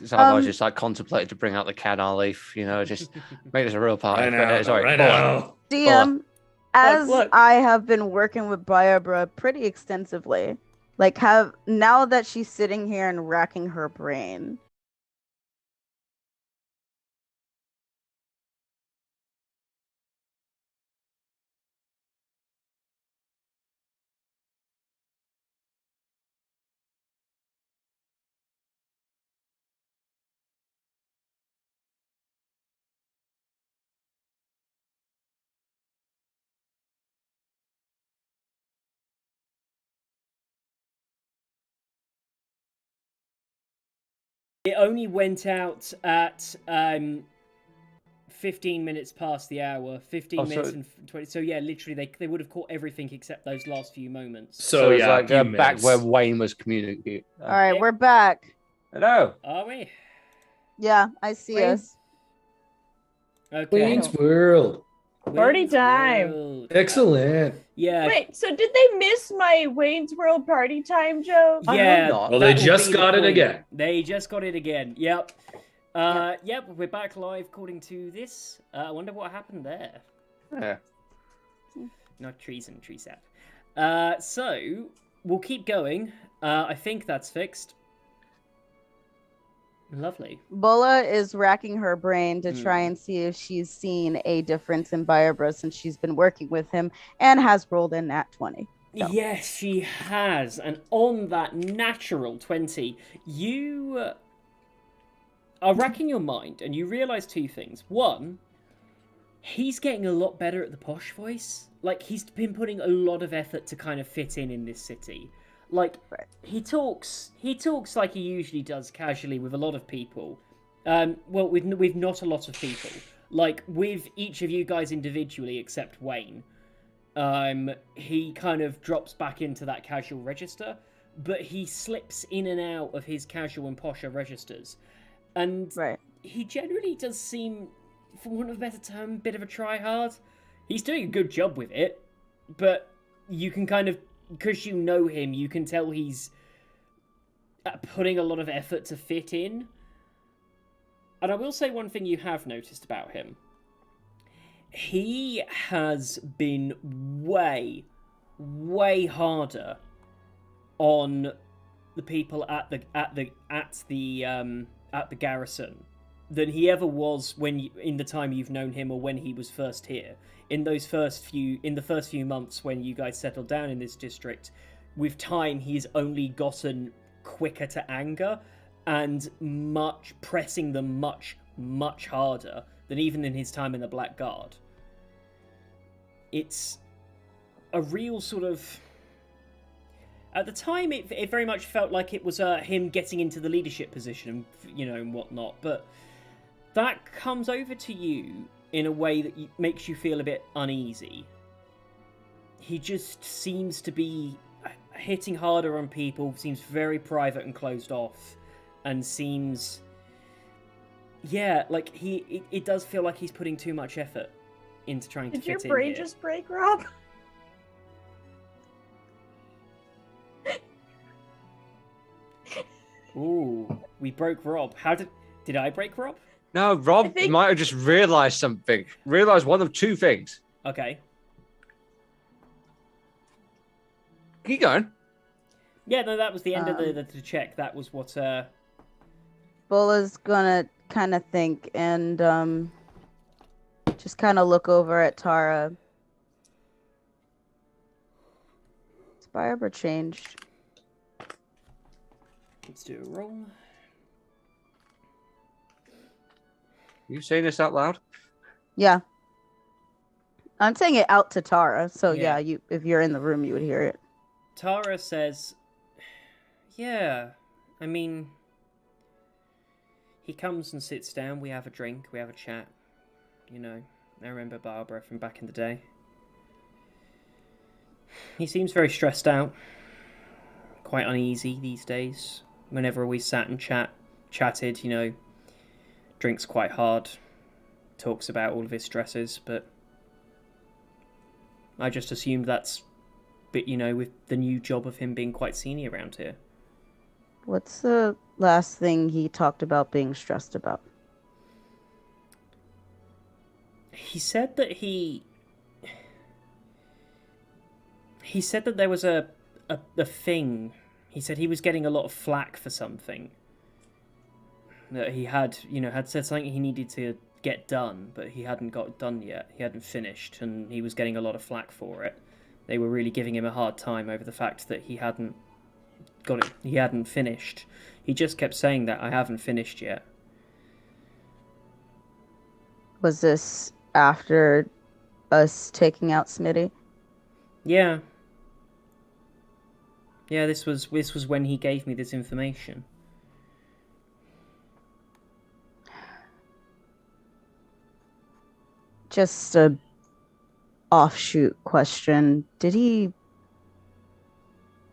So I was just like contemplating to bring out the canal leaf, you know, just make this a real party. I know, Sorry, I know. DM, as Look. I have been working with Barbara pretty extensively, like now that she's sitting here and racking her brain, It only went out at 15 minutes past the hour, 15 minutes and 20. So yeah, literally they would have caught everything except those last few moments. So it's yeah, like few back minutes. where Wayne was communicating. all right, we're back. Hello. Are we? Yeah, I see Wayne's- us. Okay. Wayne's World. Party Wayne's time. World. Excellent. Yeah. Wait, so did they miss my Wayne's World party time joke? Yeah. not. Well, they that will just be the got it point. again. They just got it again. Yep. Yep, we're back live according to this. I wonder what happened there. Yeah. Not treason, tree sap. So, we'll keep going. I think that's fixed. Lovely. Bola is racking her brain to try and see if she's seen a difference in Barbara since she's been working with him and has rolled in nat 20. So. Yes, she has. And on that natural 20, you are racking your mind and you realize two things. One, he's getting a lot better at the posh voice. Like, he's been putting a lot of effort to kind of fit in this city. Like, he talks like he usually does casually with a lot of people. Well, with not a lot of people. like with each of you guys individually, except Wayne, he kind of drops back into that casual register, but he slips in and out of his casual and posher registers. And he generally does seem, for want of a better term, a bit of a tryhard. He's doing a good job with it, but you can kind of, because you know him, you can tell he's putting a lot of effort to fit in. And I will say one thing you have noticed about him. He has been way, way harder on the people at the garrison than he ever was in the time you've known him or when he was first here. In the first few months when you guys settled down in this district, with time he's only gotten quicker to anger and pressing them much, much harder than even in his time in the Black Guard. It's a real sort of... At the time, it very much felt like it was him getting into the leadership position, and whatnot. But that comes over to you in a way that makes you feel a bit uneasy. He just seems to be hitting harder on people, seems very private and closed off, and seems... Yeah, like it does feel like he's putting too much effort into trying to fit in here. Did your brain just break, Rob? Ooh, we broke Rob. Did I break Rob? No, Rob might have just realised something. Realised one of two things. Okay. Keep going. Yeah, no, that was the end of the check. That was what... Bola's gonna kind of think and just kind of look over at Tara. Has Barbara changed? Let's do a roll. You saying this out loud? Yeah. I'm saying it out to Tara, so yeah, if you're in the room, you would hear it. Tara says, yeah, I mean, he comes and sits down, we have a drink, we have a chat. I remember Barbara from back in the day. He seems very stressed out, quite uneasy these days. Whenever we sat and chatted, drinks quite hard, talks about all of his stresses, but I just assumed that's, with the new job of him being quite senior around here. What's the last thing he talked about being stressed about? He said that he said that there was a thing. He said he was getting a lot of flack for something. That he had said something he needed to get done, but he hadn't got done yet. He hadn't finished, and he was getting a lot of flack for it. They were really giving him a hard time over the fact that he hadn't got it. He hadn't finished. He just kept saying that, I haven't finished yet. Was this after us taking out Smitty? Yeah. Yeah, this was when he gave me this information. Just a offshoot question. Did he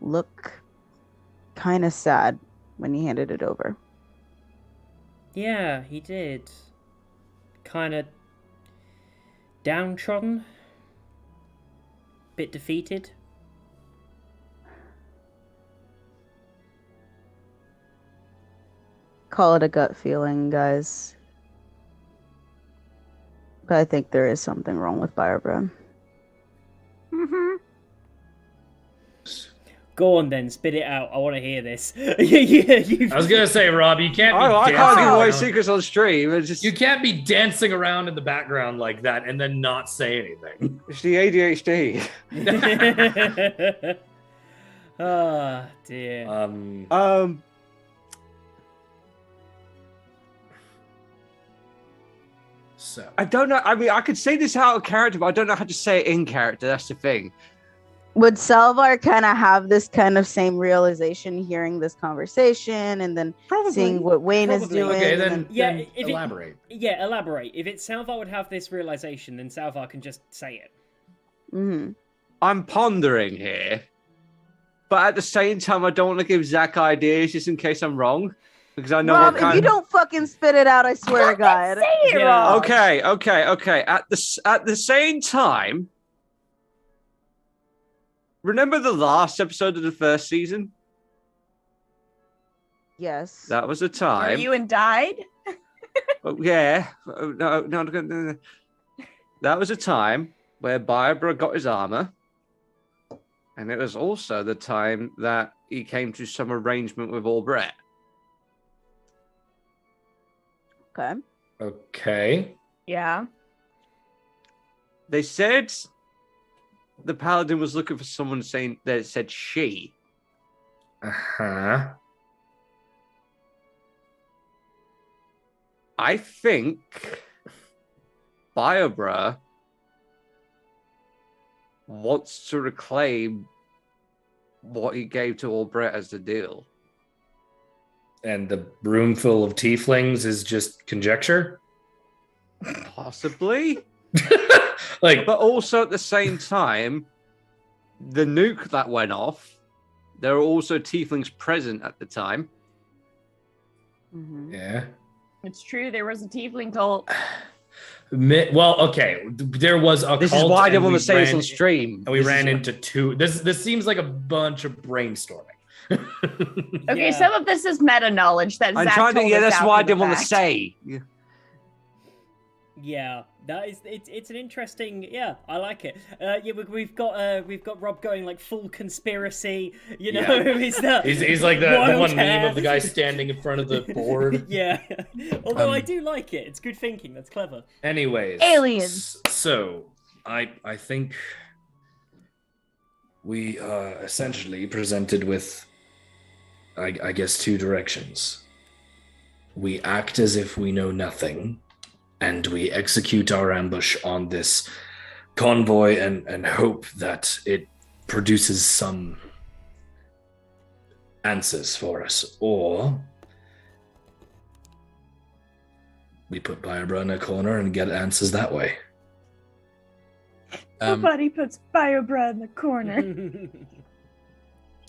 look kind of sad when he handed it over? Yeah, he did. Kind of downtrodden. Bit defeated. Call it a gut feeling, guys. But I think there is something wrong with Barbara. Mm-hmm. Go on then, spit it out. I want to hear this. I was gonna say, Rob, you can't. I can't give away secrets on stream. You can't be dancing around in the background like that and then not say anything. It's the ADHD. Oh dear. So I don't know. I mean, I could say this out of character, but I don't know how to say it in character. That's the thing. Would Salvar kind of have this kind of same realization hearing this conversation and then seeing what Wayne is doing? Okay, and then elaborate. Elaborate. If Salvar would have this realization, then Salvar can just say it. Mm-hmm. I'm pondering here, but at the same time, I don't want to give Zach ideas just in case I'm wrong, because I know Rob, what kind. if you don't fucking spit it out, I swear to God. Say it, Rob. Okay. At the same time, remember the last episode of the first season? Yes. That was a Were time. you and died? Oh, yeah. No. That was a time where Barbara got his armor. And it was also the time that he came to some arrangement with Albrecht. Okay. Okay. Yeah. They said the paladin was looking for someone saying that it said she. Uh-huh. I think Biobra wants to reclaim what he gave to Albrecht as the deal. And the room full of tieflings is just conjecture? Possibly. Like, But also at the same time, the nuke that went off, there were also tieflings present at the time. Mm-hmm. yeah. It's true. There was a tiefling cult. Well, okay. There was a This is cult why I and didn't want we to say this ran- on stream. And we This ran is- into two. This seems like a bunch of brainstorming. Okay, Yeah. some of this is meta knowledge that I'm Zach trying to. told Yeah, us that's after why I the didn't want to fact. say. Yeah, that is. It's an interesting. Yeah, I like it. We've got Rob going like full conspiracy. You know, he's He's like the wild one meme cat. of the guy standing in front of the board. Yeah, although I do like it. It's good thinking. That's clever. Anyways, Aliens. So I think we are essentially presented with, I guess, two directions. We act as if we know nothing, and we execute our ambush on this convoy and hope that it produces some answers for us, or we put Biobra in a corner and get answers that way. Nobody puts Biobra in the corner.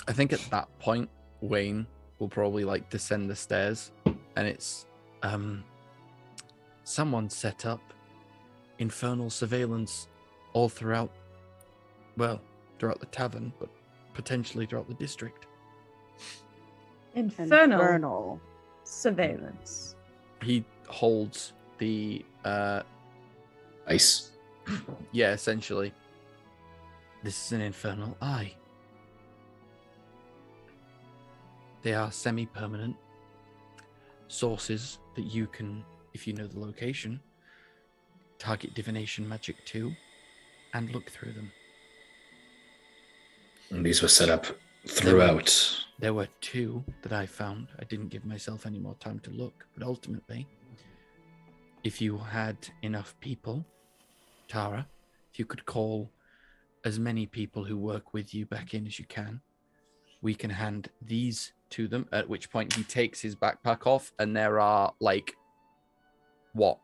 I think at that point, Wayne will probably like descend the stairs, and it's someone set up infernal surveillance all throughout, well, throughout the tavern, but potentially throughout the district. Infernal surveillance. He holds the Ice. yeah, essentially. This is an infernal eye. They are semi-permanent sources that you can, if you know the location, target divination magic to, and look through them. And these were set up throughout. There were two that I found. I didn't give myself any more time to look, but ultimately, if you had enough people, Tara, if you could call as many people who work with you back in as you can, we can hand these to them, at which point he takes his backpack off, and there are, like, what,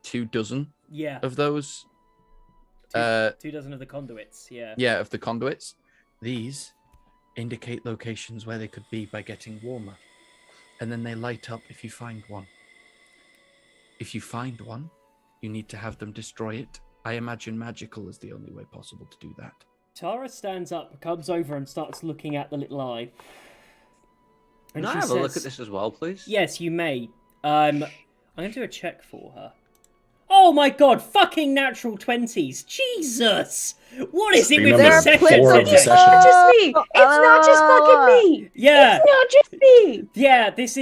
24 Yeah, of those? 2 dozen of the conduits. Yeah. Yeah, of the conduits. These indicate locations where they could be by getting warmer, and then they light up if you find one. If you find one, you need to have them destroy it. I imagine magical is the only way possible to do that. Tara stands up, comes over, and starts looking at the little eye. Can And I she have a look says- at this as well, please? Yes, you may. I'm going to do a check for her. Oh my god, fucking natural 20s. Jesus! What is it with Remember, this There are session four of the today? session. It's not just me. It's not just fucking me. Yeah, It's not just me. yeah, this,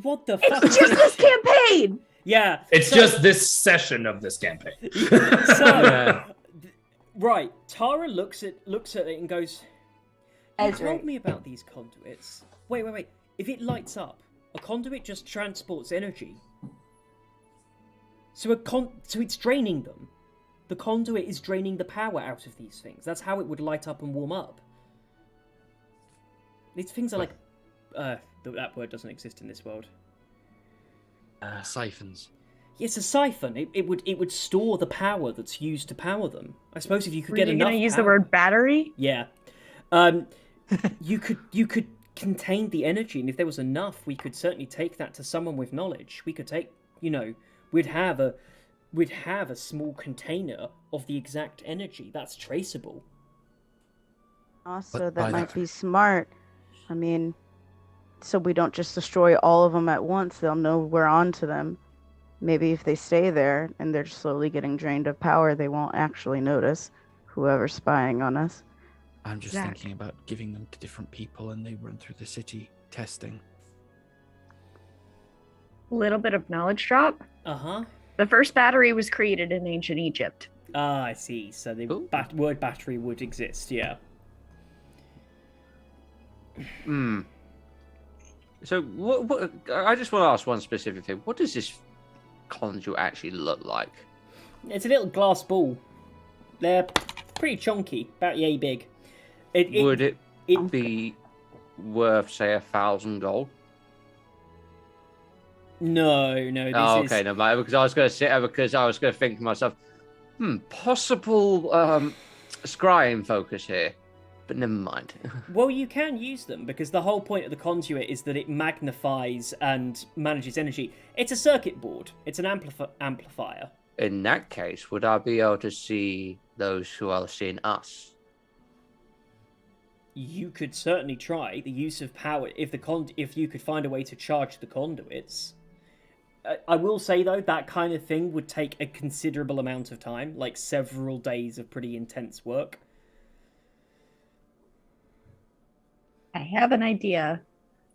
what the fuck? It's just this campaign. Yeah. It's so- just this session of this campaign. So, right, Tara looks at it and goes, "You Ezra. told me about these conduits. Wait. If it lights up, a conduit just transports energy. So it's draining them. The conduit is draining the power out of these things. That's how it would light up and warm up. These things are like... that word doesn't exist in this world. Siphons. It's a siphon. It would store the power that's used to power them. I suppose if you could get enough. Are you gonna use the power... word battery? Yeah. You could contain the energy, and if there was enough, we could certainly take that to someone with knowledge. We could take, we'd have a small container of the exact energy that's traceable. Also, that might be smart. I mean, so we don't just destroy all of them at once. They'll know we're on to them. Maybe if they stay there and they're slowly getting drained of power, they won't actually notice whoever's spying on us. I'm just thinking about giving them to different people and they run through the city testing. Little bit of knowledge drop. Uh-huh. The first battery was created in ancient Egypt. Ah, I see. So the word battery would exist, yeah. So, what? I just want to ask one specific thing. What does this conduit actually look like? It's a little glass ball. They're pretty chunky, about yay big. Would it be worth, say, 1,000 gold? No. Okay, no matter, because I was going to think to myself, possible scrying focus here, but never mind. Well, you can use them because the whole point of the conduit is that it magnifies and manages energy. It's a circuit board. It's an amplifier. In that case, would I be able to see those who are seeing us? You could certainly try the use of power if you could find a way to charge the conduits. I will say though, that kind of thing would take a considerable amount of time, like several days of pretty intense work. I have an idea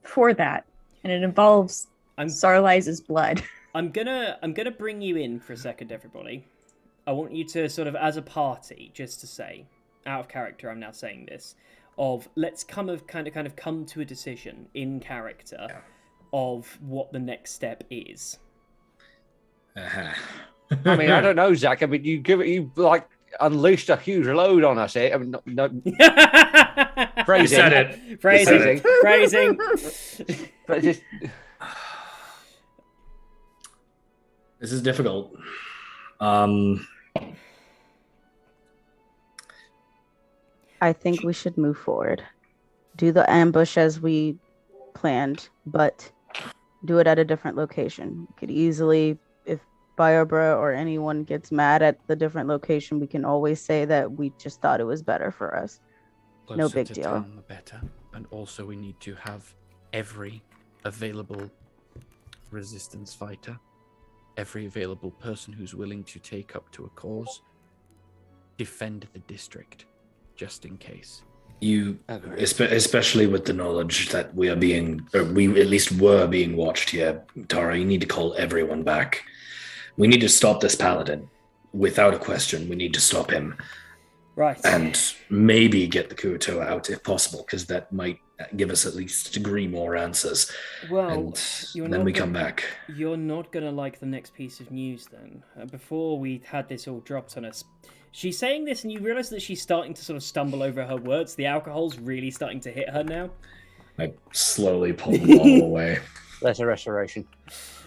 for that, and it involves Sarlize's blood. I'm gonna bring you in for a second, everybody. I want you to sort of, as a party, just to say, out of character, I'm now saying this, of let's kind of come to a decision in character of what the next step is. I mean, I don't know, Zach. I mean, you unleashed a huge load on us here. I mean, no. Phrasing. Said it. Phrasing. But just... This is difficult. I think we should move forward. Do the ambush as we planned, but do it at a different location. We could easily, if Barbara or anyone gets mad at the different location, we can always say that we just thought it was better for us. No big deal. Town, the better. And also we need to have every available resistance fighter, every available person who's willing to take up to a cause, defend the district, just in case. You, especially with the knowledge that we at least were being watched here, Tara, you need to call everyone back. We need to stop this paladin. Without a question, we need to stop him. Right. And maybe get the Kuatoa out if possible, because that might give us at least a degree more answers. Well, and then we come back. You're not going to like the next piece of news then. Before we had this all dropped on us, she's saying this and you realise that she's starting to sort of stumble over her words. The alcohol's really starting to hit her now. I slowly pull the bottle away. That's a restoration.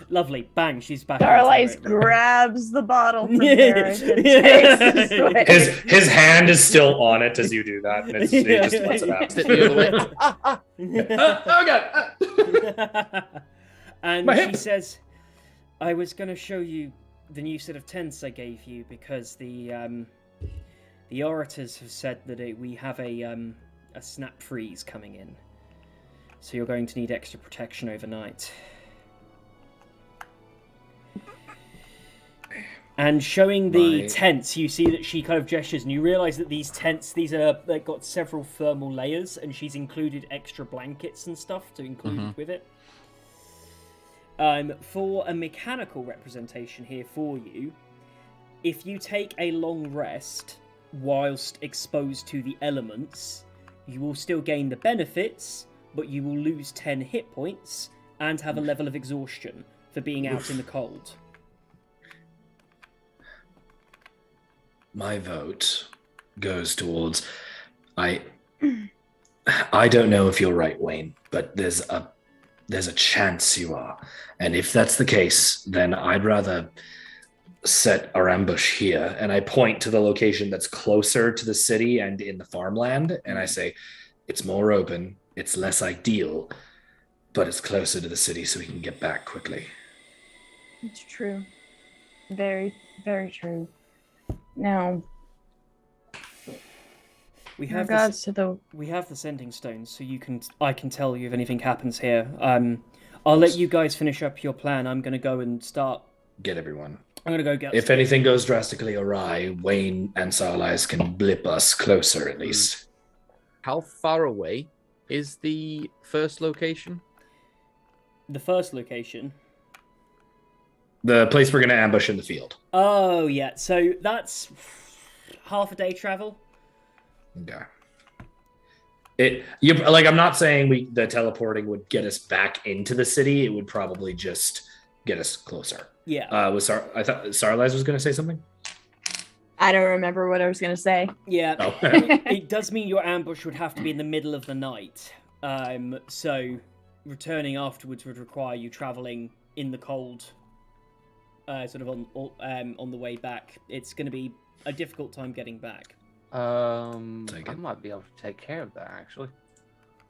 Lovely. Bang, she's back. Starlight grabs the bottle from Derek and takes it away. His hand is still on it as you do that. And he just lets it out. Oh, God. And she says, I was going to show you the new set of tents I gave you because the orators have said that we have a snap freeze coming in. So you're going to need extra protection overnight. And showing the tents, you see that she kind of gestures, and you realise that these tents, they've got several thermal layers, and she's included extra blankets and stuff to include with it. For a mechanical representation here for you, if you take a long rest whilst exposed to the elements, you will still gain the benefits, but you will lose 10 hit points and have a level of exhaustion for being out in the cold. My vote goes towards I don't know if you're right, Wayne, but there's a chance you are. And if that's the case, then I'd rather set our ambush here. And I point to the location that's closer to the city and in the farmland. And I say, it's more open, it's less ideal, but it's closer to the city so we can get back quickly. It's true. Very, very true. Now, we have the sending stones, so I can tell you if anything happens here. I'll let you guys finish up your plan. I'm going to go and start. Get everyone. I'm going to go get. If anything goes drastically awry, Wayne and Sarlise can blip us closer at least. How far away is the first location? The first location? The place we're going to ambush in the field. Oh, yeah. So that's half a day travel. Okay. I'm not saying the teleporting would get us back into the city. It would probably just get us closer. Yeah. I thought Sarlise was going to say something. I don't remember what I was going to say. Yeah. Oh. It does mean your ambush would have to be in the middle of the night. So returning afterwards would require you traveling in the cold, sort of on the way back. It's going to be a difficult time getting back. I might be able to take care of that, actually.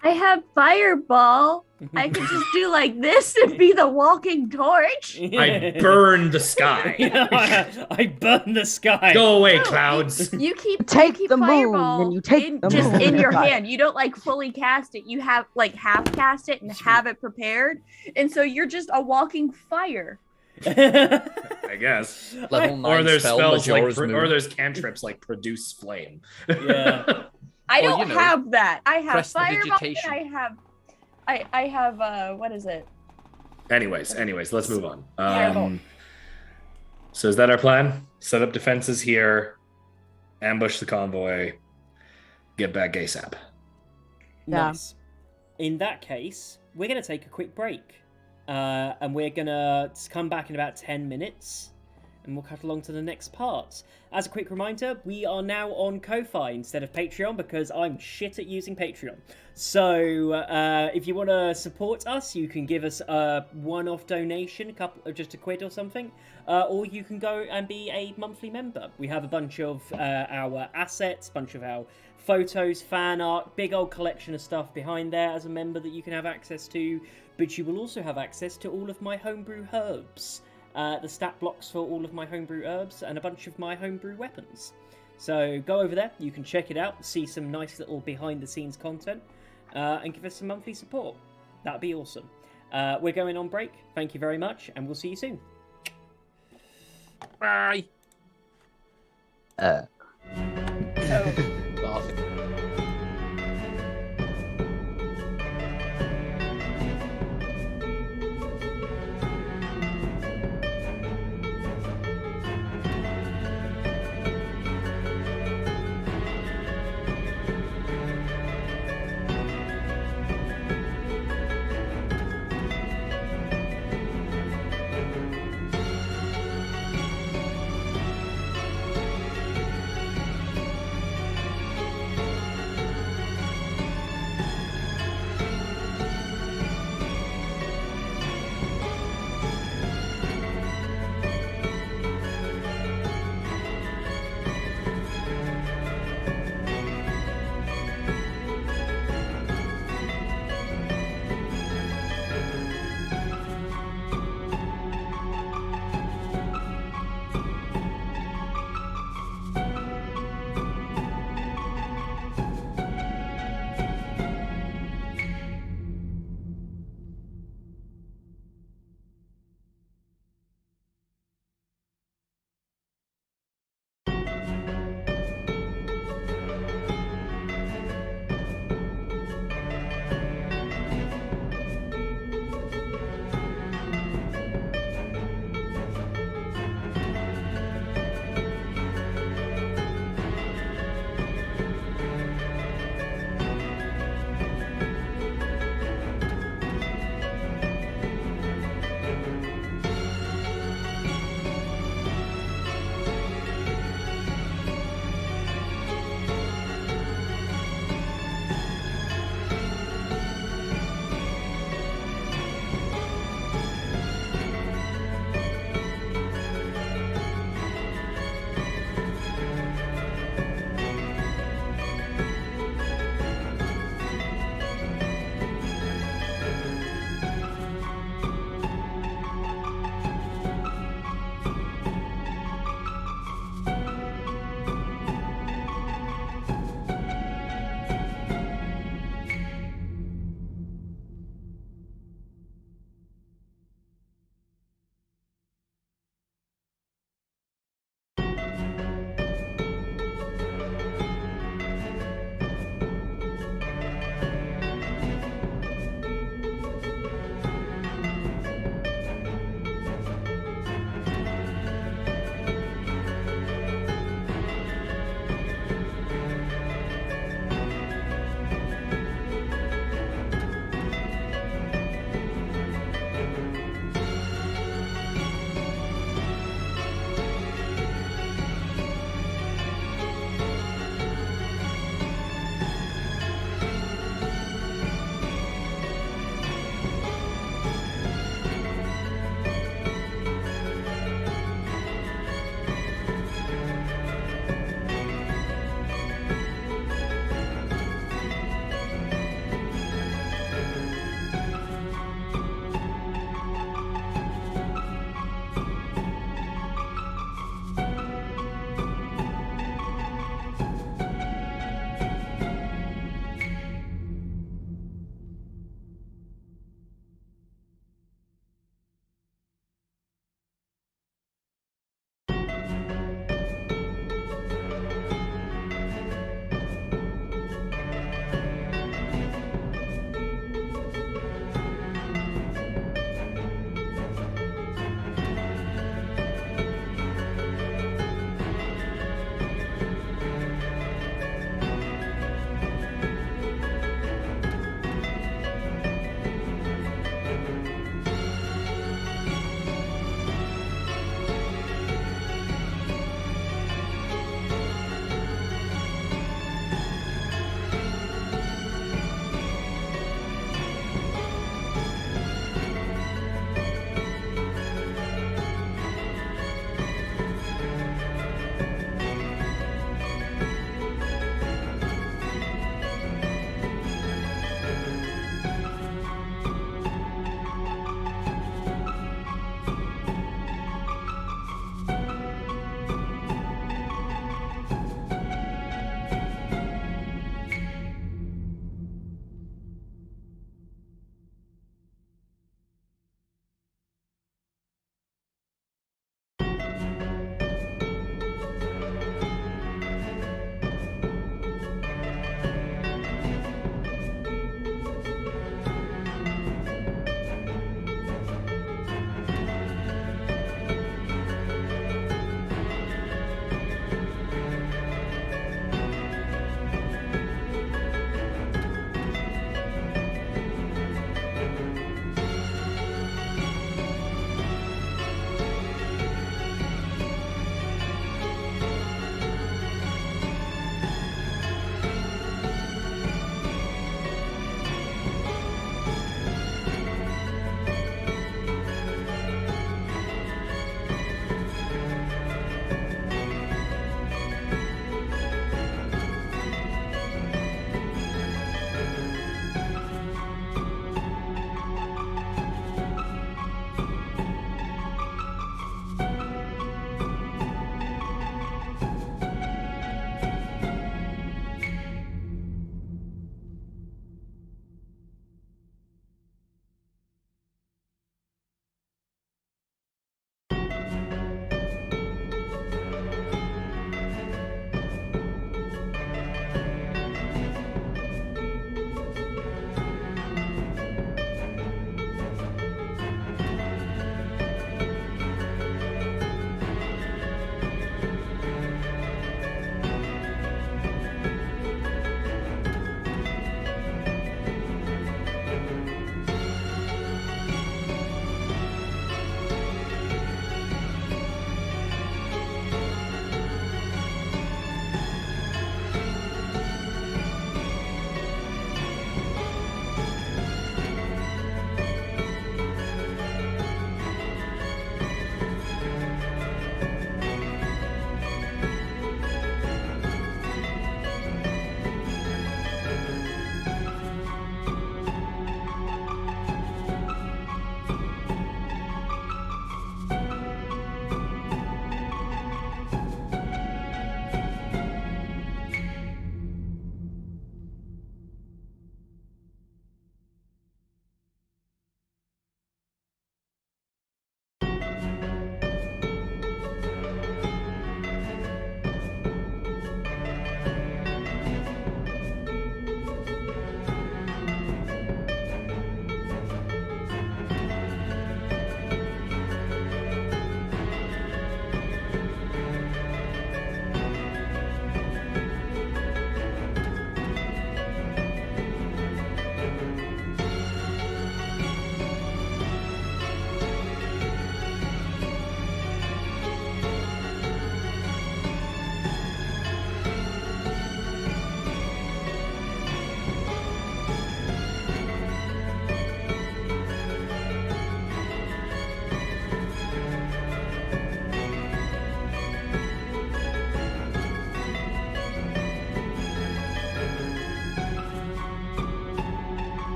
I have fireball. I could just do like this and be the walking torch. I burn the sky. I burn the sky. Go away, clouds. You keep Take the moon, fireball and you take the just moon. in your hand. You don't like fully cast it. You have like half cast it and have it prepared, and so you're just a walking fire. I guess. Level 9 Or there's spell, spells like, Majora's Moon. or there's cantrips like produce flame. Yeah. I Well, don't you know, have that. I have fireball. prestidigitation. I have what is it? Anyways, let's move on. Fireball. So is that our plan? Set up defenses here, ambush the convoy, get back ASAP. Yeah. Nice. In that case, we're going to take a quick break. And we're going to come back in about 10 minutes. And we'll cut along to the next part. As a quick reminder, we are now on Ko-Fi instead of Patreon because I'm shit at using Patreon. So if you want to support us, you can give us a one-off donation, just a quid or something, or you can go and be a monthly member. We have a bunch of our assets, bunch of our photos, fan art, big old collection of stuff behind there as a member that you can have access to. But you will also have access to all of my homebrew herbs. The stat blocks for all of my homebrew herbs and a bunch of my homebrew weapons. So go over there, you can check it out, see some nice little behind the scenes content, and give us some monthly support. That'd be awesome. We're going on break, thank you very much, and we'll see you soon. Bye. Oh.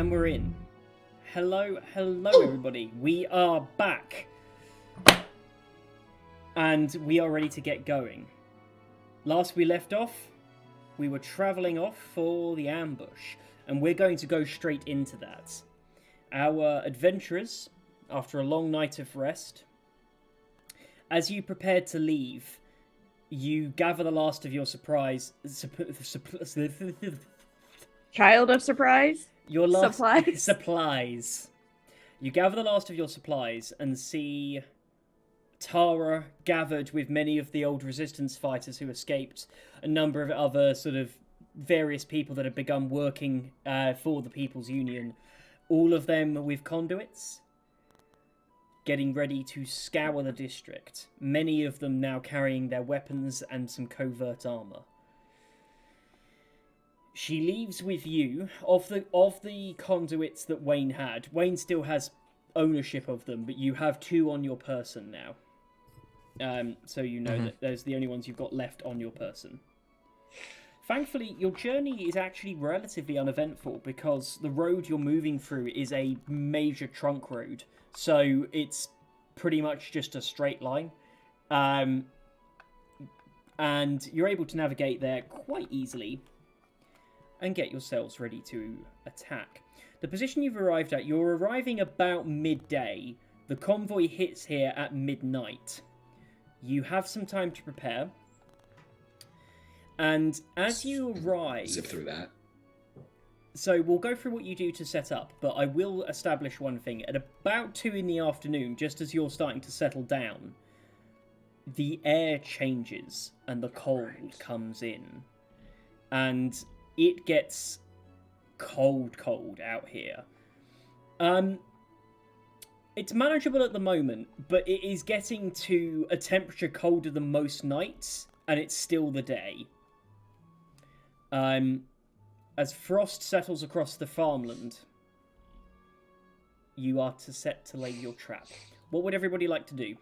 And we're in. Hello, everybody. We are back. And we are ready to get going. Last we left off, we were travelling off for the ambush. And we're going to go straight into that. Our adventurers, after a long night of rest, as you prepared to leave, you gather the last of your surprise... Child of surprise? Your last Supplies? supplies. You gather the last of your supplies and see Tara gathered with many of the old resistance fighters who escaped, a number of other sort of various people that have begun working for the People's Union, all of them with conduits, getting ready to scour the district, many of them now carrying their weapons and some covert armor. She leaves with you. Of the conduits that Wayne had, Wayne still has ownership of them, but you have 2 on your person now. So you know that there's the only ones you've got left on your person. Thankfully, your journey is actually relatively uneventful because the road you're moving through is a major trunk road. So it's pretty much just a straight line. And you're able to navigate there quite easily and get yourselves ready to attack. The position you've arrived at, you're arriving about midday. The convoy hits here at midnight. You have some time to prepare. And as you arrive... Zip through that. So we'll go through what you do to set up, but I will establish one thing. At about 2 in the afternoon, just as you're starting to settle down, the air changes and the cold comes in. And it gets cold out here. It's manageable at the moment, but it is getting to a temperature colder than most nights, and it's still the day. As frost settles across the farmland, you are set to lay your trap. What would everybody like to do?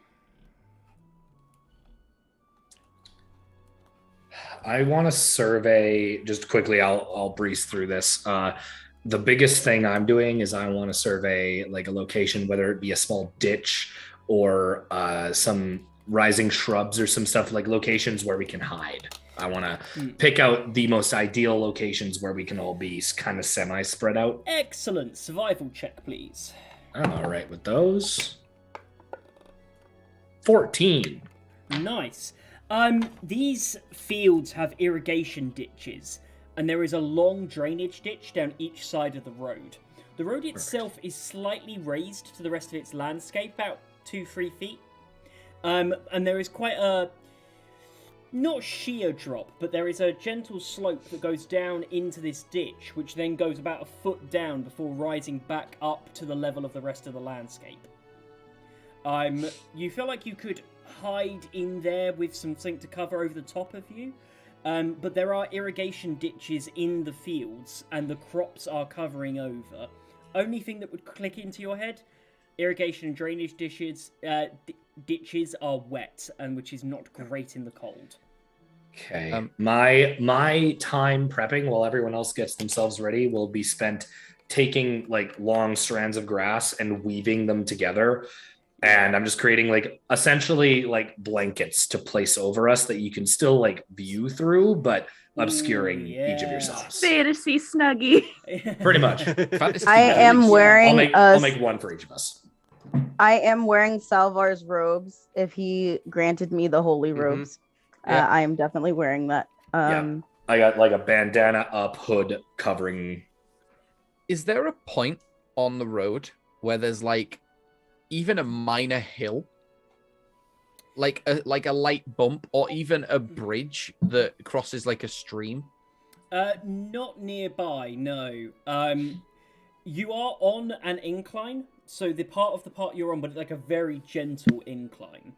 I want to survey, just quickly, I'll breeze through this. The biggest thing I'm doing is I want to survey like a location, whether it be a small ditch or some rising shrubs or some stuff, like locations where we can hide. I want to pick out the most ideal locations where we can all be kind of semi-spread out. Excellent. Survival check, please. I'm all right with those. 14. Nice. These fields have irrigation ditches, and there is a long drainage ditch down each side of the road. The road itself is slightly raised to the rest of its landscape, about 2-3 feet. And there is quite a, not sheer drop, but there is a gentle slope that goes down into this ditch, which then goes about a foot down before rising back up to the level of the rest of the landscape. You feel like you could hide in there with something to cover over the top of you, but there are irrigation ditches in the fields, and the crops are covering over. Only thing that would click into your head, irrigation and drainage ditches are wet, and which is not great in the cold. Okay. My time prepping while everyone else gets themselves ready will be spent taking like long strands of grass and weaving them together. And I'm just creating like essentially like blankets to place over us that you can still like view through, but obscuring each of yourselves. Fantasy snuggie. Pretty much. I am wearing I'll make one for each of us. I am wearing Salvar's robes. If he granted me the holy robes, I am definitely wearing that. Yeah. I got like a bandana up, hood covering. Is there a point on the road where there's like even a minor hill, like a light bump, or even a bridge that crosses like a stream? Not nearby, no. You are on an incline, so the part you're on, but it's like a very gentle incline.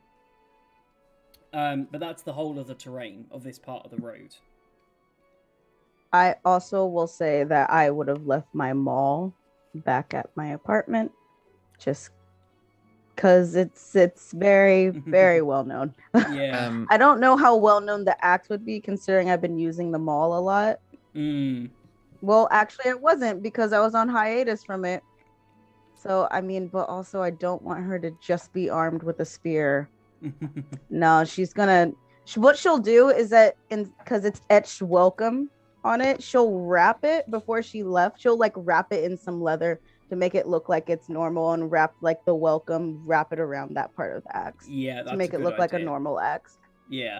But that's the whole of the terrain of this part of the road. I also will say that I would have left my maul back at my apartment, just because it's very, very well known. Yeah. I don't know how well known the axe would be, considering I've been using the maul a lot. Well, actually, I wasn't because I was on hiatus from it. So, I mean, but also I don't want her to just be armed with a spear. No, what she'll do is that, because it's etched welcome on it, she'll wrap it before she left. She'll like wrap it in some leather to make it look like it's normal and wrap like the welcome, wrap it around that part of the axe. Yeah, that's to make a it good look like a idea. normal axe. Yeah.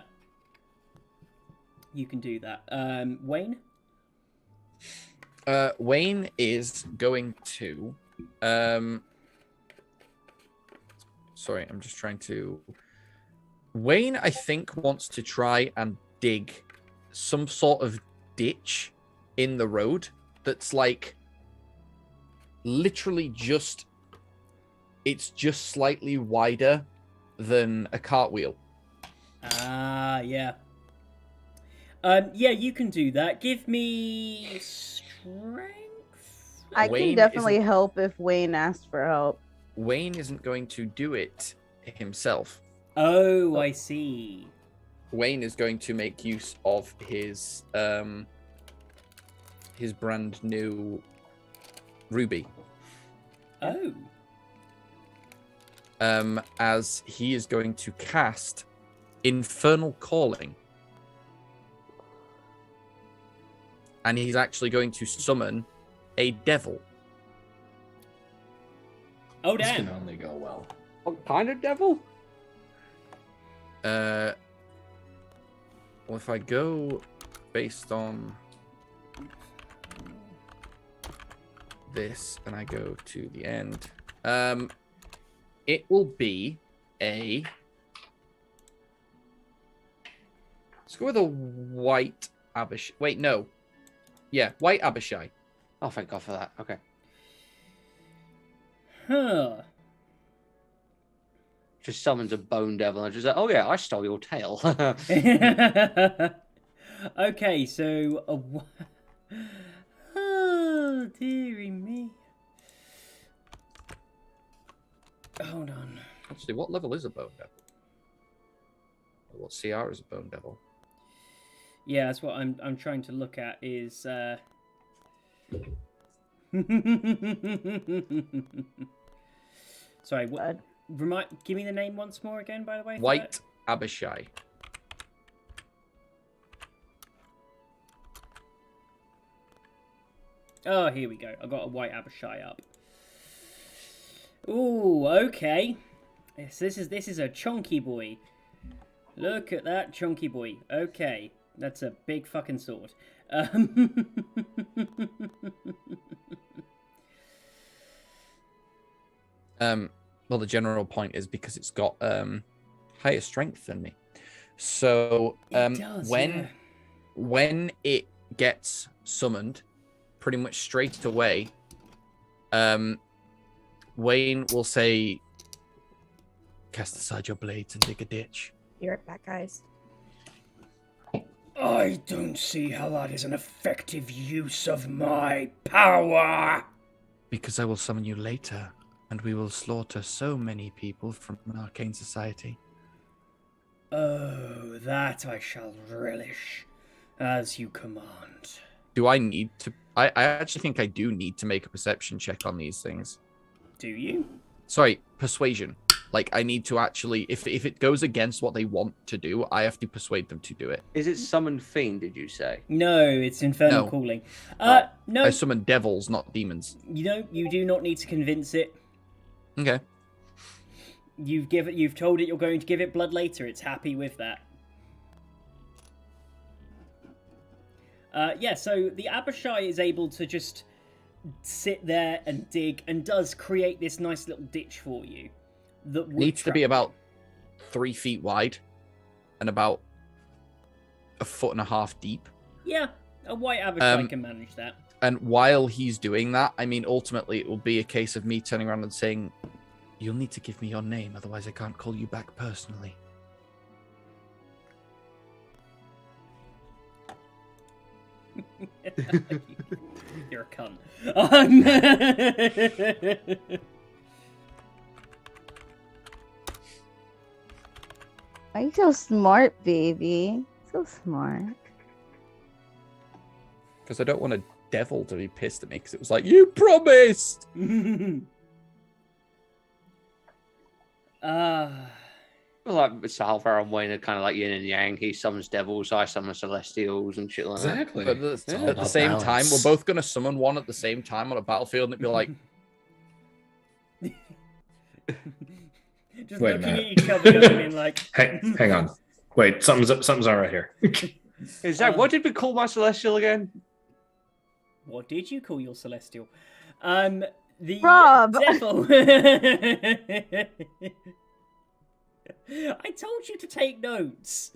You can do that. Wayne? Wayne is going to sorry, I'm just trying to Wayne, I think, wants to try and dig some sort of ditch in the road that's like literally just slightly wider than a cartwheel. Ah, yeah. Yeah, you can do that. Give me strength. I can definitely help if Wayne asks for help. Wayne isn't going to do it himself. Oh, I see. Wayne is going to make use of his brand new ruby. Oh. As he is going to cast Infernal Calling. And he's actually going to summon a devil. Oh, This damn. can only go well. What kind of devil? Well, if I go based on this and I go to the end, it will be a... Let's go with a white Abishai. Wait, no. Yeah, white Abishai. Oh, thank God for that. Okay. Huh. Just summons a bone devil and just like, oh yeah, I stole your tail. Okay, so... Oh, dearie me. Hold on. Actually, what level is a bone devil? What CR is a bone devil? Yeah, that's what I'm trying to look at is Sorry, what give me the name once more again, by the way. White Abishai. Oh, here we go. I got a white Abishai up. Ooh, okay. Yes, this is a chunky boy. Look at that chunky boy. Okay. That's a big fucking sword. Well, the general point is because it's got higher strength than me. So It does, when it gets summoned, pretty much straight away, Wayne will say, "Cast aside your blades and dig a ditch." Be right back, guys. I don't see how that is an effective use of my power. Because I will summon you later, and we will slaughter so many people from an arcane society. Oh, that I shall relish, as you command. Do I need to? I actually think I do need to make a perception check on these things. Do you? Sorry, persuasion. Like, I need to actually, if it goes against what they want to do, I have to persuade them to do it. Is it summon fiend, did you say? No, it's infernal calling. No. I summon devils, not demons. You do not need to convince it. Okay. You've told it you're going to give it blood later. It's happy with that. Yeah, so the Abishai is able to just sit there and dig and does create this nice little ditch for you. That Needs to be about 3 feet wide and about 1.5 feet deep. Yeah, a white Abishai can manage that. And while he's doing that, I mean, ultimately it will be a case of me turning around and saying, "You'll need to give me your name, otherwise I can't call you back personally." You're a cunt. Why are you so smart, baby? So smart. because I don't want to devil to be pissed at me because it was like, you promised. Like Salvar and Wayne are kind of like yin and yang. He summons devils, I summon celestials and shit like Exactly. But at the same time, we're both going to summon one at the same time on a battlefield, and it'd be like, Just Wait a looking at minute. each other and being like, Hang on. Wait, something's all right here. Is that what did we call my celestial again? what did you call your celestial? The Rob! devil. I told you to take notes.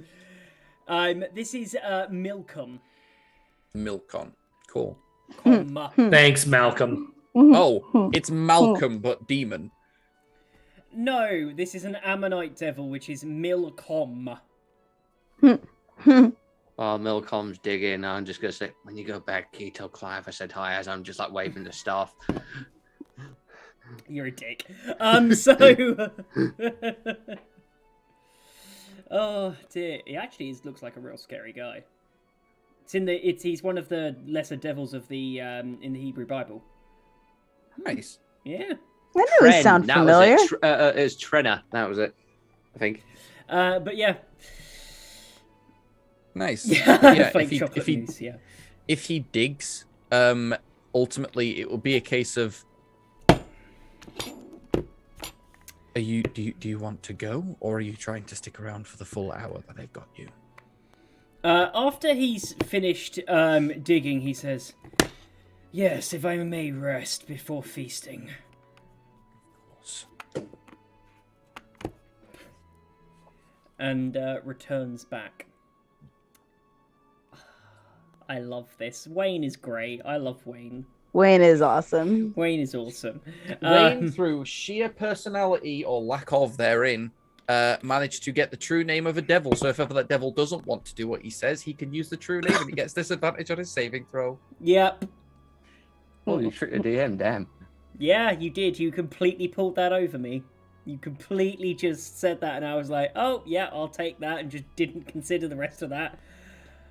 This is Milcom. Milcon. Cool. Comma. Thanks, Malcolm. Oh, it's Malcolm, but demon. No, this is an Ammonite devil, which is Milcom. While Milcom's digging, I'm just going to say, when you go back, can you tell Clive I said hi as I'm just like waving the staff? You're a dick. So... oh, dear. He actually looks like a real scary guy. He's one of the lesser devils of the in the Hebrew Bible. Nice. Yeah. I knew it sound familiar. It's Trenna. That was it, I think. But yeah. Nice. Yeah, if he digs, ultimately it will be a case of, do you want to go, or are you trying to stick around for the full hour that they've got you? After he's finished digging, he says, "Yes, if I may rest before feasting." And returns back. I love this. Wayne is great. I love Wayne. Wayne is awesome. Wayne is awesome. Wayne, through sheer personality or lack of therein, managed to get the true name of a devil. So if ever that devil doesn't want to do what he says, he can use the true name and he gets disadvantage on his saving throw. Yep. Oh, you tricked the DM, damn. Yeah, you did. You completely pulled that over me. You completely just said that, and I was like, oh, yeah, I'll take that, and just didn't consider the rest of that.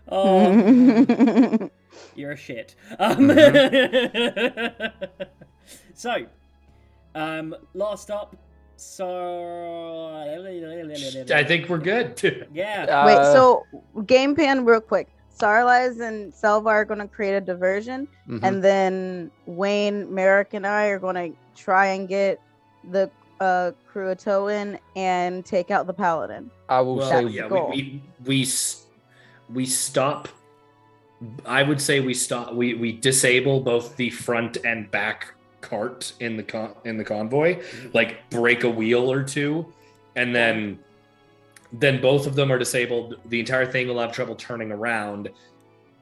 Oh, you're a shit. So, last up, I think we're good. Yeah. Wait, so game plan real quick. Sarlaz and Salvar are going to create a diversion, and then Wayne, Merrick, and I are going to try and get the Cruatoan and take out the Paladin. I will say, yeah, we stop. I would say we stop. We disable both the front and back cart in the convoy, like break a wheel or two, and then both of them are disabled. The entire thing will have trouble turning around,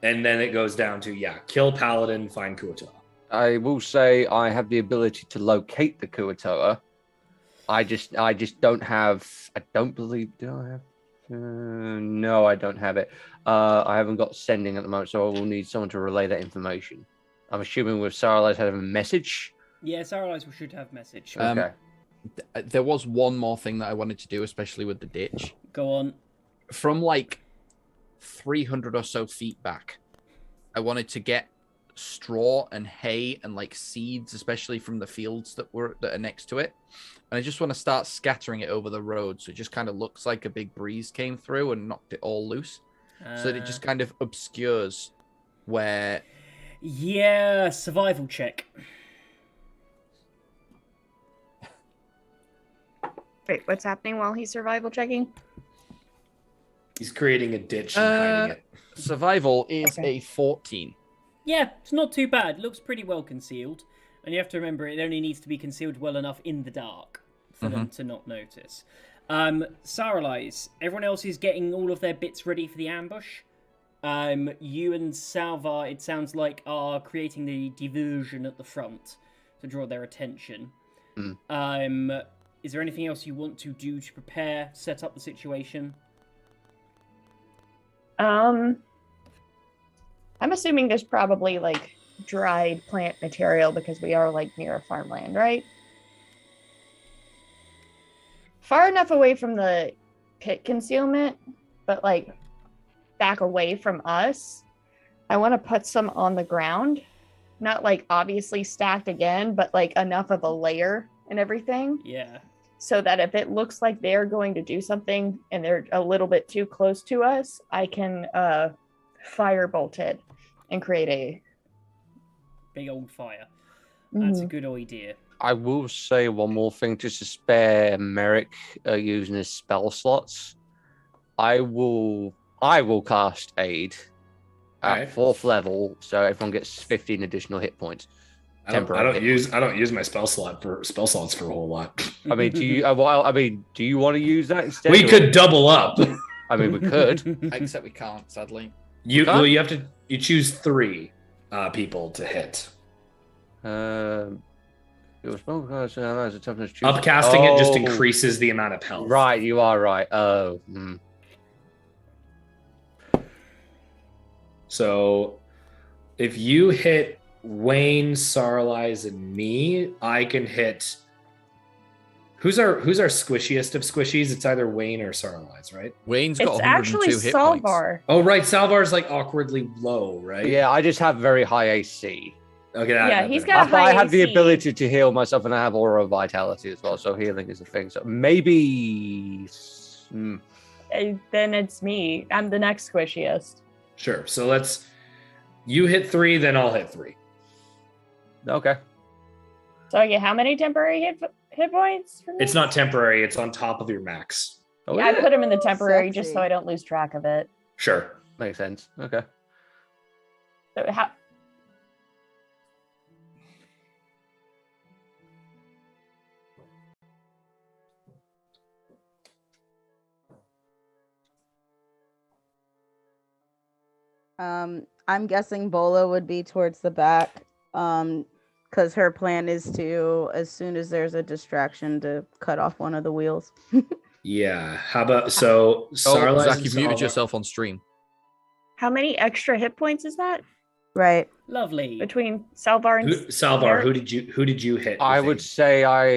and then it goes down to kill Paladin, find Kuatoa. I will say I have the ability to locate the Kuatoa. I just don't have. I don't believe. Do I have? No, I don't have it. I haven't got sending at the moment, so I will need someone to relay that information. I'm assuming with Saralise having a message. Yeah, Saralise should have message. Okay. There was one more thing that I wanted to do, especially with the ditch. Go on. From like 300 or so feet back, I wanted to get straw and hay and like seeds, especially from the fields that are next to it. And I just want to start scattering it over the road, so it just kind of looks like a big breeze came through and knocked it all loose, so that it just kind of obscures where. Yeah, survival check. Wait, what's happening while he's survival checking? He's creating a ditch and hiding it. Survival is a 14. Yeah, it's not too bad. It looks pretty well concealed. And you have to remember, it only needs to be concealed well enough in the dark for them to not notice. Saralise, everyone else is getting all of their bits ready for the ambush. You and Salvar, it sounds like, are creating the diversion at the front to draw their attention. Is there anything else you want to do to prepare, set up the situation? I'm assuming there's probably like dried plant material because we are like near a farmland, right? Far enough away from the pit concealment, but like back away from us. I want to put some on the ground not like obviously stacked again, but like enough of a layer and everything. Yeah. So that if it looks like they're going to do something and they're a little bit too close to us, I can firebolt it and create a big old fire. That's a good idea. I will say one more thing just to spare Merrick using his spell slots. I will cast Aid at 4th level, so everyone gets 15 additional hit points. I don't use my spell slots for a whole lot. I mean, do you want to use that instead? We could double up. I mean, we could. Except we can't, sadly. You choose 3 people to hit. Upcasting it just increases the amount of health. Right, you are right. Oh. So, if you hit Wayne, Sarlize, and me, I can hit. Who's our squishiest of squishies? It's either Wayne or Sarlize, right? Wayne's got It's 102 actually hit points. Salvar. Oh, right. Salvar's like awkwardly low, right? Yeah, I just have very high AC. Okay. Yeah, he's got I high have the AC. ability to heal myself, and I have aura of vitality as well. So healing is a thing. So maybe. Then it's me. I'm the next squishiest. Sure. So you hit 3, then I'll hit 3. Okay. So I get how many temporary hit points? For me? It's not temporary. It's on top of your max. Oh, Yeah, I put him in the temporary just Sexy. so I don't lose track of it. Sure. Makes sense. Okay. So how? I'm guessing Bola would be towards the back. Because her plan is to, as soon as there's a distraction, to cut off one of the wheels. Yeah. How about Sarlize? Zach, and you've muted Salvar- yourself on stream. How many extra hit points is that Right. Lovely. between Salvar and Salvar, Merrick? who did you hit? I with would Aid? say I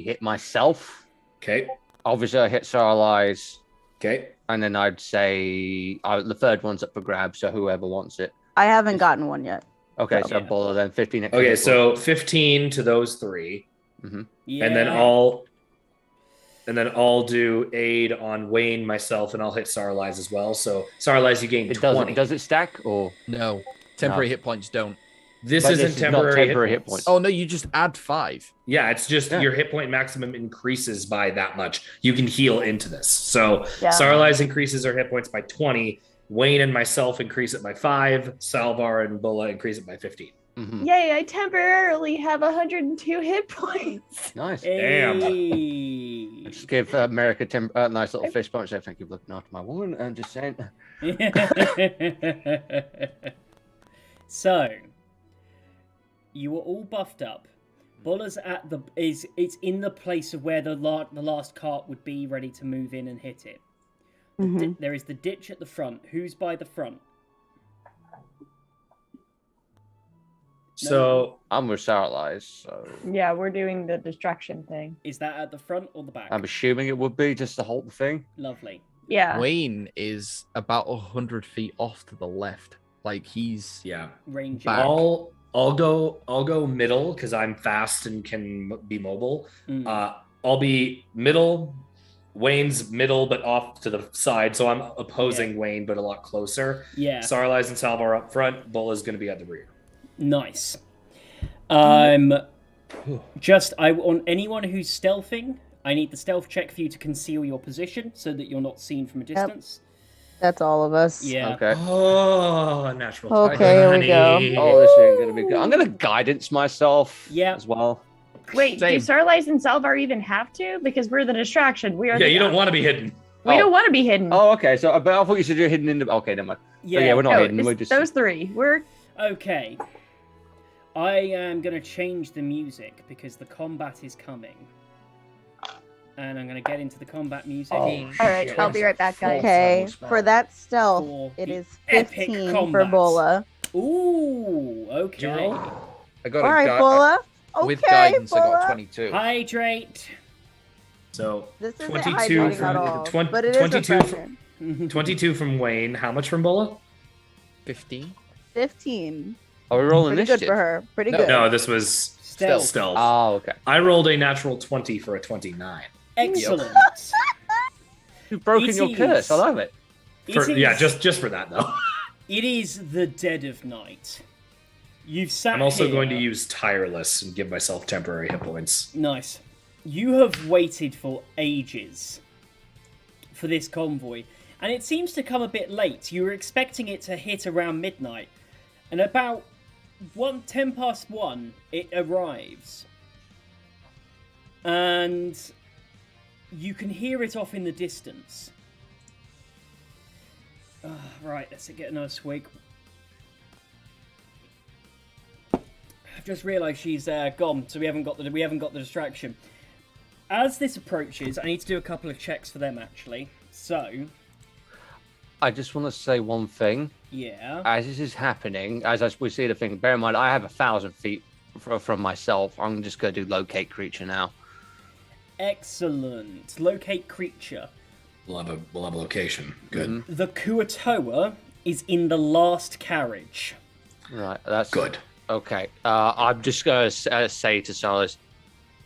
hit myself. Okay. Obviously, I hit Sarlize, Okay. and then I'd say the third one's up for grabs, so whoever wants it. I haven't gotten one yet. Okay, So- so Bolo then 15 extra Okay. hit So 15 to those 3, Yeah. and then I'll do Aid on Wayne, myself, and I'll hit Sarlize as well. So Sarlize, you gain points. 20. Does it stack or No, temporary hit points don't. This But isn't this is not temporary, temporary hit hit points. points. Oh no, you just add 5. Yeah, it's just Yeah. your hit point maximum increases by that much. You can heal into this. So Yeah. Sarlize increases her hit points by 20. Wayne and myself increase it by 5. Salvar and Bola increase it by 15. Mhm. Yay! I temporarily have 102 hit points. Nice. Damn. Hey. Just give America a nice little fist bump. Say thank you for looking after my woman. And just saying. So, you were all buffed up. Bola's it's in the place of where the last cart would be, ready to move in and hit it. There is the ditch at the front. Who's by the front? So I'm with Sarlize, so Yeah, we're doing the distraction thing. Is that at the front or the back? I'm assuming it would be just to hold the thing. Lovely. Yeah. Wayne is about 100 feet off to the left. Like he's yeah, Range. Back. I'll go middle because I'm fast and can be mobile. I'll be middle. Wayne's middle, but off to the side, so I'm opposing Wayne, but a lot closer. Yeah. Sarlize and Salvar up front. Bola's going to be at the rear. Nice. On anyone who's stealthing, I need the stealth check for you to conceal your position so that you're not seen from a distance. That's all of us. Yeah. Okay. Oh, natural. Okay, here we go. Oh, this ain't gonna be good. I'm gonna guidance myself. Yeah. As well. Wait, Same. do Starlight and Salvar even have to? Because we're the distraction. We are. Yeah, you don't want to be hidden. We don't want to be hidden. Oh, okay. So, but I thought you said you're hidden in the. Okay, never mind. Yeah. So, yeah, we're not No, hidden. We're it's just. those three. We're Okay. I am going to change the music because the combat is coming. And I'm going to get into the combat music. all right. I'll be right back, guys. Okay, for that stealth, For it the is epic 15 for combat. Bola. Ooh, Did you okay. roll? I got All a right, Bola. Okay, with guidance. I Bola. got 22. Hydrate. So This isn't 22 hydrating from at all, 20 but it is 22 refreshing. 22 from Wayne. How much from Bola? 15. 15. Are we rolling Pretty good initiative? for her. Pretty No. good. No, this was Stealth. stealth. Oh, okay. I rolled a natural 20 for a 29. Excellent. You've broken It your curse. I is. love it. Yeah, just for that though. It is the dead of night. You've sat I'm also here. going to use tireless and give myself temporary hit points. Nice. You have waited for ages for this convoy, and it seems to come a bit late. You were expecting it to hit around midnight, and about 10 past 1, it arrives. And you can hear it off in the distance. Right, let's get another swig. I've just realised she's gone, so we haven't got the distraction. As this approaches, I need to do a couple of checks for them actually. So, I just want to say one thing. yeah. As this is happening, we see the thing, bear in mind, I have 1,000 feet from myself. I'm just going to do locate creature now. Excellent. Locate creature. We'll have a location. Good. Mhm. The Kuatoa is in the last carriage. Right, that's Good. okay. I'm just going to say to Silas,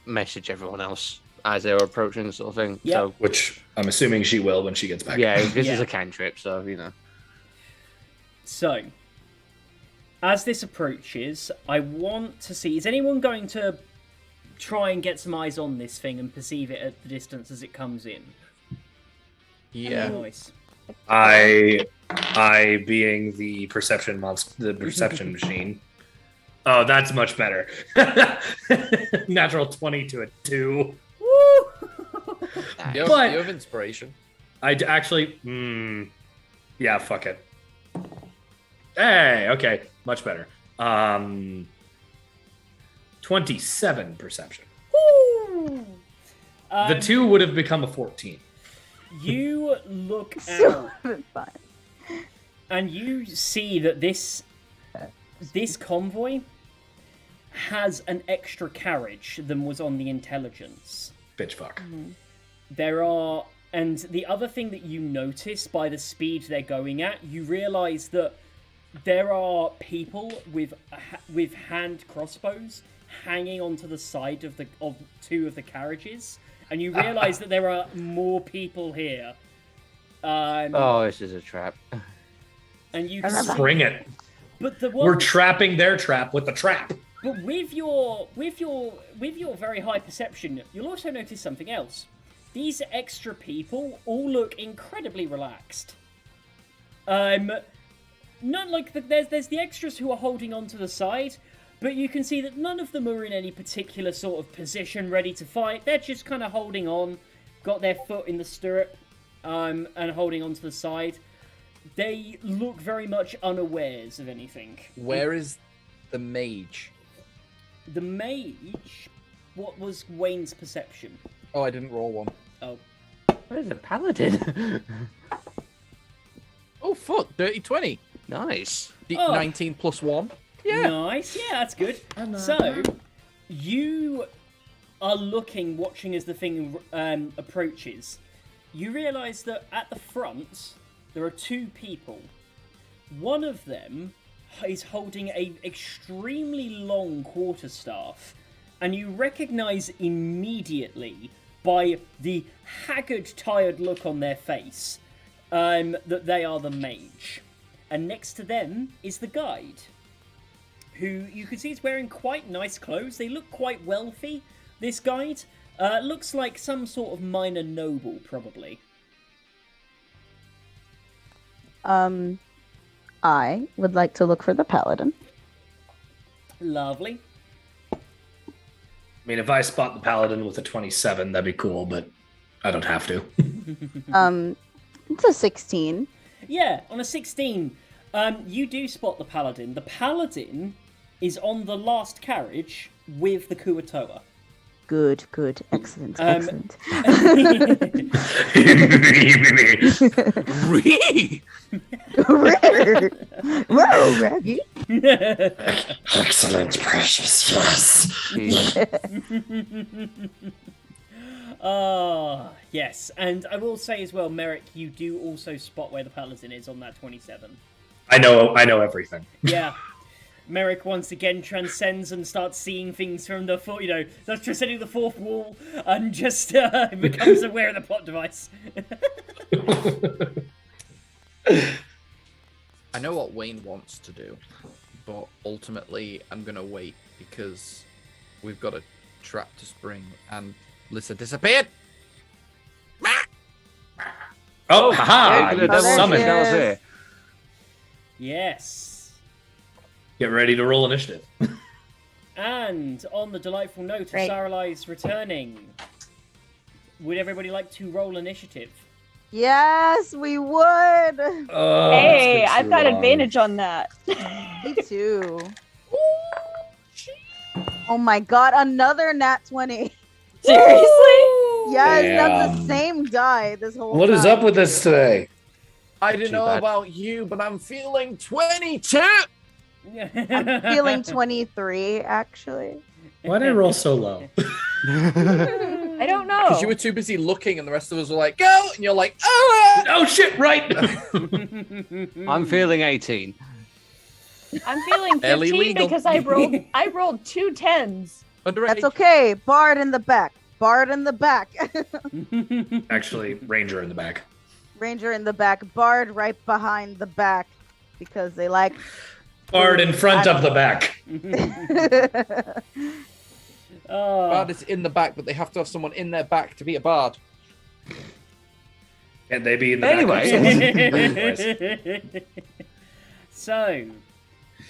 message everyone else as they're approaching, sort of thing. Yep. So, Which I'm assuming she will when she gets back. yeah, this is Yeah. a cantrip, so, you know. So, as this approaches, I want to see... Is anyone going to try and get some eyes on this thing and perceive it at the distance as it comes in? Yeah. Nice. I being the perception machine. Oh, that's much better. Natural 20 to a 2. Woo! You But- have inspiration. Actually, yeah, fuck it. Hey, okay, much better. 27 perception. Woo! The 2 would have become a 14. You look So out fine. and you see that this convoy has an extra carriage than was on the intelligence. Bitch fuck. There are, and the other thing that you notice by the speed they're going at, you realize that there are people with hand crossbows hanging onto the side of 2 of the carriages, and you realize that there are more people here. Oh, this is a trap. And you can see, Bring it. but the We're one, trapping their trap with the trap. but with your very high perception, you'll also notice something else. These extra people all look incredibly relaxed. Not like there's the extras who are holding on to the side, but you can see that none of them are in any particular sort of position ready to fight. They're just kind of holding on, got their foot in the stirrup, and holding on to the side. They look very much unawares of anything. Where is the mage? The mage, what was Wayne's perception? Oh, I didn't roll one. Oh, Where's the paladin? Oh, fuck. Dirty 20. Nice. Oh. 19 plus 1. Yeah. nice. Yeah, that's good. So, you are watching as the thing approaches. You realise that at the front, there are 2 people. One of them is holding a extremely long quarterstaff, and you recognise immediately by the haggard, tired look on their face that they are the mage. And next to them is the guide, who you can see is wearing quite nice clothes. They look quite wealthy, this guide. Looks like some sort of minor noble, probably. I would like to look for the paladin. Lovely. I mean, if I spot the paladin with a 27, that'd be cool, but I don't have to. It's a 16. Yeah, on a 16, you do spot the paladin. The paladin is on the last carriage with the Kuatoa. Good, excellent, excellent. Whoa, Raggy. Excellent, precious, yes. Yes, and I will say as well, Merrick, you do also spot where the paladin is on that 27. I know everything. Yeah. Merrick once again transcends and starts seeing things from the starts transcending the fourth wall and just becomes aware of the plot device. I know what Wayne wants to do, but ultimately I'm gonna wait because we've got a trap to spring and Lissa disappeared. Oh, haha! You summoned. Yes. Yes. Get ready to roll initiative. And on the delightful note of Great. Saralai's returning, would everybody like to roll initiative? Yes, we would. Hey, I've got advantage on that. Me too. Oh my god, another nat 20. Seriously? Yes, Damn. that's the same die this whole What time. is up with this today? I don't Too know bad. about you, but I'm feeling 22. I'm feeling 23, actually. Why did I roll so low? I don't know. Because you were too busy looking, and the rest of us were like, "Go!" and you're like, "Ah!" Oh shit! Right. I'm feeling 18. I'm feeling Fairly 15 legal. because I rolled 2 10s. Underage. That's okay. Bard in the back. Bard in the back. Actually, Ranger in the back. Ranger in the back. Bard right behind the back. Because they like... Bard in front of the back. Oh. Bard is in the back, but they have to have someone in their back to be a bard. Can they be in the Anyway. back? Of So,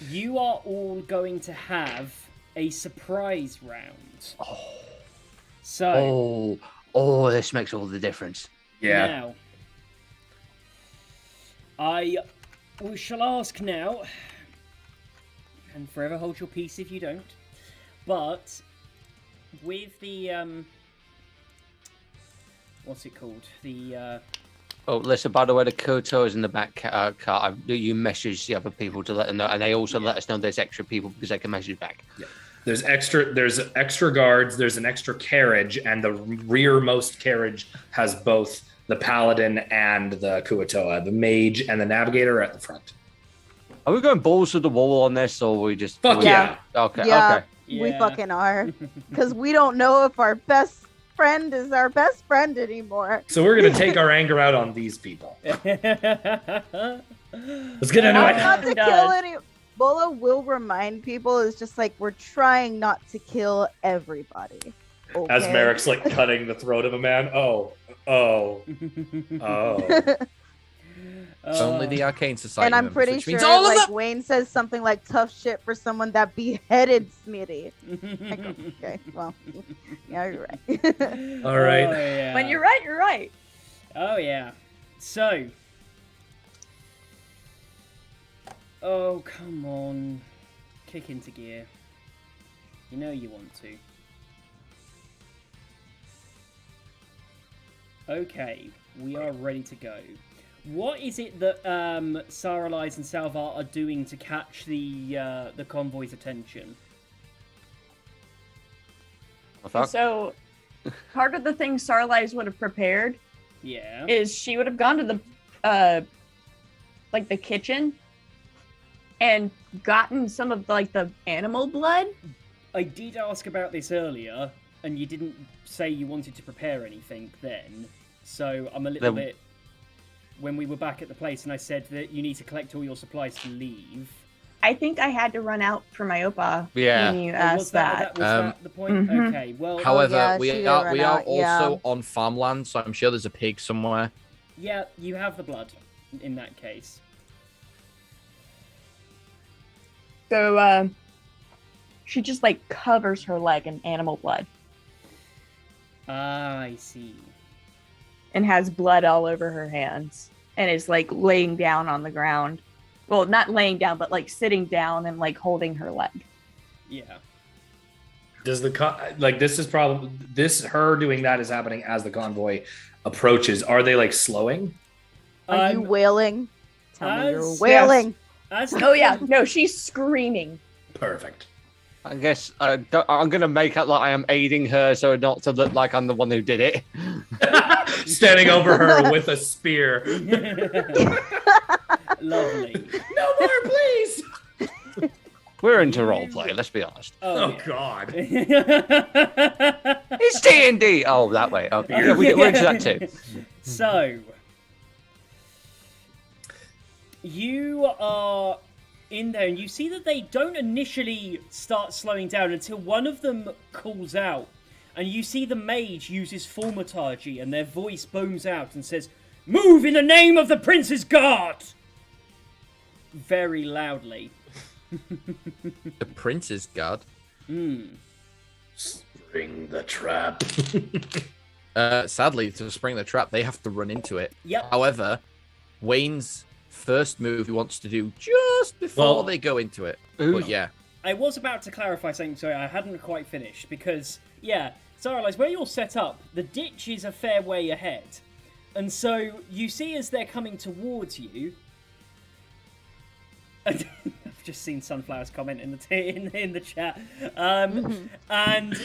you are all going to have a surprise round. So, This makes all the difference. Yeah. now, I shall ask now, and forever hold your peace if you don't, but with the, what's it called? The, Oh, listen, by the way, the Koto is in the back car. You message the other people to let them know, and they also let us know there's extra people because they can message back. Yeah. There's extra guards, there's an extra carriage, and the rearmost carriage has both the paladin and the Kuatoa. The mage and the navigator are at the front. Are we going balls to the wall on this, or are we just... Fuck yeah. Okay, Yeah. okay. We Yeah. fucking are. Because we don't know if our best friend is our best friend anymore. So we're gonna take our anger out on these people. Let's get into Not, it. not to Does. kill any... Bola will remind people, it's just like, we're trying not to kill everybody. Okay? As Merrick's like cutting the throat of a man. Oh. It's only the Arcane Society And I'm members, pretty which sure, means all of like, them. Wayne says something like tough shit for someone that beheaded Smitty. Like, okay, well, yeah, you're right. All right. Oh, yeah. When you're right, you're right. Oh, yeah. So. Oh, come on. Kick into gear. You know you want to. Okay, we are ready to go. What is it that Saralise and Salvar are doing to catch the convoy's attention? So, part of the thing Sarlise would have prepared Yeah. is she would have gone to the, like the kitchen and gotten some of like the animal blood. I did ask about this earlier, and you didn't say you wanted to prepare anything then. So I'm a little bit... When we were back at the place and I said that you need to collect all your supplies to leave... I think I had to run out for my Opa Yeah. when you Was asked that that. that the point? Mhm. Okay, well... However, yeah, we she are ran we are out, yeah. also on farmland, so I'm sure there's a pig somewhere. Yeah, you have the blood in that case. So, she just like covers her leg in animal blood Ah, I see. and has blood all over her hands and is like laying down on the ground. Well, not laying down, but like sitting down and like holding her leg. Yeah. Does her doing that is happening as the convoy approaches. Are they like slowing? Are you wailing? Tell me you're as- wailing. As Oh yeah, no, she's screaming. Perfect. I guess I'm going to make out like I am aiding her so not to look like I'm the one who did it. Standing over her with a spear. Lovely. No more, please. We're into roleplay. Let's be honest. Oh God. It's D&D. Oh, that way. Okay, yeah, we're into that too. So, you are in there, and you see that they don't initially start slowing down until one of them calls out, and you see the mage uses thaumaturgy, and their voice booms out and says, "Move in the name of the Prince's Guard!" Very loudly. The Prince's Guard? Spring the trap. Sadly, to spring the trap, they have to run into it. Yep. However, Wayne's first move he wants to do just before they go into it. But yeah. I was about to clarify something, sorry, I hadn't quite finished, because, yeah, so I realised where you're set up, the ditch is a fair way ahead. And so you see as they're coming towards you, I've just seen Sunflower's comment in the chat, and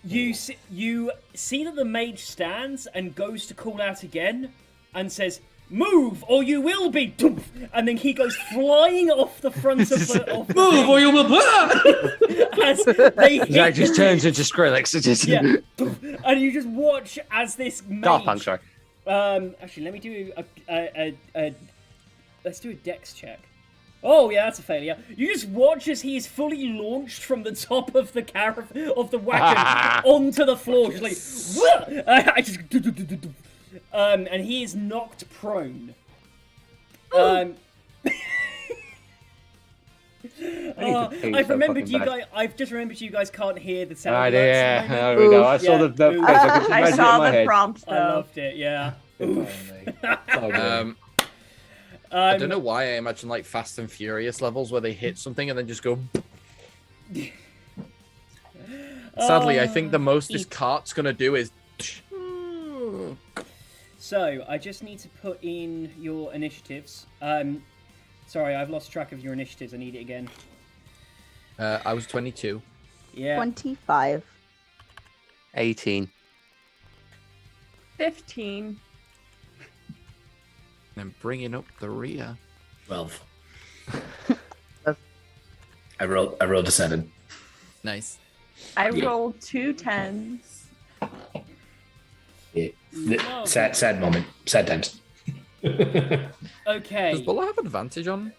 you see that the mage stands and goes to call out again and says, "Move, or you will be," and then he goes flying off the front of the Move, or you will. as they hit That just turns into Skrillex. yeah, and you just watch as this mage. Daft Punk, sorry. Actually, let me do let's do a dex check. Oh yeah, that's a failure. You just watch as he is fully launched from the top of the wagon onto the floor, just like, and he is knocked prone. I've remembered you guys. I've just remembered you guys can't hear the sound. Yeah, there we go. I saw the I saw the prompt though. I loved it. Yeah. I don't know why I imagine like Fast and Furious levels where they hit something and then just go. Sadly, I think the most this cart's gonna do is. So I just need to put in your initiatives. Sorry, I've lost track of your initiatives. I need it again. I was 22. Yeah. 25. 18. 15. And bringing up the rear. 12. I rolled a 7. Nice. I rolled 2 10s. Yeah. Sad moment. Sad times. Okay. Does Buller have advantage on?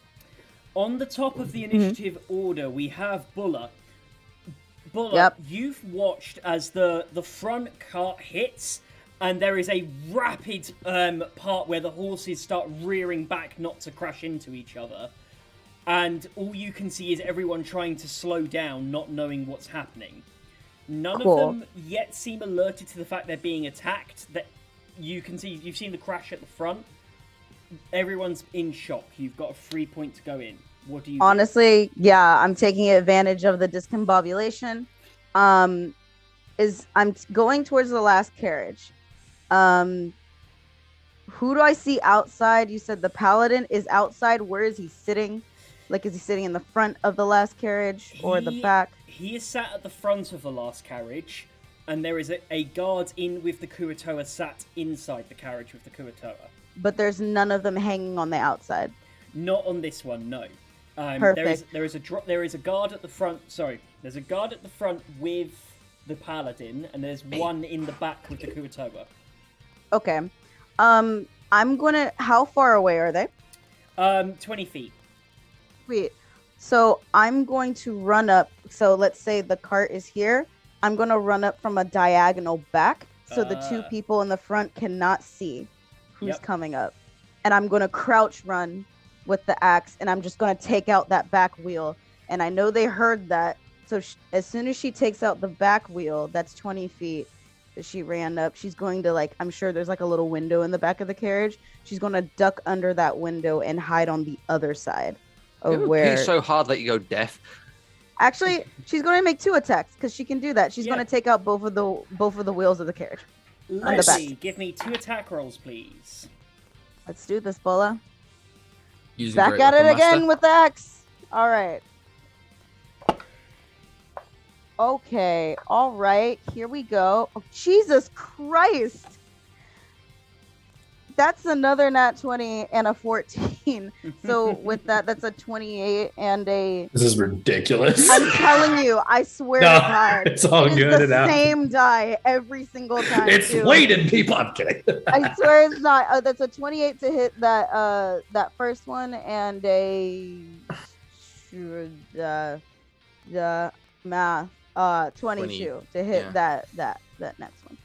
On the top of the initiative order, we have Buller. Buller, you've watched as the front cart hits, and there is a rapid part where the horses start rearing back not to crash into each other. And all you can see is everyone trying to slow down, not knowing what's happening. None of them yet seem alerted to the fact they're being attacked. That you can see, you've seen the crash at the front. Everyone's in shock. You've got a 3 point to go in. What do you Honestly, yeah, I'm taking advantage of the discombobulation. I'm going towards the last carriage. Who do I see outside? You said the paladin is outside. Where is he sitting? Like, is he sitting in the front of the last carriage or the back? He is sat at the front of the last carriage, and there is a guard in with the Kuatoa sat inside the carriage with the Kuatoa. But there's none of them hanging on the outside. Not on this one, no. Perfect. There is a guard at the front. Sorry, there's a guard at the front with the paladin, and there's one in the back with the Kuatoa. Okay. I'm gonna. How far away are they? 20 feet. Sweet. So I'm going to run up. So let's say the cart is here. I'm gonna run up from a diagonal back, so the two people in the front cannot see who's coming up. And I'm gonna crouch run with the axe, and I'm just gonna take out that back wheel. And I know they heard that, so as soon as she takes out the back wheel, that's 20 feet that she ran up. She's going to, like, I'm sure there's like a little window in the back of the carriage. She's gonna duck under that window and hide on the other side of where. It's so hard that you go deaf. Actually, she's going to make 2 attacks because she can do that. She's going to take out both of the wheels of the carriage. Leslie, give me 2 attack rolls, please. Let's do this, Bola. Using Back at it again with the axe. All right. Okay. All right. Here we go. Oh, Jesus Christ. That's another nat 20 and a 14. 15. So with that, that's a 28 and a. This is ridiculous. I'm telling you, I swear to God, it's all it good. is the same die every single time. It's too. weighted, people. I'm kidding. I swear it's not. That's a 28 to hit that first one, and a the math 22 to hit that next one.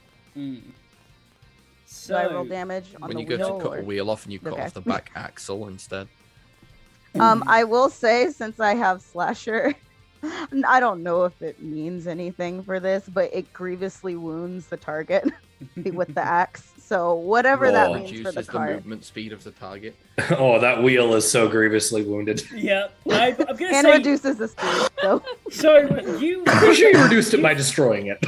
So Do I roll damage on when the you go wheel, to cut or? a wheel off and you cut Okay. off the back axle instead. I will say, since I have slasher, I don't know if it means anything for this, but it grievously wounds the target with the axe. So whatever that means for Reduces the the card. movement speed of the target. Oh, that wheel is so grievously wounded. yeah, I'm gonna And say. reduces the speed. So So you. I'm pretty sure you reduced it by destroying it.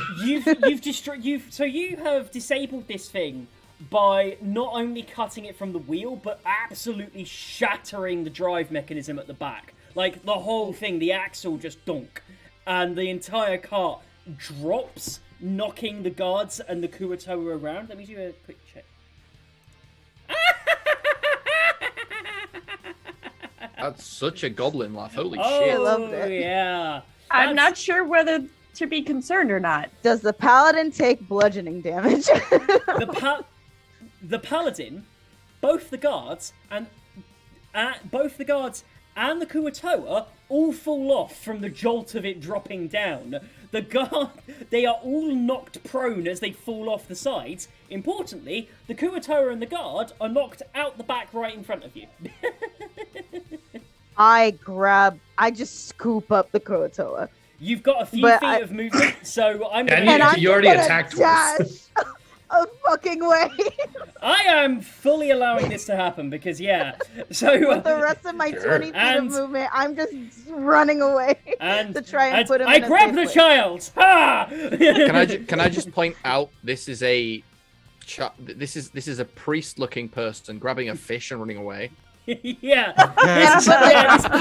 So you have disabled this thing by not only cutting it from the wheel, but absolutely shattering the drive mechanism at the back. Like the whole thing, the axle just donk, and the entire cart drops, knocking the guards and the Kuatoa around. Let me do a quick check. That's such a goblin laugh. Holy Oh, shit. loved it. yeah. I'm not sure whether to be concerned or not. does the paladin take bludgeoning damage? The paladin, both the guards and the Kuatoa all fall off from the jolt of it dropping down. The guard, they are all knocked prone as they fall off the sides. Importantly, the Kuatoa and the guard are knocked out the back right in front of you. I just scoop up the Kuatoa. You've got a few But feet of movement, so I'm And gonna... you already gonna attacked dash once. a fucking way I am fully allowing this to happen because, yeah. So with the rest of my 20 feet And- of movement. I'm just running away and, to try and put him I in a grab safe the place. child. Ha! Can I just point out this is a this is a priest-looking person grabbing a fish and running away. Yeah. Yeah, This, but yeah, this like,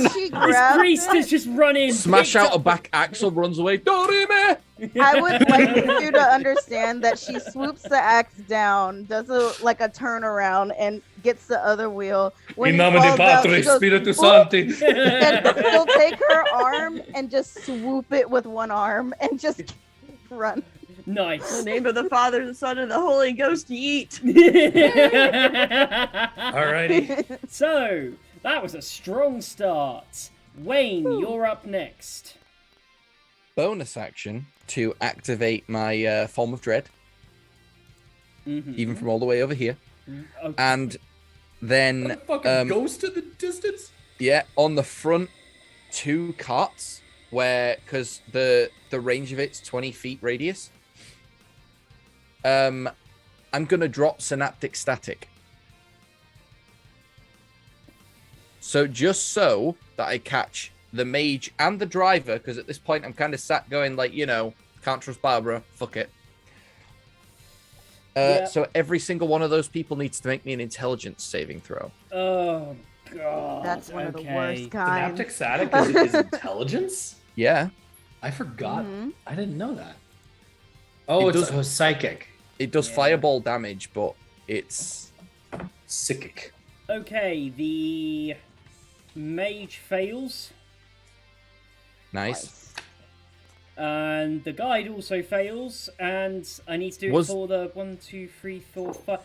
priest, she this grabbed priest it. has just run in. Smash picked out a up- back axle, runs away. Dorime! I would like you to understand that she swoops the axe down, does a turnaround, and gets the other wheel. When In he nome di falls out, Patri, she goes, Spiritus "Whoop," Sancti. and she'll take her arm and just swoop it with one arm and just run. In Nice. the name of the Father, the Son, and the Holy Ghost, eat. Alrighty. So, that was a strong start. Wayne, you're up next. Bonus action to activate my form of dread, Mhm. even from all the way over here, Okay. and then Fucking ghost in the distance. yeah, on the front 2 carts, where because the range of it's 20 feet radius. I'm gonna drop synaptic static. So just so that I catch the mage and the driver, because at this point I'm kind of sat going like, can't trust Barbara, fuck it. Yeah. So every single one of those people needs to make me an intelligence saving throw. Oh, God. That's one of the okay. worst kinds. Synaptic static is intelligence? Yeah, I forgot. Mhm. I didn't know that. Oh, It it's does- psychic. it does Yeah. fireball damage, but it's Psychic. Okay, the mage fails, nice. and the guide also fails, and I need to do Was- it for the 1, 2, 3, 4, 5,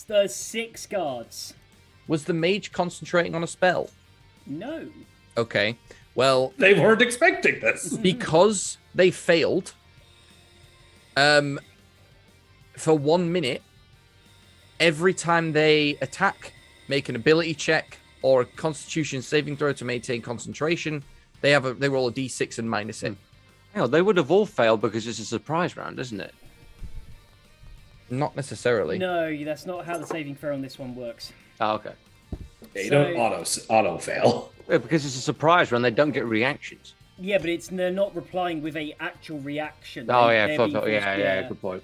the 6 guards. Was the mage concentrating on a spell? No. Okay. Well, They weren't expecting this. because they failed, for 1 minute, every time they attack, make an ability check or a constitution saving throw to maintain concentration, they roll a d6 and minus it. Hell, they would have all failed because it's a surprise round, isn't it? Not necessarily. No, that's not how the saving throw on this one works. Oh, okay. Yeah, you So- don't auto fail. Yeah, because it's a surprise round, they don't get reactions. Yeah, but they're not replying with a actual reaction. Oh They're yeah, being fuck, forced- yeah, good point.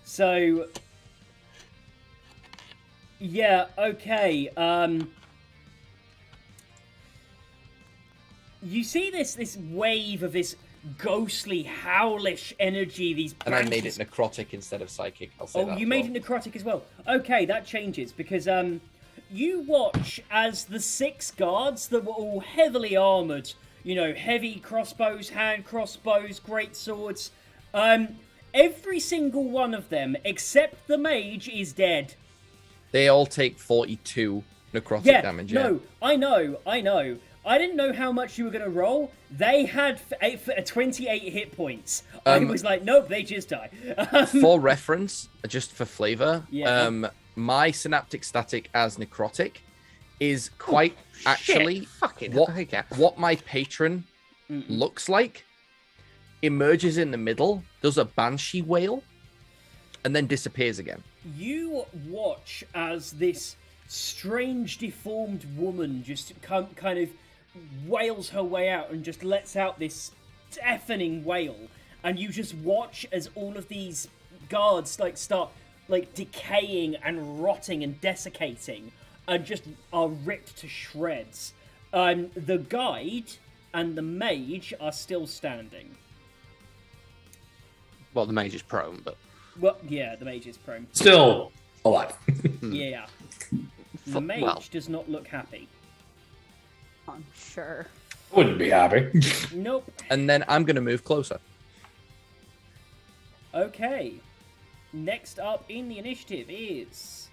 So, yeah, okay. You see this wave of this ghostly, howlish energy. These And I made branches- it necrotic instead of psychic. I'll say Oh, that you as made well. it necrotic as well. Okay, that changes because you watch as the 6 guards that were all heavily armored, you know, heavy crossbows, hand crossbows, great swords, every single one of them, except the mage, is dead. They all take 42 necrotic damage. No, I know. I didn't know how much you were going to roll. They had 28 hit points. I was like, nope, they just die. For reference, just for flavor, my synaptic static as necrotic is quite actually what my patron looks like. Emerges in the middle, does a banshee wail, and then disappears again. You watch as this strange, deformed woman just kind of wails her way out and just lets out this deafening wail, and you just watch as all of these guards start decaying and rotting and desiccating and just are ripped to shreds. The guide and the mage are still standing. Well, the mage is prone, but... Well, yeah, the mage is prone. Still alive. Yeah. The mage does not look happy. I'm sure. Wouldn't be happy. Nope. And then I'm going to move closer. Okay. Next up in the initiative is...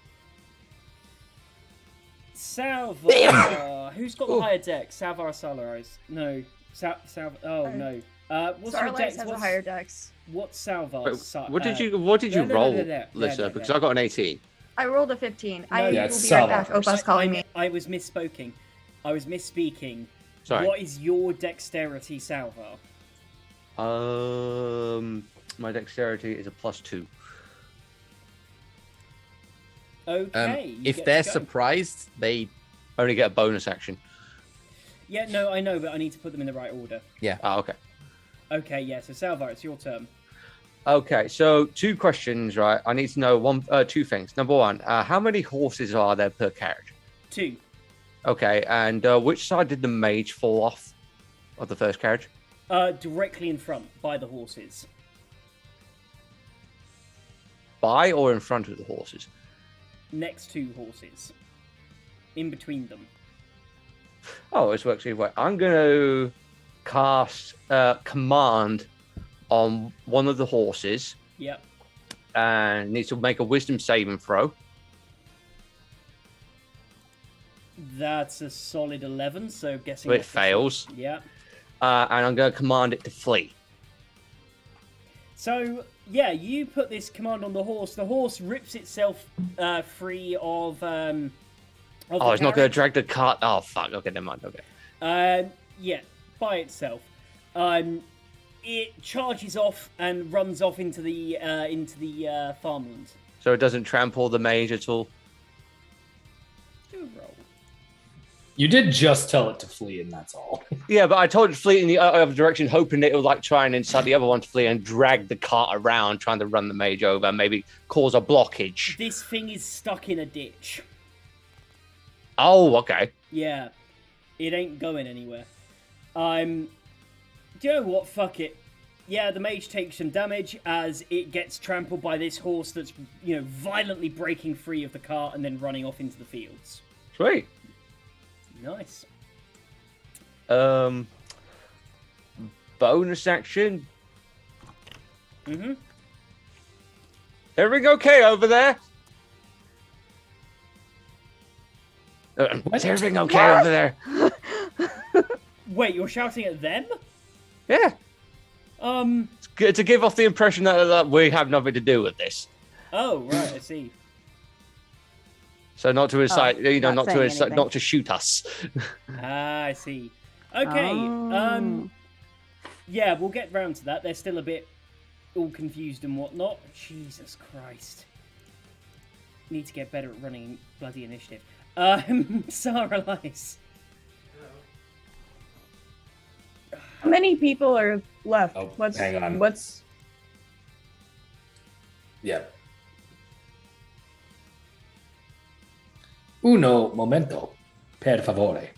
Salvar. Who's got the higher deck? Salvar or Salarise? No. No. What's your dex? Has a higher dex. What's Salvar's? What did you roll, Lissa? Because I got an 18. I rolled a 15. No, I will be it's right back. Salvar's. Opa's calling me. I was misspeaking. Sorry. What is your dexterity, Salvar? My dexterity is a +2. Okay. If they're surprised, they only get a bonus action. Yeah, no, I know, but I need to put them in the right order. Yeah. Oh, okay. Okay, yeah. So Salvar, it's your turn. Okay, so 2 questions, right? I need to know 2 things. Number 1, how many horses are there per carriage? 2. Okay, and which side did the mage fall off of the first carriage? Directly in front, by the horses. By or in front of the horses? Next to horses. In between them. Oh, this works either way. I'm going to cast command on one of the horses. Yep. And needs to make a wisdom saving throw. That's a solid 11, so guessing... It fails. Yeah. And I'm going to command it to flee. So, yeah, you put this command on the horse. The horse rips itself free of it's not going to drag the cart. Oh, fuck. Okay, never mind. Okay. Yeah, by itself. It charges off and runs off into the farmland. So it doesn't trample the mage at all? Do a roll. You did just tell it to flee, and that's all. Yeah, but I told it to flee in the other direction, hoping it would try and incite the other one to flee and drag the cart around, trying to run the mage over, maybe cause a blockage. This thing is stuck in a ditch. Oh, okay. Yeah, it ain't going anywhere. Do you know what? Fuck it. Yeah, the mage takes some damage as it gets trampled by this horse that's, violently breaking free of the cart and then running off into the fields. Sweet. Nice. Bonus action. Mm-hmm. Everything okay over there? Is everything okay over there? Wait, you're shouting at them? Yeah. It's good to give off the impression that we have nothing to do with this. Oh, right, I see. So not to incite, not not to shoot us. I see. Okay. Yeah, we'll get round to that. They're still a bit all confused and whatnot. Jesus Christ. Need to get better at running bloody initiative. Sarah Lice. How many people are left? Oh, hang on. What's... Yeah. Uno momento, per favore.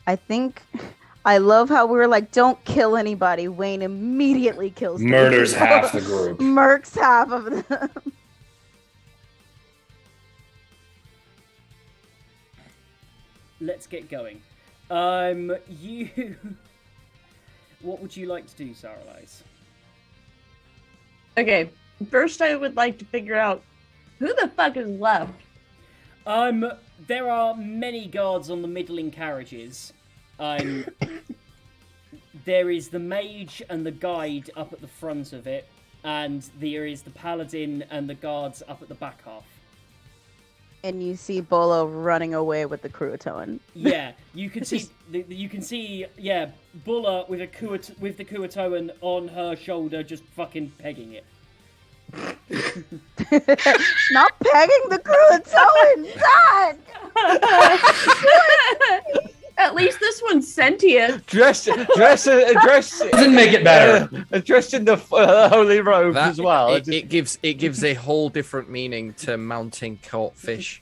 I love how we were like, don't kill anybody. Wayne immediately kills Murders half the group. Murks half of them. let's get going. You... What would you like to do, Saralise? Okay, first I would like to figure out who the fuck is left. There are many guards on the middling carriages. There is the mage and the guide up at the front of it, and there is the paladin and the guards up at the back half. And you see Bolo running away with the Kuatoan. Yeah, you can see. Yeah, Bulla with the Kuatoan on her shoulder, just fucking pegging it. Not pegging the Kuatoan. God. At least this one's sentient. Dressed Doesn't make it better. dressed in the holy robes as well. It gives a whole different meaning to mounting caught fish.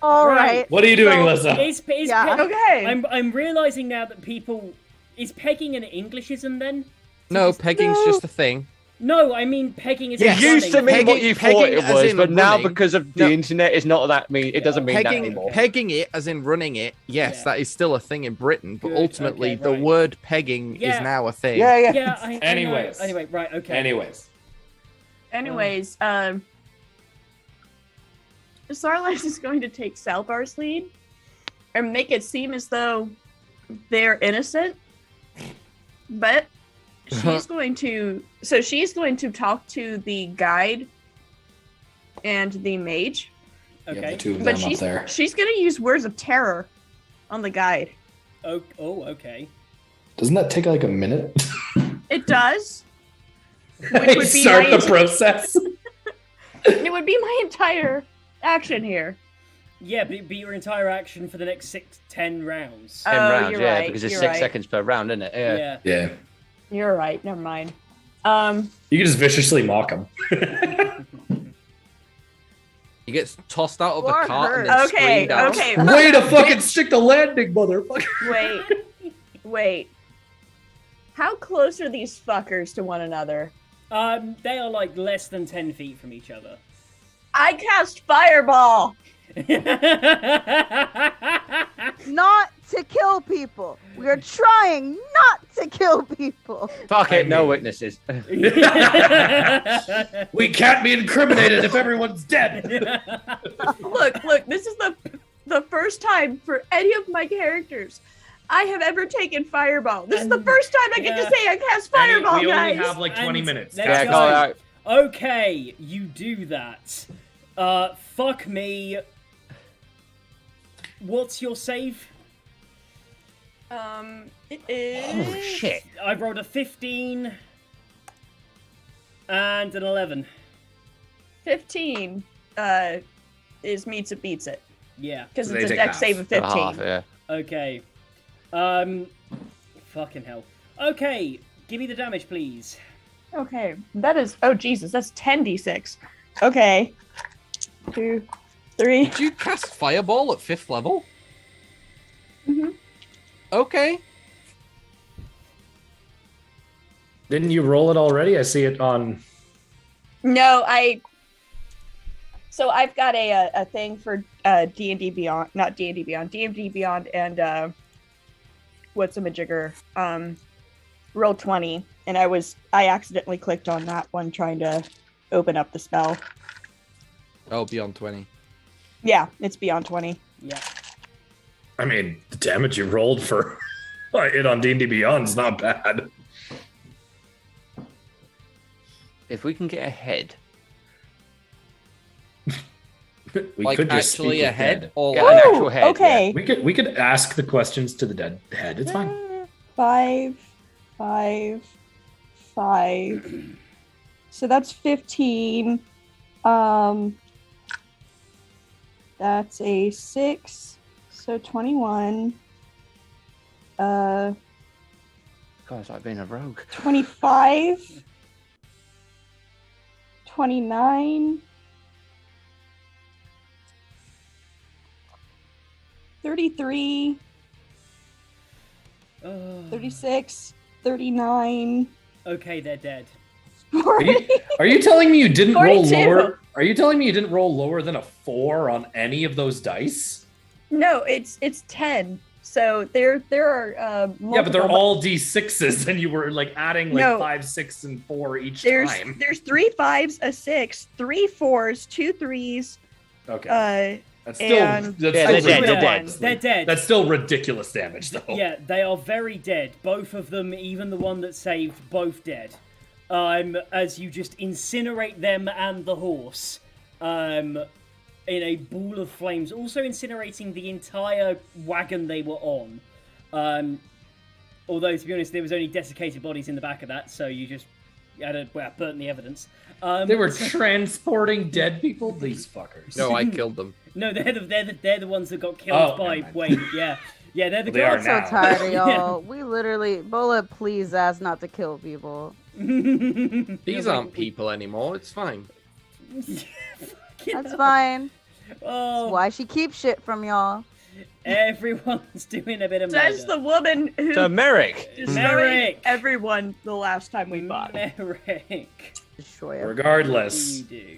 All right. What are you doing, Lissa? Okay. I'm realizing now that people is pegging an Englishism then? No, pegging's just a thing. No, I mean pegging is. It used to mean what you thought it as was, in but now running. because of the internet, it's not that mean. It doesn't mean that anymore. Pegging it, as in running it, yes, that is still a thing in Britain. But Good, ultimately, okay, the right. word pegging is now a thing. Yeah. Yeah. I Anyways. know. Anyway, right. Okay. Anyways, Sarlacc is going to take Salvar's lead and make it seem as though they're innocent, but she's going to talk to the guide and the mage. Okay. Yeah, the two of But them up there. she's going to use words of terror on the guide. Oh, okay. Doesn't that take like a minute? It does. Hey, would be start my- the process. It would be my entire action here. Yeah, be your entire action for the next 10 rounds. 10 rounds, you're yeah, right, because it's you're 6 right. seconds per round, isn't it? Yeah. Yeah. You're right. Never mind. You can just viciously mock him. He gets tossed out of the Or cart her. and then Okay, screamed out. okay. Way to fucking stick the landing, motherfucker. Wait. How close are these fuckers to one another? They are like less than 10 feet from each other. I cast Fireball! Not to kill people. We are trying not to kill people. Fuck it, no witnesses. We can't be incriminated if everyone's dead. Look, this is the first time for any of my characters I have ever taken Fireball. This is the first time I get to say I cast Fireball, we guys! only have like 20 And minutes. let's Yeah, go. call it out. Okay, you do that. Fuck me. What's your save? It is... Holy shit. I rolled a 15 and an 11. 15 is meets it beats it. Yeah. Because So it's they a take dex half. save of So 15. half, yeah. Okay. Fucking hell. Okay, give me the damage, please. Okay, that is... Oh, Jesus, that's 10d6. Okay. 2, 3. Did you cast Fireball at 5th level? Mhm. Okay. Didn't you roll it already? I see it on. No, So I've got a thing for D&D Beyond, not D&D Beyond, D&D Beyond, and what's a majigger? Roll 20, and I accidentally clicked on that one trying to open up the spell. Oh, beyond 20. Yeah, it's Beyond 20. Yeah. I mean, the damage you rolled for it on D&D Beyond is not bad. If we can get ahead, We Like could just actually speak with ahead dead. or Get like... an actual head, okay. We could ask the questions to the dead head. It's fine. 5. So that's 15. That's a 6. So 21. God, it's like being a rogue. 25. 29. 33. 36. 39. Okay, they're dead. Are you telling me you didn't roll 42. lower? Are you telling me you didn't roll lower than a 4 on any of those dice? No, it's 10. So there are Yeah, but they're multiple- all D6s, and you were like adding like No. 5, 6, and 4 each there's time. there's 3 5s, a 6, 3 4s, 2 3s, Okay, that's still and Yeah, still they're dead, ridiculous. They're dead. That's still ridiculous damage, though. Yeah, they are very dead. Both of them, even the one that saved, both dead. As you just incinerate them and the horse, in a ball of flames, also incinerating the entire wagon they were on. Although, to be honest, there was only desiccated bodies in the back of that, so you just had to burn the evidence. They were transporting dead people. These fuckers. No, I killed them. No, they're the ones that got killed by never mind. Wayne. Yeah, they're the Well, they are guys. I'm now. so tired of Yeah. y'all. We literally, Bola, please ask not to kill people. These aren't people anymore. It's fine. That's fine. Oh, That's why she keeps shit from y'all. everyone's doing a bit of That's the woman who So Merrick. destroyed Merrick. everyone the last time we fought. Merrick. Destroy her. Regardless, You do.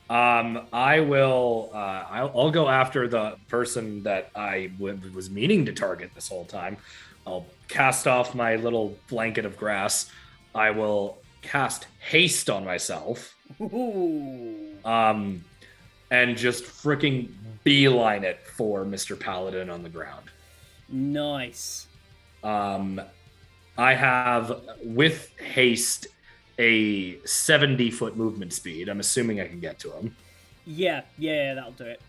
I will. I'll go after the person that I was meaning to target this whole time. I'll cast off my little blanket of grass. I will cast haste on myself. Ooh. And just freaking beeline it for Mr. Paladin on the ground. Nice. I have, with haste, a 70-foot movement speed. I'm assuming I can get to him. Yeah, that'll do it.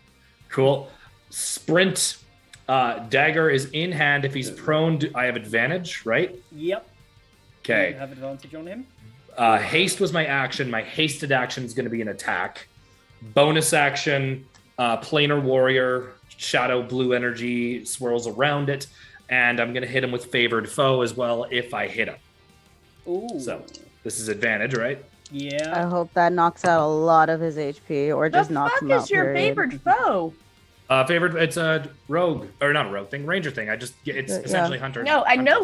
Cool. Sprint. Dagger is in hand. If he's prone, I have advantage, right? Yep. You Okay. have advantage on him. Haste was my action. My hasted action is going to be an attack. Bonus action, planar warrior, shadow blue energy swirls around it, and I'm going to hit him with favored foe as well if I hit him. Ooh. So this is advantage, right? I Yeah. hope that knocks out a lot of his HP or The just knocks fuck him out. is your period. favorite foe? Favored, it's a rogue, or not a rogue thing, ranger thing. It's Yeah. essentially hunter. No, I know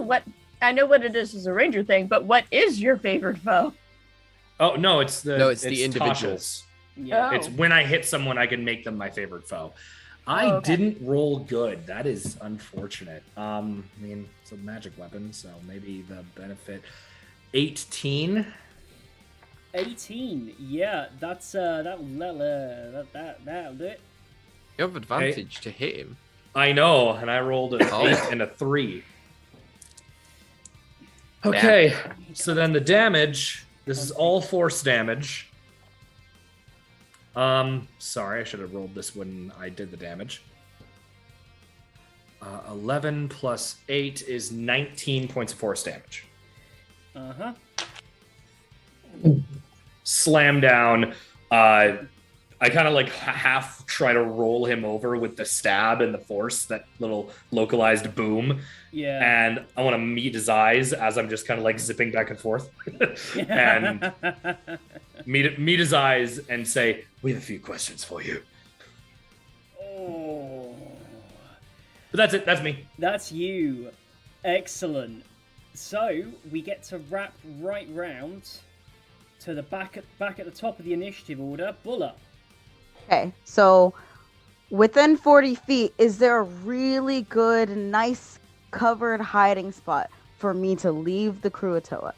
hunter. what it is as a ranger thing, but what is your favorite foe? Oh no, it's the individuals. Tasha's. Yeah. Oh. It's when I hit someone, I can make them my favorite foe. I okay. didn't roll good. That is unfortunate. I mean, it's a magic weapon, so maybe the benefit. 18. 18. Yeah, that's that'll do it. You have advantage to hit him. I know, and I rolled an Oh. 8 and a 3. Okay, so then the damage. This is all force damage. Sorry, I should have rolled this when I did the damage. 11 plus 8 is 19 points of force damage. Uh-huh. Slam down. I kind of like half try to roll him over with the stab and the force, that little localized boom. Yeah. And I want to meet his eyes as I'm just kind of like zipping back and forth. And meet his eyes and say, "We have a few questions for you." Oh. But that's it. That's me. That's you. Excellent. So we get to wrap right round to the back at the top of the initiative order. Bulla. Okay, so within 40 feet, is there a really good, nice covered hiding spot for me to leave the Cruatoa?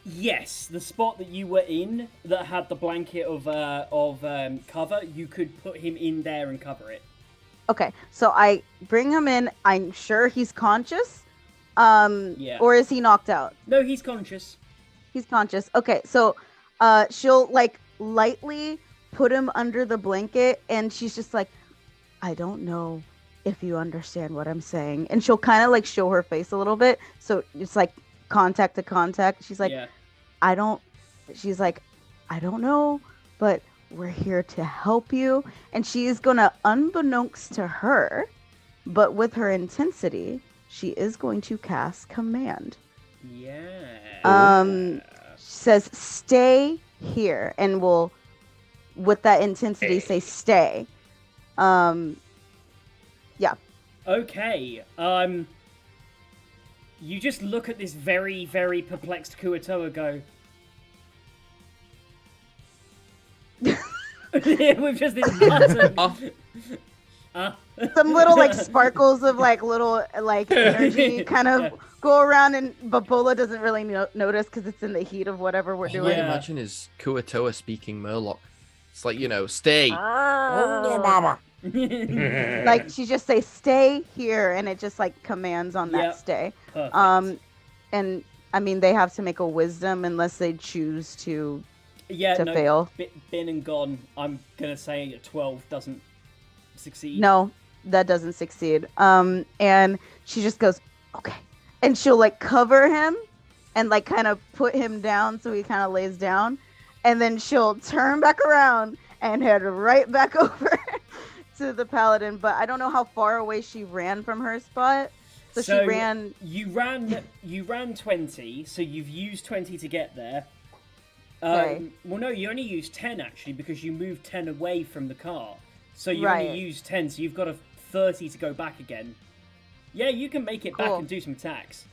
Yes, the spot that you were in that had the blanket of cover, you could put him in there and cover it. Okay, so I bring him in. I'm sure he's conscious. Yeah. Or is he knocked out? No, he's conscious. He's conscious. Okay, so she'll like lightly put him under the blanket, and she's just like, I don't know if you understand what I'm saying. And she'll kind of like show her face a little bit. So it's like contact to contact. She's like, Yeah. she's like, I don't know, but we're here to help you. And she is gonna, unbeknownst to her, but with her intensity, she is going to cast command. Yeah. She says, stay here, and will, with that intensity, say stay. Yeah. Okay. You just look at this very, very perplexed Kuatoa go, With just this button. Some little like sparkles of like little like energy kind of go around, but Bola doesn't really notice because it's in the heat of whatever we're doing. All I imagine is Kuatoa speaking Murloc. It's like, stay. Like she just say stay here, and it just like commands on that stay. Perfect. And I mean they have to make a wisdom unless they choose to fail. Been and gone. I'm gonna say a 12 doesn't succeed. No, that doesn't succeed. And she just goes, okay. And she'll like cover him and like kind of put him down so he kind of lays down. And then she'll turn back around and head right back over to the paladin. But I don't know how far away she ran from her spot. So she ran. You ran 20, so you've used 20 to get there. Okay. Well, no, you only used 10 actually because you moved 10 away from the car. So you only used 10, so you've got a 30 to go back again. Yeah, you can make it back and do some attacks.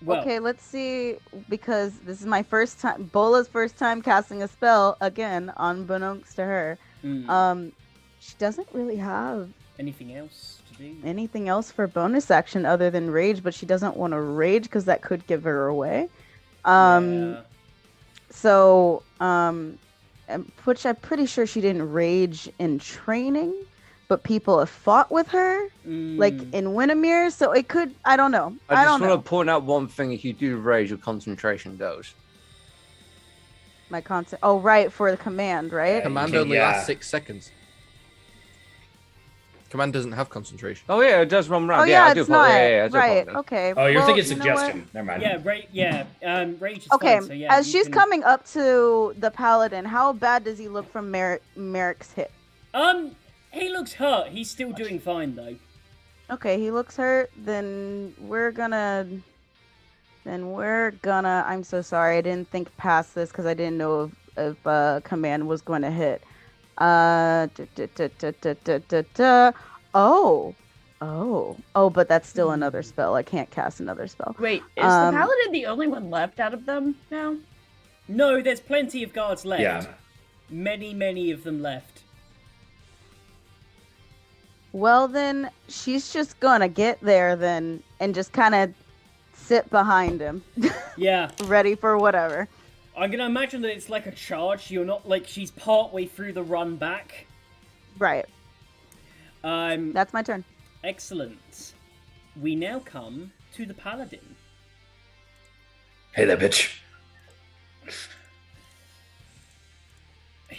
Well, okay, let's see, because this is my first time, Bola's first time casting a spell, again, unbeknownst to her. She doesn't really have anything else to do? Anything else for bonus action other than rage, but she doesn't want to rage because that could give her away. So, which I'm pretty sure she didn't rage in training, but people have fought with her, like in Winimere. So it could, I don't know. I just want to point out one thing: if you do rage, your concentration goes. My oh, right, for the command, right? Command only lasts 6 seconds. Command doesn't have concentration. Oh yeah, it does run round. Oh yeah, I do apologize. Right. Okay. Oh, you're thinking suggestion. Never mind. Yeah, rage is okay. fine, so yeah, as she's coming up to the paladin, how bad does he look from Merrick's hit? He looks hurt. He's still doing fine though. Okay, he looks hurt. Then we're gonna. I'm so sorry. I didn't think past this because I didn't know if command was going to hit. But that's still another spell. I can't cast another spell. Wait, is the paladin the only one left out of them now? No, there's plenty of guards left. Yeah. Many of them left. Well, then she's just gonna get there then and just kind of sit behind him. Yeah. Ready for whatever. I'm gonna imagine that it's like a charge. You're not like she's partway through the run back. Right. That's my turn. Excellent. We now come to the paladin. Hey there, bitch.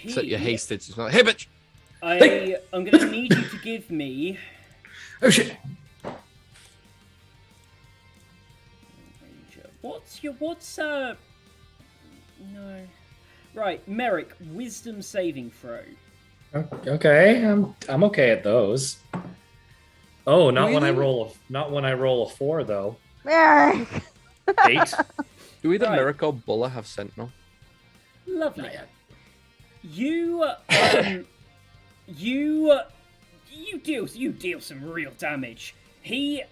Set your hasted. It's like, hey, bitch. I'm gonna need you to give me. Oh shit. What's No. Right, Merrick, wisdom saving throw. Okay, I'm okay at those. Oh, not when I roll a 4 though. Merrick. 8. Do either Merrick or Bulla have Sentinel? Lovely. You deal some real damage. He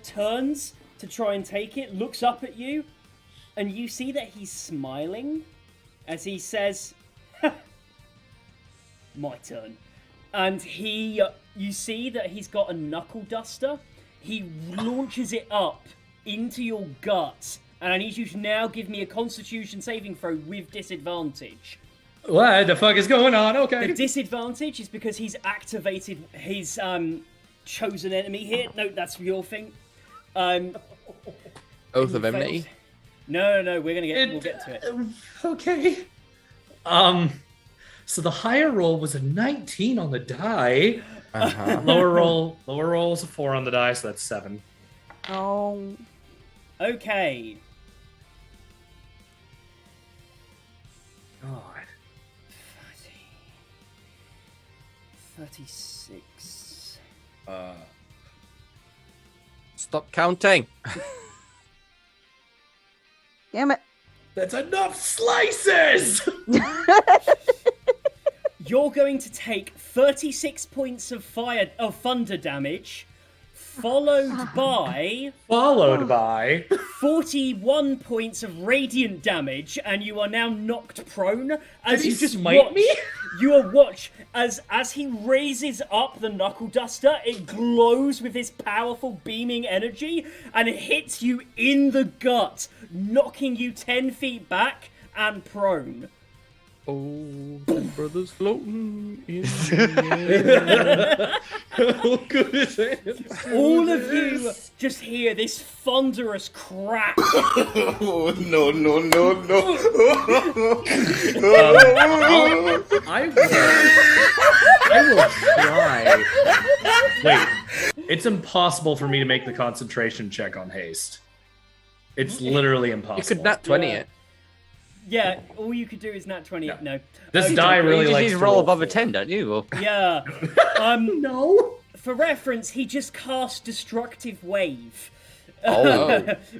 turns to try and take it, looks up at you, and you see that he's smiling as he says, "My turn." And you see that he's got a knuckle duster. He launches it up into your guts, and I need you to now give me a Constitution saving throw with disadvantage. What the fuck is going on? Okay. The disadvantage is because he's activated his chosen enemy here. No, that's your thing. Oath of Enmity? No, we'll get to it. Okay. So the higher roll was a 19 on the die. Uh-huh. Lower roll was a 4 on the die, so that's 7. Oh. Okay. God. 36. Stop counting. Damn it. That's enough slices! You're going to take 36 points of thunder damage Followed by 41 points of radiant damage, and you are now knocked prone as you just watch me. You are watch as he raises up the knuckle duster. It glows with this powerful beaming energy, and it hits you in the gut, knocking you 10 feet back and prone. Oh, brother's floating in the air. How good is it? All of you just hear this thunderous crack. Oh, no. I will try. Wait, it's impossible for me to make the concentration check on haste. It's literally impossible. You could nat 20 it. Yeah, all you could do is nat 20. No. This die really you just likes need to to roll above a 10, don't you? Or... Yeah. No. For reference, he just cast Destructive Wave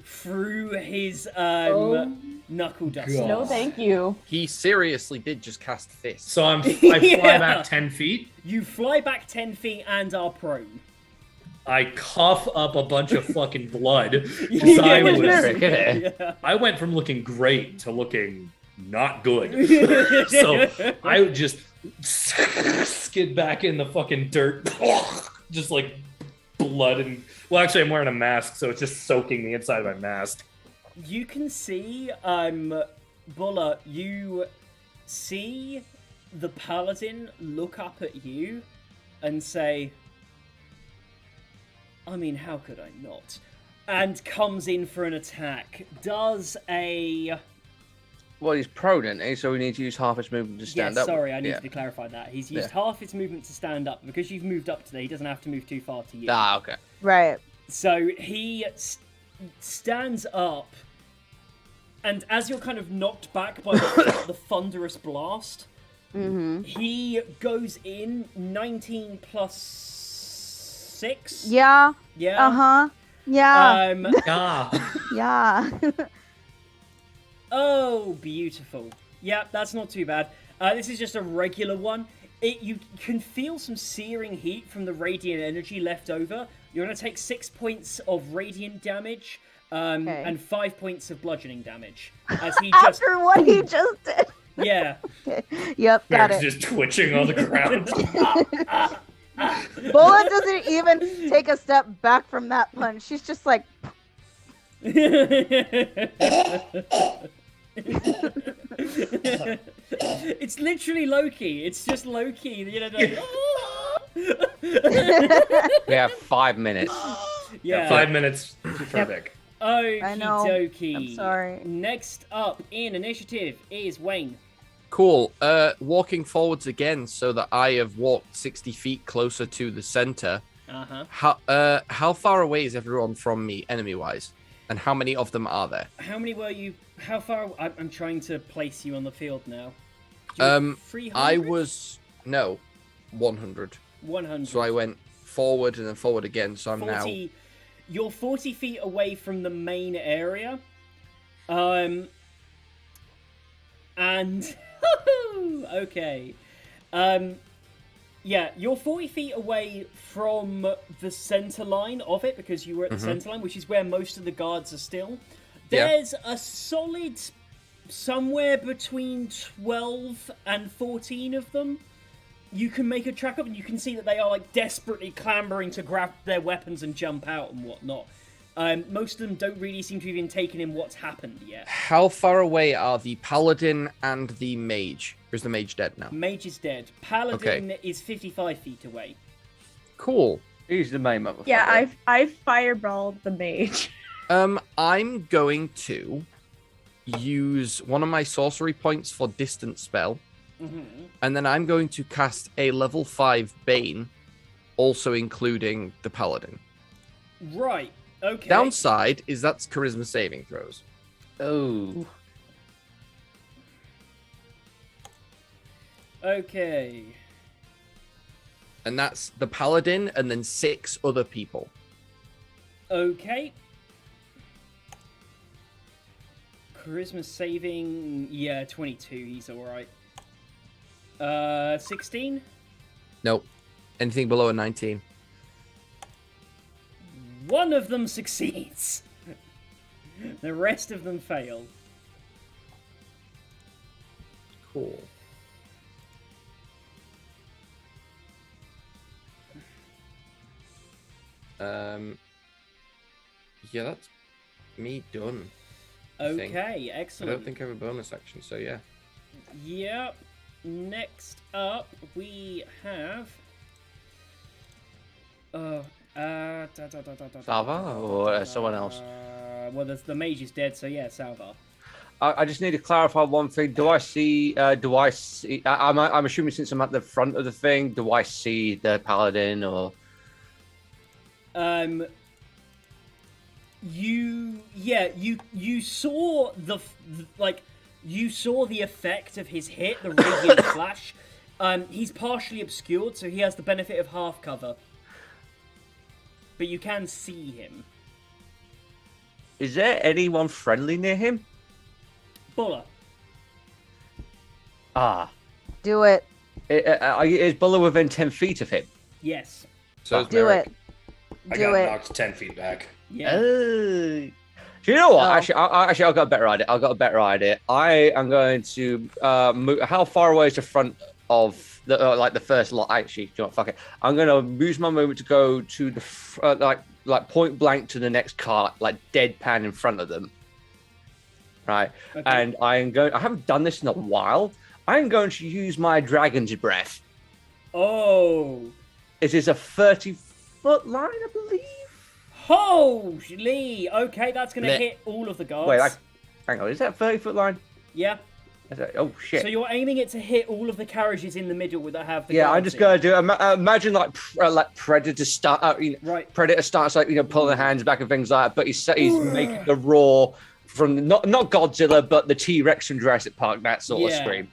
through his knuckle duster. No, thank you. He seriously did just cast Fist. So I fly back 10 feet. You fly back 10 feet and are prone. I cough up a bunch of fucking blood. I went from looking great to looking not good. So I just skid back in the fucking dirt. Just like blood and... Well, actually, I'm wearing a mask, so it's just soaking the inside of my mask. You can see, Bulla, you see the paladin look up at you and say... I mean, how could I not? And comes in for an attack. Does a... Well, he's prone, isn't he? So we need to use half his movement to stand up. Sorry, I needed to clarify that. He's used half his movement to stand up. Because you've moved up today, he doesn't have to move too far to you. Ah, okay. Right. So he stands up, and as you're kind of knocked back by the thunderous blast, he goes in 19 plus 6. Yeah. Yeah. Uh-huh. Yeah. Yeah. Yeah. Oh, beautiful. Yeah, that's not too bad. This is just a regular one. You can feel some searing heat from the radiant energy left over. You're going to take 6 points of radiant damage and 5 points of bludgeoning damage. As he just... After what he just did. Yeah. Okay. Yep, got Merrick's just twitching on the ground. Bola doesn't even take a step back from that punch. She's just like... It's literally Loki. It's just Loki. You know, We have 5 minutes. Yeah. 5 minutes. Perfect. I know. Okie dokie. I'm sorry. Next up in initiative is Wayne. Cool. Walking forwards again so that I have walked 60 feet closer to the center. How far away is everyone from me, enemy-wise? And how many of them are there? How many were you? How far? I'm trying to place you on the field now. 300? I was... No. 100. 100. So I went forward and then forward again, so I'm 40, now... You're 40 feet away from the main area. And... okay. Yeah, you're 40 feet away from the center line of it, because you were at the center line, which is where most of the guards are still. There's a solid somewhere between 12 and 14 of them. You can make a track up, and you can see that they are like desperately clambering to grab their weapons and jump out and whatnot. Most of them don't really seem to have even taken in what's happened yet. How far away are the paladin and the mage? Or is the mage dead now? Mage is dead. Paladin is 55 feet away. Cool. He's the main motherfucker. Yeah, I've fireballed the mage. I'm going to use one of my sorcery points for distance spell. And then I'm going to cast a level 5 Bane, also including the paladin. Right. Okay. Downside is that's charisma saving throws. Oh. Okay. And that's the paladin and then 6 other people. Okay. Charisma saving, 22, he's alright. 16? Nope. Anything below a 19. One of them succeeds. The rest of them fail. Cool. Yeah, that's me done. Okay, I excellent. don't think I have a bonus action, so yeah. Yep. Next up, we have. Salva or someone else? Well, the mage is dead, so yeah, Salva. I just need to clarify one thing. Do I see? I'm assuming since I'm at the front of the thing, do I see the paladin or? You saw you saw the effect of his hit, the radiant flash. He's partially obscured, so he has the benefit of half cover. But you can see him. Is there anyone friendly near him? Buller. Do it. Is Buller within 10 feet of him? Yes. So Do Merrick. it. I Do got it. knocked 10 feet back. Yeah. Do you know what? No. Actually, I've got a better idea. I am going to move. How far away is the front of the first lot? Actually, do you know what? Fuck it. I'm going to use my movement to go to the like point blank to the next cart, like deadpan in front of them. Right. Okay. And I haven't done this in a while. I'm going to use my dragon's breath. Oh. It is a 30-foot line, I believe. Holy! Okay, that's going to Lit. hit all of the guards. Wait, hang on. Is that 30-foot line? Yeah. Oh shit! So you're aiming it to hit all of the carriages in the middle that have the Yeah, I'm guards just in. gonna do. Imagine like Predator start. Right. Predator starts like pulling the hands back and things like that. But he's making the roar from not Godzilla, but the T-Rex from Jurassic Park. That sort of Yeah. scream.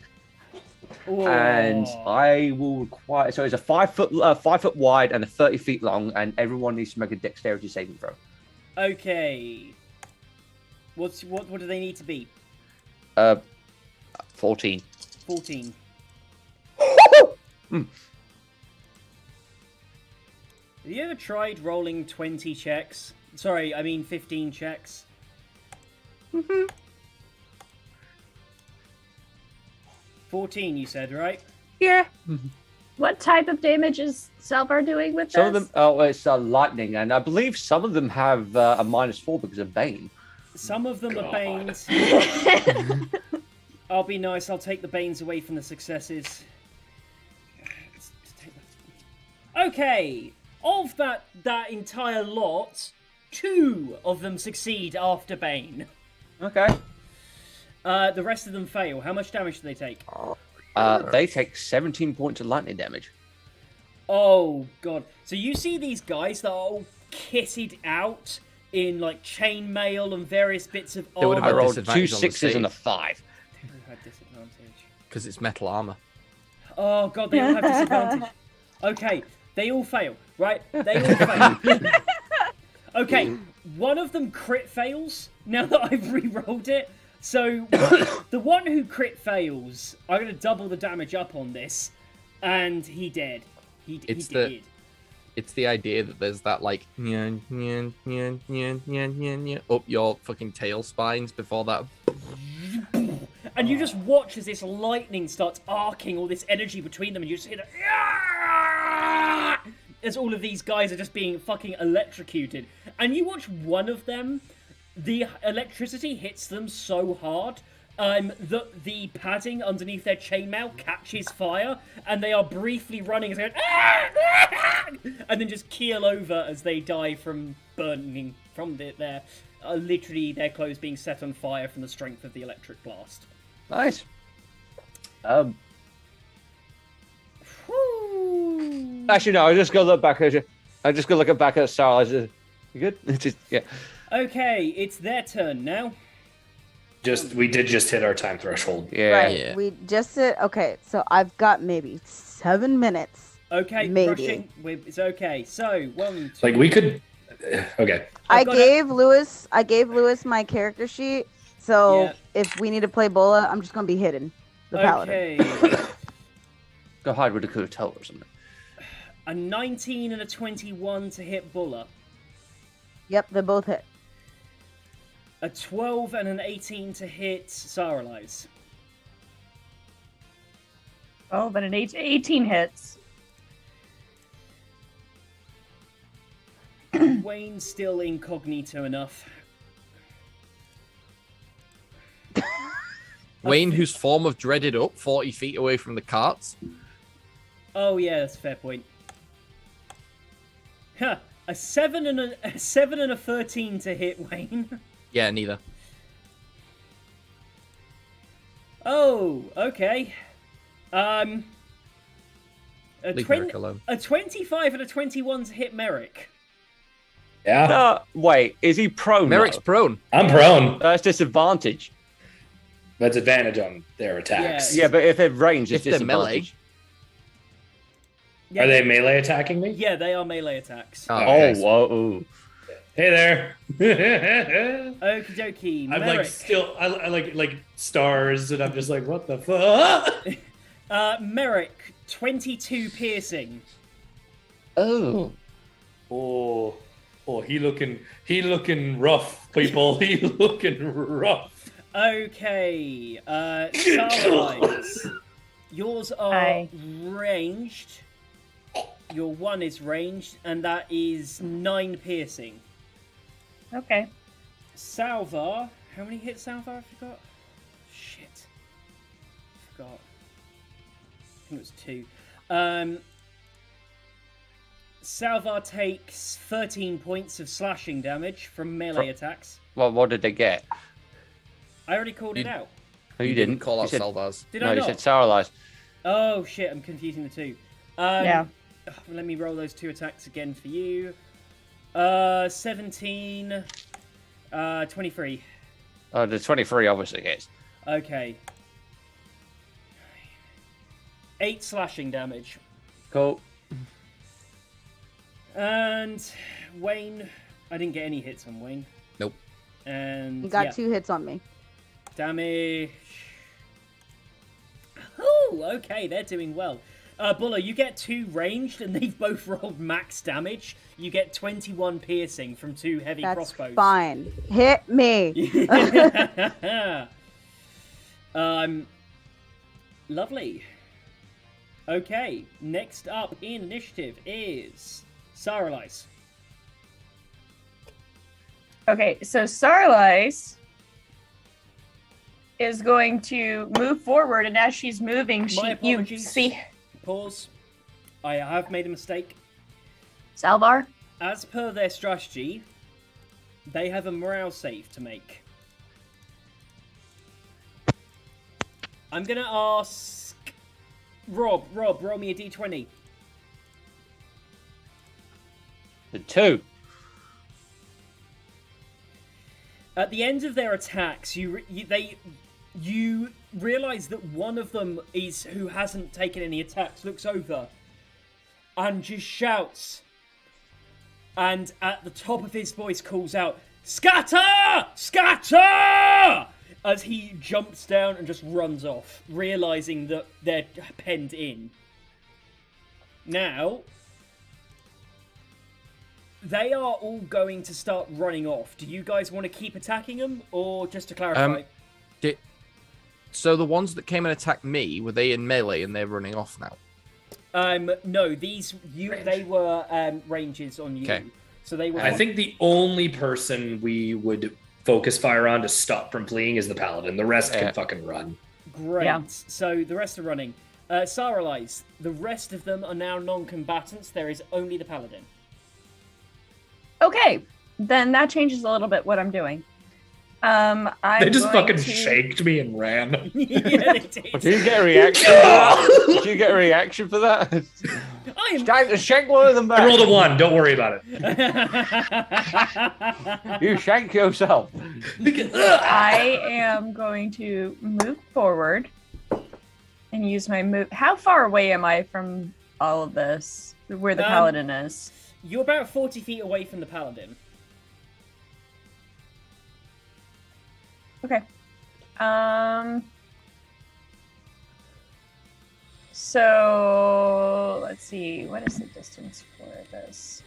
Whoa. And I will require. So it's a 5 foot wide and a 30 feet long, and everyone needs to make a dexterity saving throw. Okay. What do they need to be? 14. 14. Mm. Have you ever tried rolling 20 checks? Sorry, I mean 15 checks. Mm-hmm. 14, you said, right? Yeah. What type of damage is Salvar doing with Some this? of them, it's lightning, and I believe some of them have a -4 because of Bane. Some of them are Banes. I'll be nice, I'll take the Banes away from the successes. Okay, of that entire lot, 2 of them succeed after Bane. Okay. The rest of them fail. How much damage do they take? They take 17 points of lightning damage. Oh, God. So you see these guys that are all kitted out in, like, chainmail and various bits of They would have armor. had I rolled 2 disadvantage on the 6s and a save. 5. They would have had disadvantage. Because it's metal armor. Oh, God, they all have disadvantage. Okay, they all fail, right? They all fail. Okay, one of them crit fails, now that I've re-rolled it. So, the one who crit fails, I'm going to double the damage up on this, and he dead. He did. It's the idea that there's that like up your fucking tail spines before that. And you just watch as this lightning starts arcing all this energy between them, and you just hear that as all of these guys are just being fucking electrocuted. And you watch one of them, the electricity hits them so hard that the padding underneath their chainmail catches fire, and they are briefly running as they go, and then just keel over as they die from burning from their literally their clothes being set on fire from the strength of the electric blast. Nice. Whew. Actually, no. I just go look back at Sarah. You good? Yeah. Okay, it's their turn now. We did just hit our time threshold. Yeah. Right. Yeah. We just did. Okay, so I've got maybe 7 minutes. Okay, Maybe. rushing. It's okay. So, 1, 2. Like we could. Okay. I got gave Lewis my character sheet. So Yeah. if we need to play Bola, I'm just gonna be hidden. The paladin. Okay. Go hide with the Kuratella or something. A 19 and a 21 to hit Buller. Yep, they both hit. A 12 and an 18 to hit Saralize. 12 and an 18 hits. Wayne's still incognito enough. Wayne, whose form of dreaded up 40 feet away from the carts. Oh yeah, that's a fair point. Huh. A 7 and a 13 to hit Wayne. Yeah, neither. Oh, okay. A Leave Merrick alone. a 25 and a 21 to hit Merrick. Yeah. Wait, is he prone? Merrick's though? prone. I'm prone. That's disadvantage. That's advantage on their attacks. Yeah, but if they're ranged, it's If they're melee. disadvantage. Yeah, Are they melee attacking me? Yeah, they are melee attacks. Okay. Whoa. Hey there. Okie dokie. I'm Merrick. like still I like stars and I'm just like what the fuck? Merrick, 22 piercing. Oh. Oh, he looking rough, people. He looking rough. Okay, Starlight. Yours are Hi. ranged. Your one is ranged, and that is 9 piercing. Okay. Salvar, how many hits Salvar? I forgot. Shit. Forgot. I think it was 2. Salvar takes 13 points of slashing damage from melee attacks. Well, what did they get? I already called it out. No, you didn't. Call You out said- Salvars. Did No, I you not? said Saralize. Oh shit, I'm confusing the two. Yeah. Let me roll those 2 attacks again for you. 17, 23. Oh, the 23 obviously hits. Okay. 8 slashing damage. Cool. And Wayne, I didn't get any hits on Wayne. Nope. And You got yeah, 2 hits on me. damage. Oh, okay, they're doing well. Buller, you get 2 ranged, and they've both rolled max damage. You get 21 piercing from 2 heavy That's crossbows. fine. Hit me. Lovely. Okay, next up in initiative is Saralize. Okay, so Starlight is going to move forward, and as she's moving, you apologies. see Pause. I have made a mistake. Salvar. As per their strategy, they have a morale save to make. I'm gonna ask Rob, roll me a d20. The 2. At the end of their attacks, you realize that one of them is who hasn't taken any attacks, looks over and just shouts, and at the top of his voice calls out, "Scatter! Scatter!" as he jumps down and just runs off, realizing that they're penned in. Now, they are all going to start running off. Do you guys want to keep attacking them, or just to clarify? So the ones that came and attacked me, were they in melee and they're running off now? No, they were ranges on you. Okay. So they were. I think the only person we would focus fire on to stop from fleeing is the paladin. The rest can fucking run. Great. Yeah. So the rest are running. Saralize, the rest of them are now non-combatants. There is only the paladin. Okay, then that changes a little bit what I'm doing. They just fucking shaked me and ran. Yeah, they did. Did you get a reaction for that? Did you get a reaction for that? I am. Time to shank one of them back. I rolled a 1. Don't worry about it. You shank yourself. I am going to move forward and use my move. How far away am I from all of this? Where the paladin is? You're about 40 feet away from the paladin. Okay. So let's see. What is the distance for this?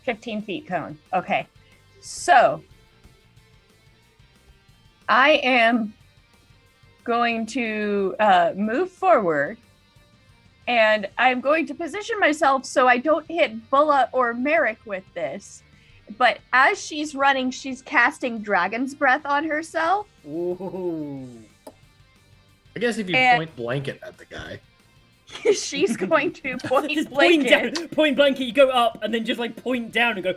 15 feet cone. Okay. So I am going to move forward, and I'm going to position myself so I don't hit Bulla or Merrick with this. But as she's running, she's casting Dragon's Breath on herself. Ooh. I guess if you point blanket at the guy. She's going to point Just blanket. point blanket, you go up, and then just like point down and go,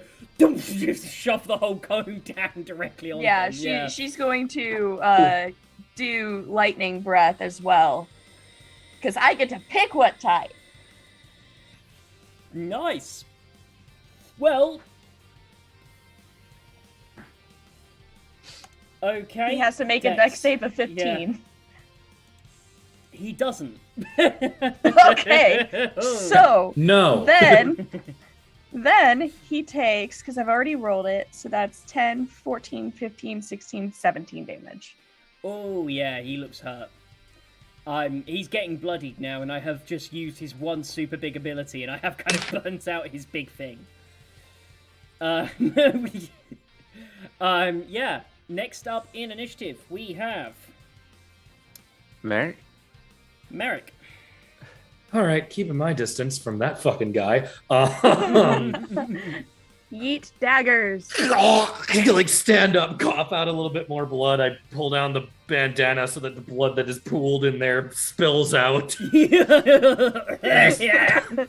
just shove the whole cone down directly on them. She's going to do lightning breath as well. Because I get to pick what type. Nice. Well. Okay. He has to make a dex save of 15. Yeah. He doesn't. Okay. So. No. Then he takes, because I've already rolled it, so that's 10, 14, 15, 16, 17 damage. Oh, yeah, he looks hurt. He's getting bloodied now, and I have just used his one super big ability, and I have kind of burnt out his big thing. Yeah. Next up in initiative, we have... Merrick? All right, keeping my distance from that fucking guy. Yeet daggers. Like stand up, cough out a little bit more blood. I pull down the bandana so that the blood that is pooled in there spills out. Yeah. You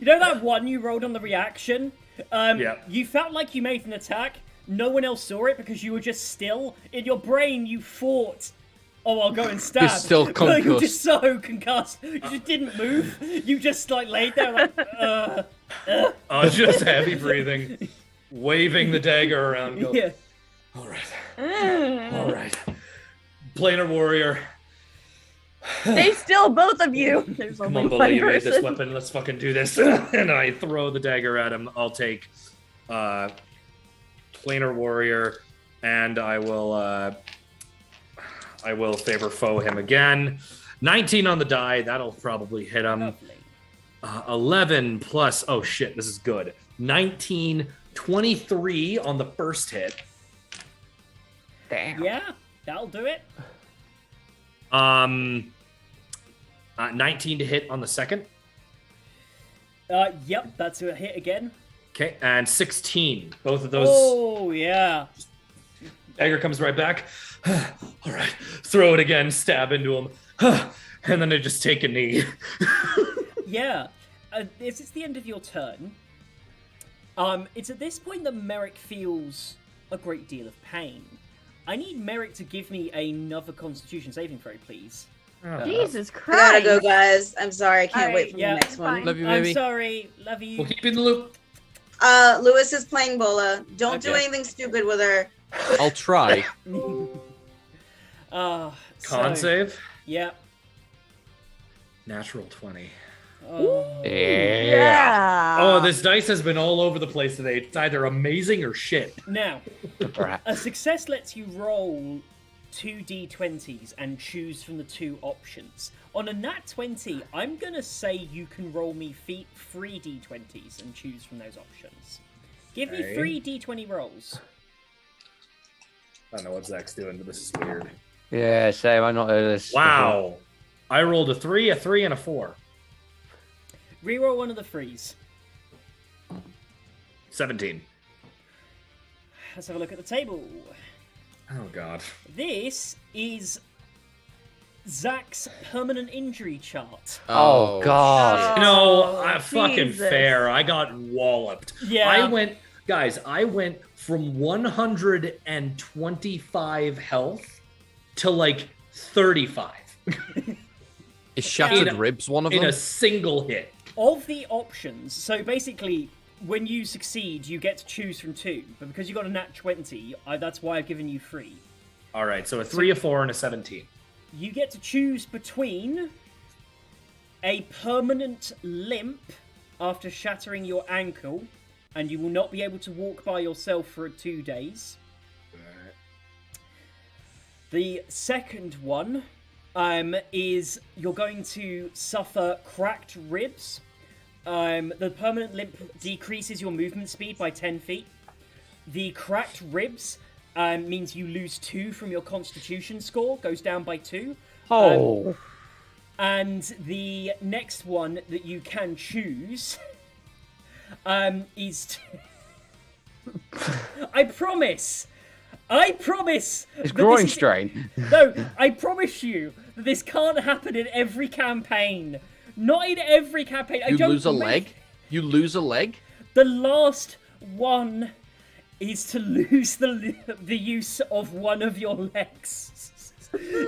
know that one you rolled on the reaction? Yeah. You felt like you made an attack. No one else saw it because you were just still. In your brain, you thought, oh, I'll go and stab. You're still But you were concussed. just so concussed. You just didn't move. You just like laid there like, I was just heavy breathing, waving the dagger around. Go, Yeah. all right. Planar warrior. Stay still, both of you. There's Come only on, Bully, one you made this person. weapon. Let's fucking do this. And I throw the dagger at him. I'll take planar warrior, and I will favor foe him again. 19 on the die. That'll probably hit him. Lovely. 11 plus. Oh shit, this is good. 19, 23 on the first hit. Damn. Yeah, that'll do it. 19 to hit on the second. Yep, that's a hit again. Okay, and 16. Both of those. Oh, yeah. Dagger comes right back. All right, throw it again, stab into him. And then I just take a knee. Yeah. It's the end of your turn. It's at this point that Merrick feels a great deal of pain. I need Merrick to give me another Constitution saving throw, please. Jesus I gotta Christ. go, guys. I'm sorry. I can't All wait right, for yeah, the next one. fine. Love you, I'm baby. sorry. Love you. We'll keep you in the loop. Lewis is playing Bola. Don't do Okay. anything stupid with her. I'll try. Con So, save. yeah. Natural 20. Oh. Yeah. Oh, this dice has been all over the place today. It's either amazing or shit. Now, Perhaps. a success lets you roll 2 d20s and choose from the two options. On a nat 20, I'm going to say you can roll me 3 d20s and choose from those options. Give me Okay. 3 d20 rolls. I don't know what Zach's doing, but this is weird. Yeah, same. I not heard this. Wow. I rolled a 3, and a 4. Reroll one of the 3s. 17. Let's have a look at the table. Oh, God. This is Zach's permanent injury chart. Oh, God. No, fucking Jesus. fair. I got walloped. Yeah. I went from 125 health to like 35 Is shattered In a- ribs one of in them? a single hit. Of the options, so basically, when you succeed, you get to choose from 2. But because you got a nat 20, that's why I've given you 3. All right, so a 3, a 4, and a 17. You get to choose between a permanent limp after shattering your ankle, and you will not be able to walk by yourself for 2 days. The second one is you're going to suffer cracked ribs, The permanent limp decreases your movement speed by 10 feet. The cracked ribs means you lose 2 from your constitution score, goes down by 2. Oh. And the next one that you can choose is... I promise! It's groin strain. No, I promise you that this can't happen in every campaign. Not in every campaign. You lose a leg? You lose a leg? The last one is to lose the use of one of your legs.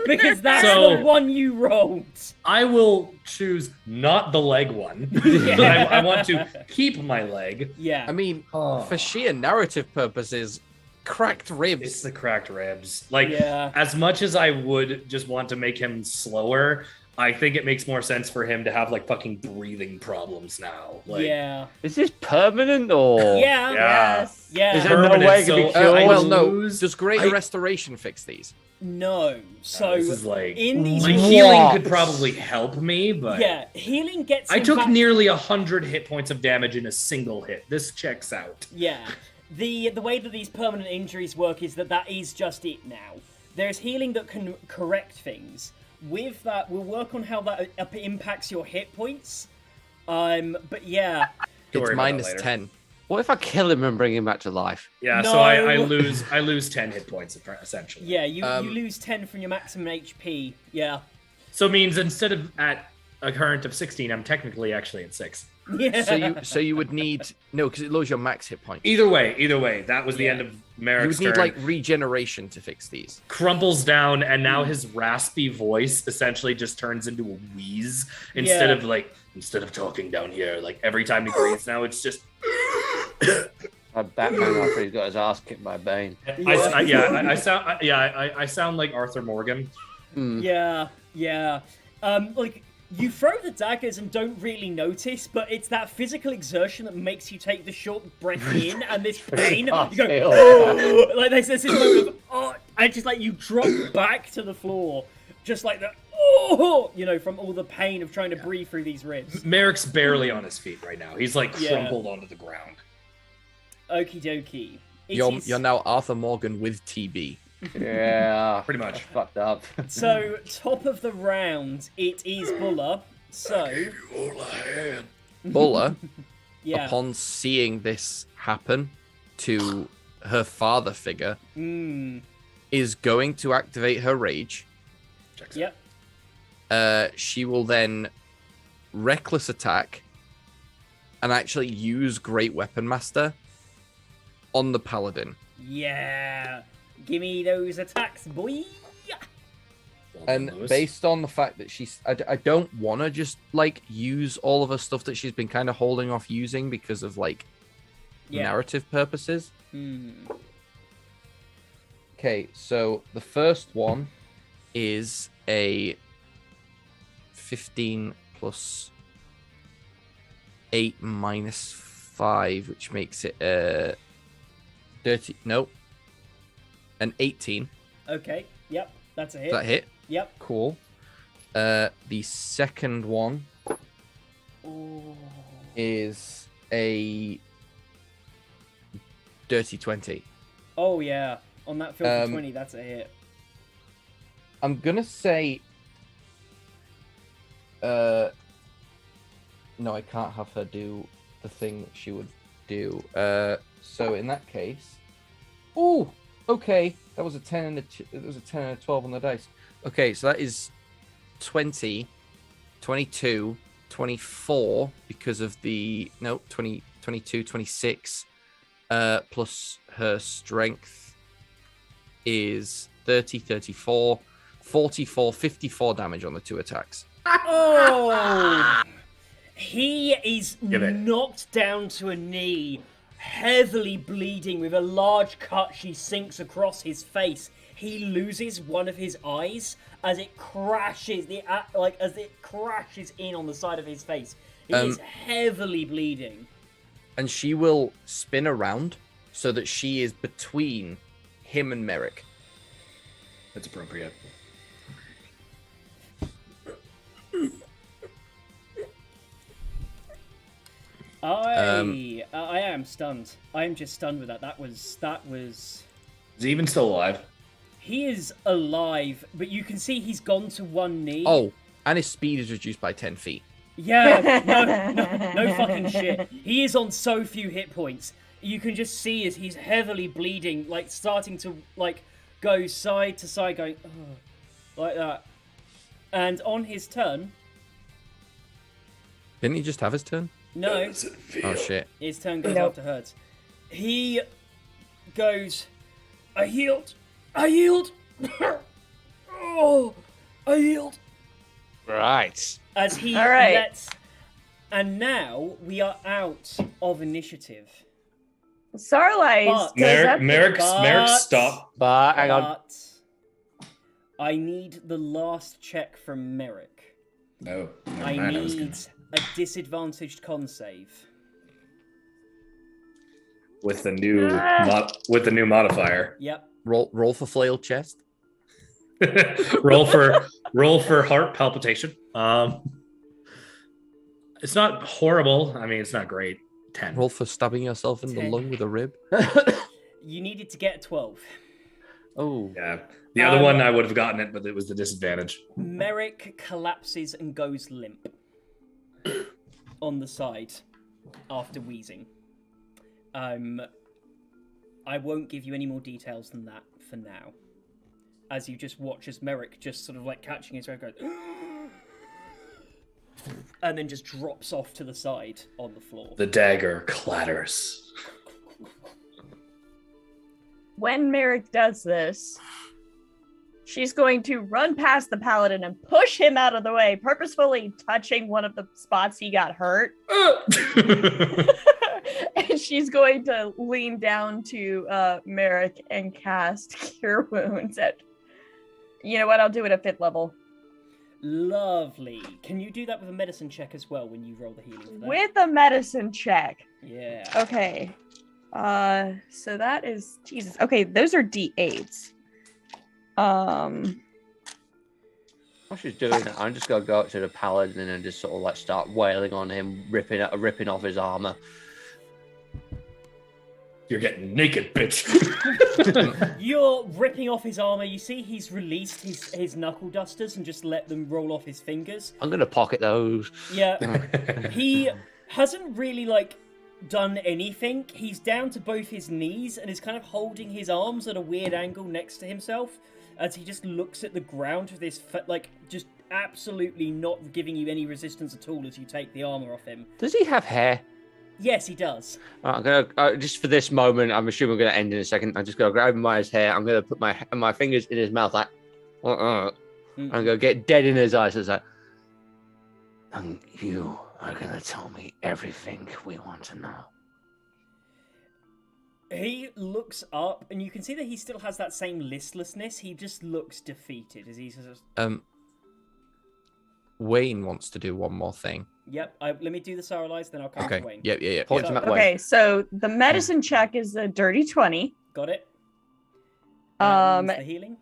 Because that's the one you rolled. I will choose not the leg one. Yeah. I want to keep my leg. Yeah. I mean, for sheer narrative purposes, cracked ribs. It's the cracked ribs. Like, Yeah. as much as I would just want to make him slower, I think it makes more sense for him to have, like, fucking breathing problems now. Like, Yeah. Is this permanent or? Yeah. Yes. Yeah. Is there no Permanent, way it can be so, cured? I Well, no. lose- Does Greater Restoration fix these? No. So this is like, in these like healing could probably help me, but yeah, healing gets I him took back- nearly 100 hit points of damage in a single hit. This checks out. Yeah. The way that these permanent injuries work is that is just it now. There's healing that can correct things. With that, we'll work on how that impacts your hit points. But yeah. Don't It's worry about that minus later. 10. What if I kill him and bring him back to life? Yeah, No. so I lose 10 hit points essentially. Yeah, you lose 10 from your maximum HP. Yeah. So it means instead of at a current of 16, I'm technically actually at 6. Yeah. So you would need because it lowers your max hit point. Either way, that was the Yeah. end of You Merrick's would need turn. like regeneration to fix these. Crumples down, and now his raspy voice essentially just turns into a wheeze instead of talking down here. Like every time he breathes now, it's just. Batman after he's got his ass kicked by Bane. I sound like Arthur Morgan. Yeah. Like, you throw the daggers and don't really notice, but it's that physical exertion that makes you take the short breath in and this pain. You go, oh! Like, there's this moment of, oh, and just like you drop back to the floor. Just like the, oh, from all the pain of trying to breathe through these ribs. Merrick's barely on his feet right now. He's like crumpled onto the ground. Okie dokie. You're now Arthur Morgan with TB. Yeah, Pretty much. fucked up. So, top of the round, it is Buller. So, Buller, yeah. upon seeing this happen to her father figure, is going to activate her rage. Yep. She will then reckless attack and actually use Great Weapon Master on the paladin. Yeah. Give me those attacks, boy. And based on the fact that I don't want to just like use all of her stuff that she's been kind of holding off using because of like narrative purposes. Okay, so the first one is a 15 plus 8 minus 5, which makes it an 18. Okay. Yep. That's a hit. Is that hit? Yep. Cool. The second one is a dirty 20. Oh yeah. On that filthy 20, that's a hit. I'm gonna say no, I can't have her do the thing that she would do. So in that case, okay, that was a 10 and a 12 on the dice. Okay, so that is 20, 22, 24 because of the 20, 22, 26 plus her strength is 30, 34, 44, 54 damage on the 2 attacks. Oh! He is knocked down to a knee, heavily bleeding with a large cut she sinks across his face. He loses one of his eyes as it crashes in on the side of his face. He is heavily bleeding. And she will spin around so that she is between him and Merrick. That's appropriate. I am stunned. I am just stunned with that. That was. Is he even still alive? He is alive, but you can see he's gone to one knee. Oh, and his speed is reduced by 10 feet. Yeah, no fucking shit. He is on so few hit points. You can just see as he's heavily bleeding, like starting to like go side to side, going like that. And on his turn, Didn't he just have his turn? no, Oh shit. his turn goes after Hertz. He goes, I yield. Oh, I yield. Right. As he All right. lets, and now we are out of initiative. Starlight. But- Merrick, stop. But hang on. But I need the last check from Merrick. No. I Never mind, need a disadvantaged con save. with the new modifier. Yep. Roll for flailed chest. roll for heart palpitation. It's not horrible. I mean, it's not great. 10. Roll for stabbing yourself in the 10. lung with a rib. You needed to get a 12. Oh. Yeah. The other one I would have gotten it, but it was the disadvantage. Merrick collapses and goes limp on the side after wheezing. I won't give you any more details than that for now. As you just watch as Merrick just sort of like catching his breath goes and then just drops off to the side on the floor. The dagger clatters. When Merrick does this, she's going to run past the paladin and push him out of the way, purposefully touching one of the spots he got hurt. And she's going to lean down to Merrick and cast Cure Wounds at... You know what? I'll do it at 5th level. Lovely. Can you do that with a medicine check as well when you roll the healing for that? With a medicine check. Yeah. Okay. So that is... Jesus. Okay, those are D8s. While she's doing it, I'm just gonna go up to the paladin and just sort of like start wailing on him, ripping off his armor. You're getting naked, bitch. You're ripping off his armor. You see he's released his knuckle dusters and just let them roll off his fingers. I'm gonna pocket those. Yeah. He hasn't really like done anything. He's down to both his knees and is kind of holding his arms at a weird angle next to himself as he just looks at the ground with this like just absolutely not giving you any resistance at all as you take the armor off him. Does he have hair? Yes, he does. I'm gonna just for this moment. I'm assuming we're gonna end in a second. I'm just gonna grab him by his hair. I'm gonna put my fingers in his mouth like, I'm gonna get dead in his eyes. It's like, and you are gonna tell me everything we want to know. He looks up, and you can see that he still has that same listlessness. He just looks defeated as he says, Wayne wants to do one more thing. Yep, let me do the Sorrelize, then I'll come Okay. to Wayne. Yeah. Point him that way. Okay, so the medicine check is a dirty 20. Got it? Um, The healing?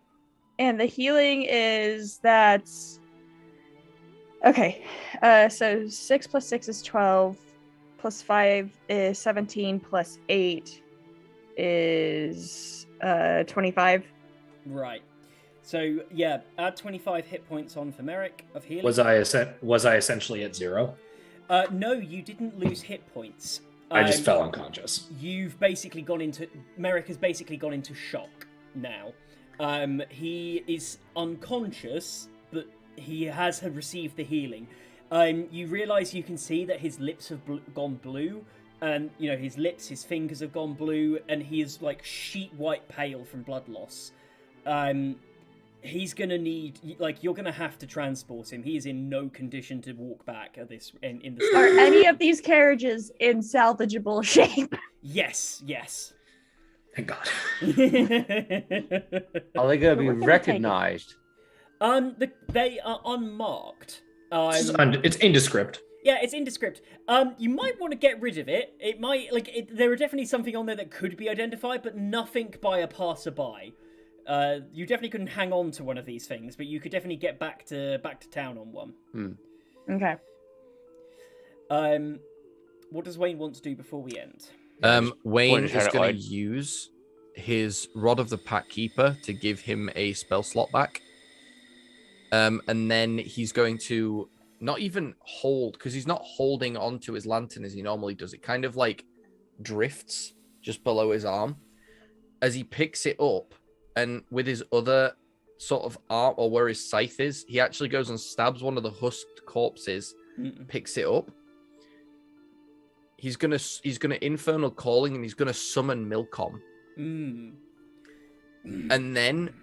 And the healing is that's... Okay, so 6 plus 6 is 12, plus 5 is 17, plus 8 is 25. Right. So, yeah, add 25 hit points on for Merrick of healing. Was I essentially at 0? No, you didn't lose hit points. I just fell unconscious. You've basically gone into... Merrick has basically gone into shock now. He is unconscious, but he has received the healing. You realise you can see that his lips have gone blue, and his lips, his fingers have gone blue, and he is like sheet white pale from blood loss. He's gonna need you're gonna have to transport him. He is in no condition to walk back at this in the. Are any of these carriages in salvageable shape? Yes. Thank God. Are they going to be We're gonna recognized? They are unmarked. It's indescript. Yeah, it's indescript. You might want to get rid of it. It might there are definitely something on there that could be identified, but nothing by a passerby. You definitely couldn't hang on to one of these things, but you could definitely get back to town on one. Okay. what does Wayne want to do before we end? Wayne is going to Like- use his Rod of the Pack Keeper to give him a spell slot back. And then he's going to not even hold, because he's not holding onto his lantern as he normally does. It kind of like drifts just below his arm as he picks it up, and with his other sort of arm, or where his scythe is, he actually goes and stabs one of the husked corpses, picks it up. He's gonna infernal calling, and he's gonna summon Milcom. And then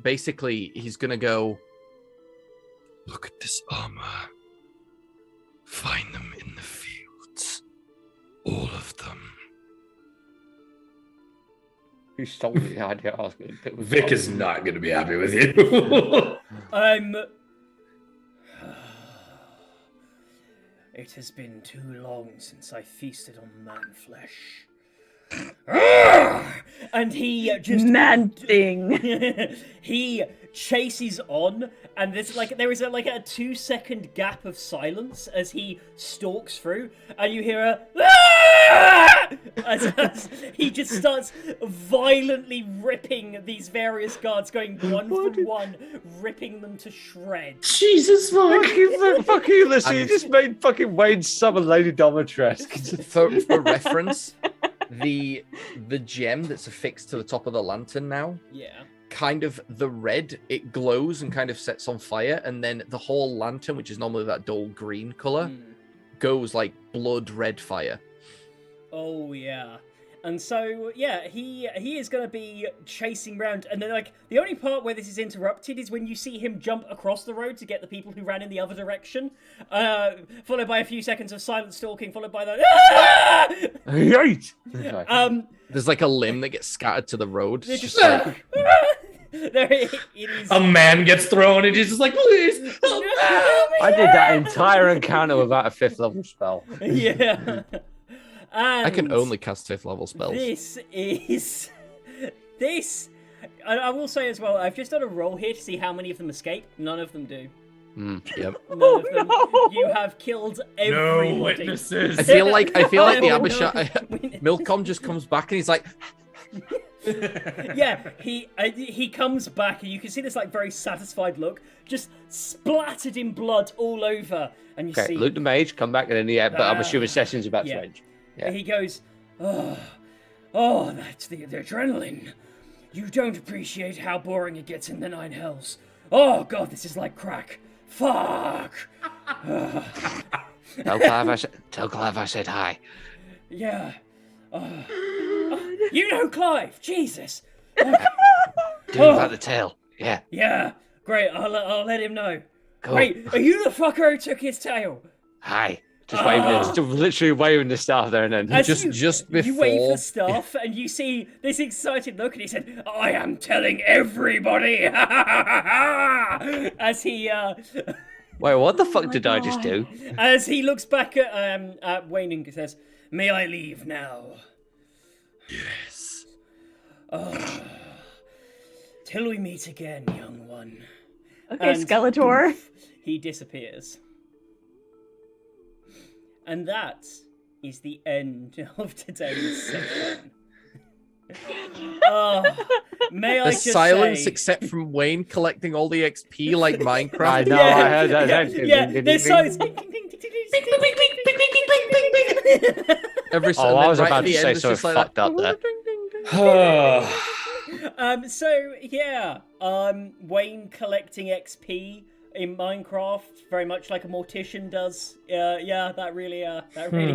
basically he's gonna go, look at this armor, find them in the fields, all of them. Who stole the idea? I was going to pick with Vic Tom. is not going to be happy with you. It has been too long since I feasted on man flesh. And he just Man thing. he chases on, and there is a 2-second gap of silence as he stalks through, and you hear a as he just starts violently ripping these various guards, going one for one, ripping them to shreds. Jesus, Mark. Fuck you, listen, you just made fucking Wayne summon Lady Domitresque. For reference, the gem that's affixed to the top of the lantern now, kind of the red, it glows and kind of sets on fire, and then the whole lantern, which is normally that dull green color, goes like blood red fire. Oh yeah. And so he is going to be chasing around, and then the only part where this is interrupted is when you see him jump across the road to get the people who ran in the other direction, followed by a few seconds of silent stalking, followed by the Right. There's like a limb that gets scattered to the road. It's just just like, there it is. A man gets thrown, and he's just like, please. Help me. I did that entire encounter without a 5th level spell. Yeah. And I can only cast 5th level spells. I will say as well, I've just done a roll here to see how many of them escape. None of them do. Yep. None of them. You have killed everybody. No witnesses. I feel like the Abishai Milcom just comes back and he's like, yeah, he comes back and you can see this very satisfied look, just splattered in blood all over, and you see Luke the Mage, come back, and then but I'm assuming session's about to end. Yeah. He goes, oh, that's the adrenaline. You don't appreciate how boring it gets in the 9 hells. Oh god, this is like crack. Fuck. Tell Clive I said hi. Yeah. You know Clive. Jesus. Do about the tail. Yeah. Yeah. Great. I'll let him know. Cool. Wait, are you the fucker who took his tail? Hi. Just literally waving the staff there, and then just before you wave the staff, and you see this excited look, and he said, "I am telling everybody." As he wait, what the fuck did I just do? As he looks back at Wayne and says, "May I leave now?" Yes. Till we meet again, young one. Okay, And Skeletor. he disappears. And that is the end of today's session. May I The just silence, say... except from Wayne collecting all the XP like Minecraft. I know, I heard that. Yeah, there's silence. Every I was right about at the to say end, it's so just like fucked that. up there. Wayne collecting XP in Minecraft, very much like a mortician does. That really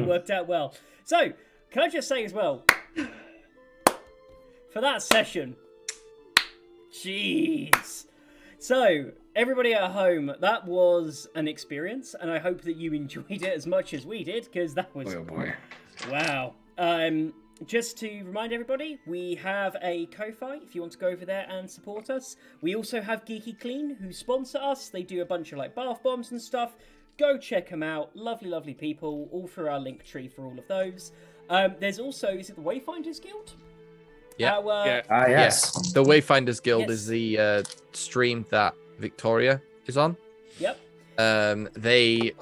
worked out well. So, can I just say as well, for that session, jeez. So, everybody at home, that was an experience, and I hope that you enjoyed it as much as we did, because that was... Oh boy. Wow. Just to remind everybody, we have a Ko-Fi if you want to go over there and support us. We also have Geeky Clean, who sponsor us. They do a bunch of bath bombs and stuff. Go check them out. Lovely, lovely people, all through our link tree for all of those. There's also, is it the Wayfinders Guild? Yeah. Yes. The Wayfinders Guild Yes. is the stream that Victoria is on. Yep. They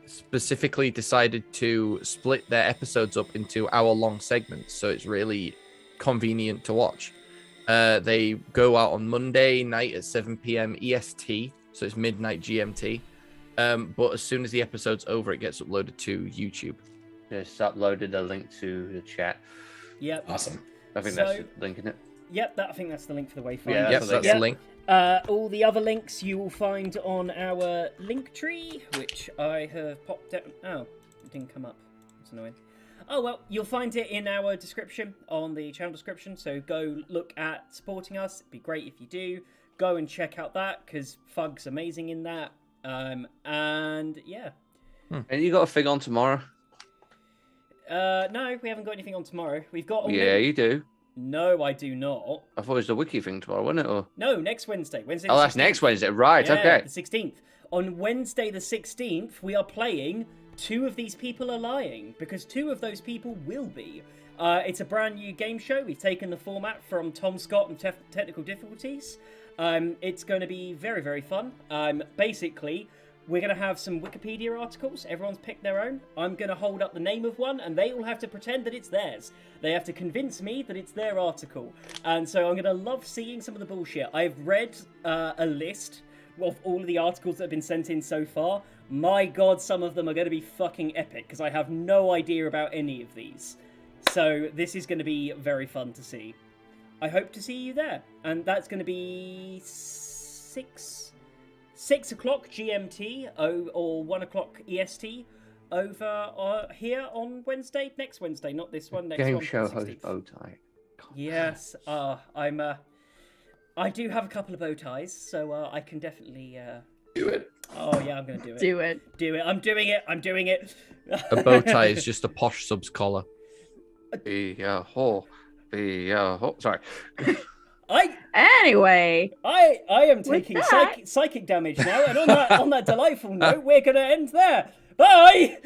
specifically decided to split their episodes up into hour-long segments, so it's really convenient to watch. They go out on Monday night at 7 p.m. EST, so it's midnight GMT. But as soon as the episode's over, it gets uploaded to YouTube. Just uploaded a link to the chat. Yep. Awesome. I think that's the link, isn't it? Yep, I think that's the link for the Wayfinder. Yeah, Yep, that's the link. All the other links you will find on our link tree, which I have popped down. Oh, it didn't come up. That's annoying. Oh well, you'll find it in our description, on the channel description, so go look at supporting us. It'd be great if you do. Go and check out that, because Fug's amazing in that. And yeah. And you got a thing on tomorrow? No, we haven't got anything on tomorrow. We've got... Yeah, you do. No, I do not. I thought it was the wiki thing tomorrow, wasn't it? Or... No, next Wednesday. Wednesday. Oh, that's next Wednesday. Right, okay. The 16th. On Wednesday the 16th, we are playing Two of These People Are Lying, because two of those people will be. It's a brand new game show. We've taken the format from Tom Scott and Technical Difficulties. It's going to be very, very fun. Basically, we're going to have some Wikipedia articles. Everyone's picked their own. I'm going to hold up the name of one, and they all have to pretend that it's theirs. They have to convince me that it's their article. And so I'm going to love seeing some of the bullshit. I've read a list of all of the articles that have been sent in so far. My god, some of them are going to be fucking epic, because I have no idea about any of these. So this is going to be very fun to see. I hope to see you there. And that's going to be 6 o'clock GMT or 1 o'clock EST over here on Wednesday. Next Wednesday, not this one. Next Game one, show 16th. host bow tie. Yes, I do have a couple of bow ties, so I can definitely Do it. Oh yeah, I'm gonna do it. Do it. Do it. I'm doing it. I'm doing it. A bow tie is just a posh sub's collar. Sorry. Anyway, I am taking that- psychic damage now, and on that delightful note, we're gonna end there. Bye.